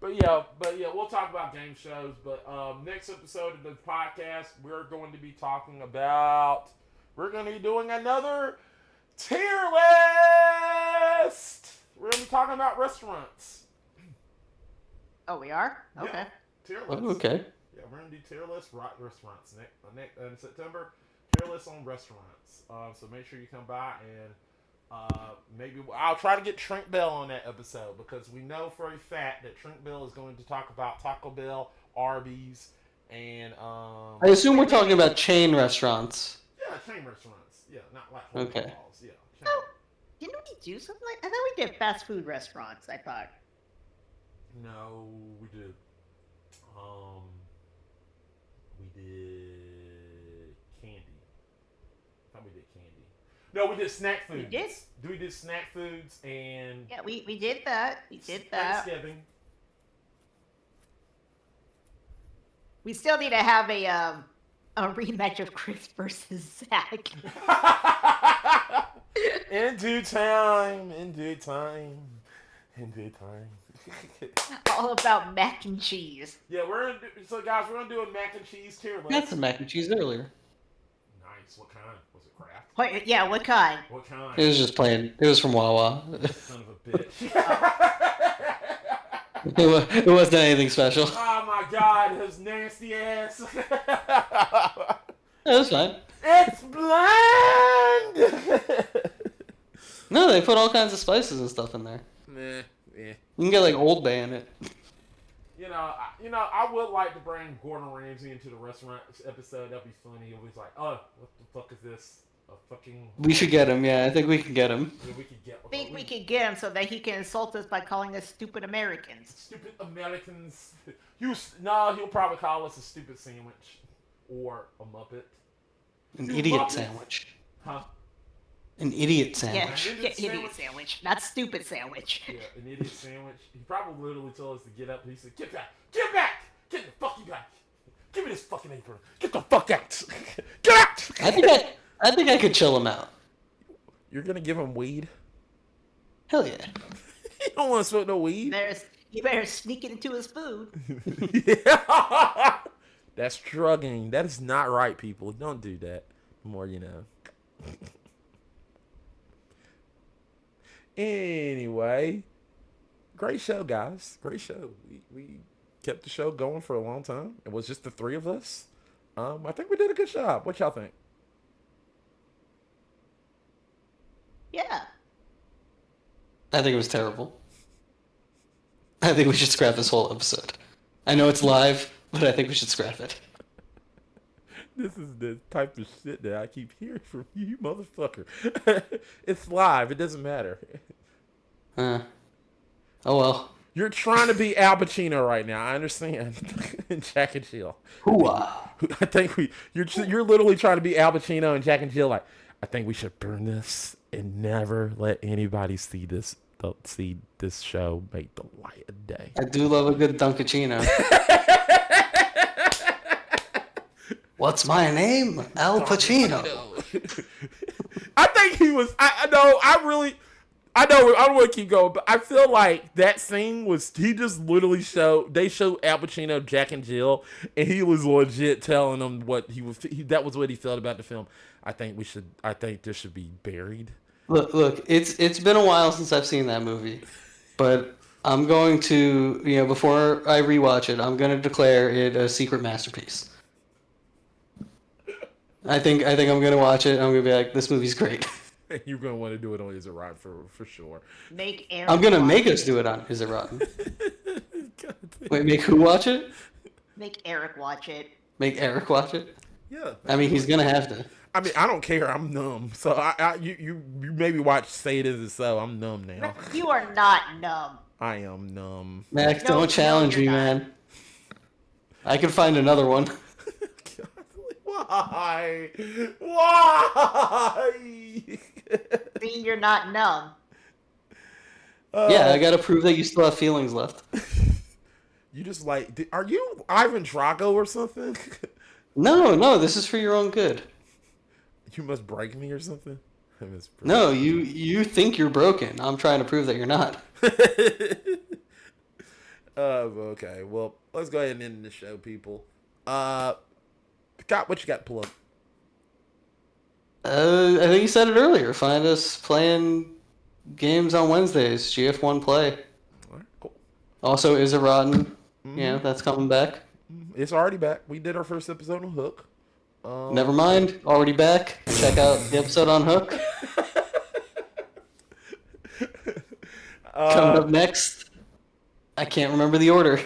But yeah, we'll talk about game shows. But next episode of the podcast, we're going to be talking about. We're going to be doing another tier list. We're going to be talking about restaurants. Oh, we are? Yeah, Okay. tier list. Oh, okay. Yeah, we're going to do tier list restaurants next in September. Tier list on restaurants. So make sure you come by and maybe I'll try to get Trent Bell on that episode because we know for a fact that Trent Bell is going to talk about Taco Bell, Arby's, and I assume we're talking about chain restaurants. yeah, chain restaurants. Yeah, not like Okay. hotels. Yeah. Chain. Oh, didn't we do something like? I thought we did fast food restaurants. I thought. No, we did. We did candy. I thought we did candy. No, we did snack foods. We did? We did snack foods and Yeah, we did that. We did that. Thanksgiving. We still need to have a rematch of Chris versus Zach. In due time. In due time. In due time. All about mac and cheese. Yeah, so guys, we're gonna do a mac and cheese tier list. We had some mac and cheese earlier. Nice. What kind? Was it Kraft? What, yeah, what kind? What kind? It was just plain. It was from Wawa. Son of a bitch. It wasn't anything special. Oh my god, his nasty ass. It was fine. It's bland. No, they put all kinds of spices and stuff in there. Nah, yeah. You can get like Old Bay in it. I would like to bring Gordon Ramsay into the restaurant episode. That'd be funny. He'll be like, "Oh, what the fuck is this? A fucking." We should get him. Yeah, I think we can get him. Yeah, we could get. I think we could get him so that he can insult us by calling us stupid Americans. Stupid Americans. He'll probably call us a stupid sandwich or a Muppet. An You idiot Muppets. sandwich. Huh? An idiot Yeah, sandwich. idiot sandwich, not stupid sandwich. Yeah, an idiot sandwich. He probably literally told us to get up. He said, "Get back! Get back! Get the fuck you back! Give me this fucking apron! Get the fuck out! Get out!" I think I could chill him out. You're gonna give him weed? Hell yeah. You don't want to smoke no weed. You better sneak it into his food. Yeah. That's drugging. That is not right, people. Don't do that. The more you know. Anyway, great show, guys. Great show. We kept the show going for a long time. It was just the three of us. I think we did a good job. What y'all think? Yeah. I think it was terrible. I think we should scrap this whole episode. I know it's live, but I think we should scrap it. This is the type of shit that I keep hearing from you, motherfucker. It's live. It doesn't matter. Oh well. You're trying to be Al Pacino right now. I understand. And Jack and Jill. Hooah. I think you're literally trying to be Al Pacino and Jack and Jill. Like, I think we should burn this and never let anybody see this show make the light of day. I do love a good Dunkachino. What's my name? Al Pacino. I think he was. I know. I don't want to keep going, but I feel like that scene was. He just literally showed. They showed Al Pacino, Jack and Jill, and he was legit telling them what he was. That was what he felt about the film. I think this should be buried. Look. It's been a while since I've seen that movie, but I'm going to, before I rewatch it, I'm going to declare it a secret masterpiece. I think I'm going to watch it. I'm going to be like, this movie's great. You're going to want to do it on Is It Rotten for sure. Make Eric. I'm going to make watch us do it on Is It Rotten? God damn. Wait, make who watch it? Make Eric watch it. Make Eric watch it? Yeah. I mean, he's going to have to. I mean, I don't care. I'm numb. So you maybe watch Say It Isn't So. I'm numb now. You are not numb. I am numb. Max, No, don't challenge you're me, not. man. I can find another one. Why? Why? See, you're not numb. Yeah, I gotta prove that you still have feelings left. You just like, are you Ivan Drago or something? No, this is for your own good. You must break me or something? No, you think you're broken. I'm trying to prove that you're not. Okay, well, let's go ahead and end the show, people. Scott, what you got pull up? I think you said it earlier. Find us playing games on Wednesdays. GF1 Play. All right, cool. Also, Is It Rotten? Yeah, that's coming back. It's already back. We did our first episode on Hook. Never mind. Already back. Check out the episode on Hook. Coming up next. I can't remember the order.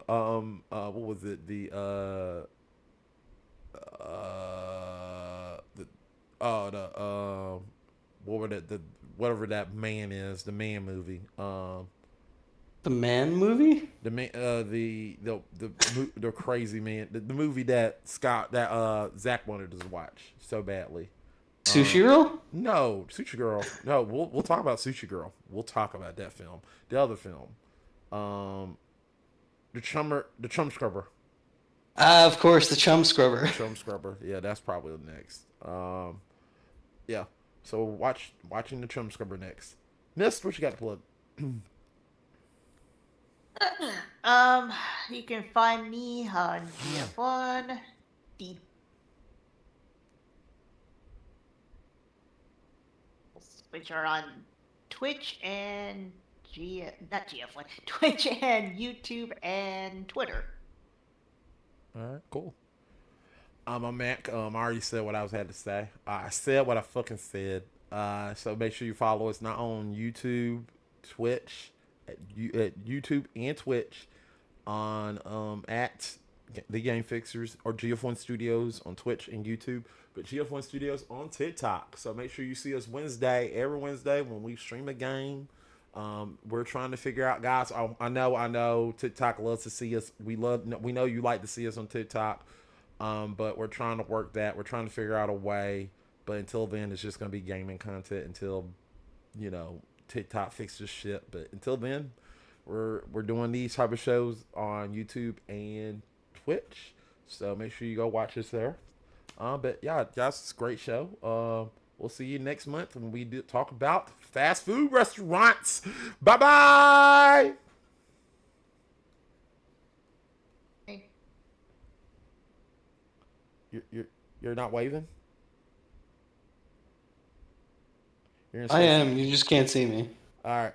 What was it? What were the whatever that man is, the Man movie. The Man movie? The man, the crazy man, the movie that Zach wanted us to watch so badly. Sushi Roll? No, Sushi Girl. No, we'll talk about Sushi Girl. We'll talk about that film. The other film, the Chum Scrubber. Of course, the Chum Scrubber. Chum Scrubber. Yeah, that's probably the next. Yeah. So watching the Chum Scrubber next. Mist, what you got to plug? You can find me on GF1, which are on Twitch and not GF1, Twitch and YouTube and Twitter. All right, cool. I'm Mac. I already said what I had to say. I said what I fucking said. So make sure you follow us not on YouTube, Twitch, at YouTube and Twitch, on at The Game Fixers or GF1 Studios on Twitch and YouTube, but GF1 Studios on TikTok. So make sure you see us every Wednesday when we stream a game. We're trying to figure out, guys. I know TikTok loves to see us. We know you like to see us on TikTok. But we're trying to work that. We're trying to figure out a way. But until then, it's just going to be gaming content until, TikTok fixes shit. But until then, we're doing these type of shows on YouTube and Twitch. So make sure you go watch us there. But yeah, guys, it's a great show. We'll see you next month when we talk about fast food restaurants. Bye-bye. You're not waving? I am. You just can't see me. All right.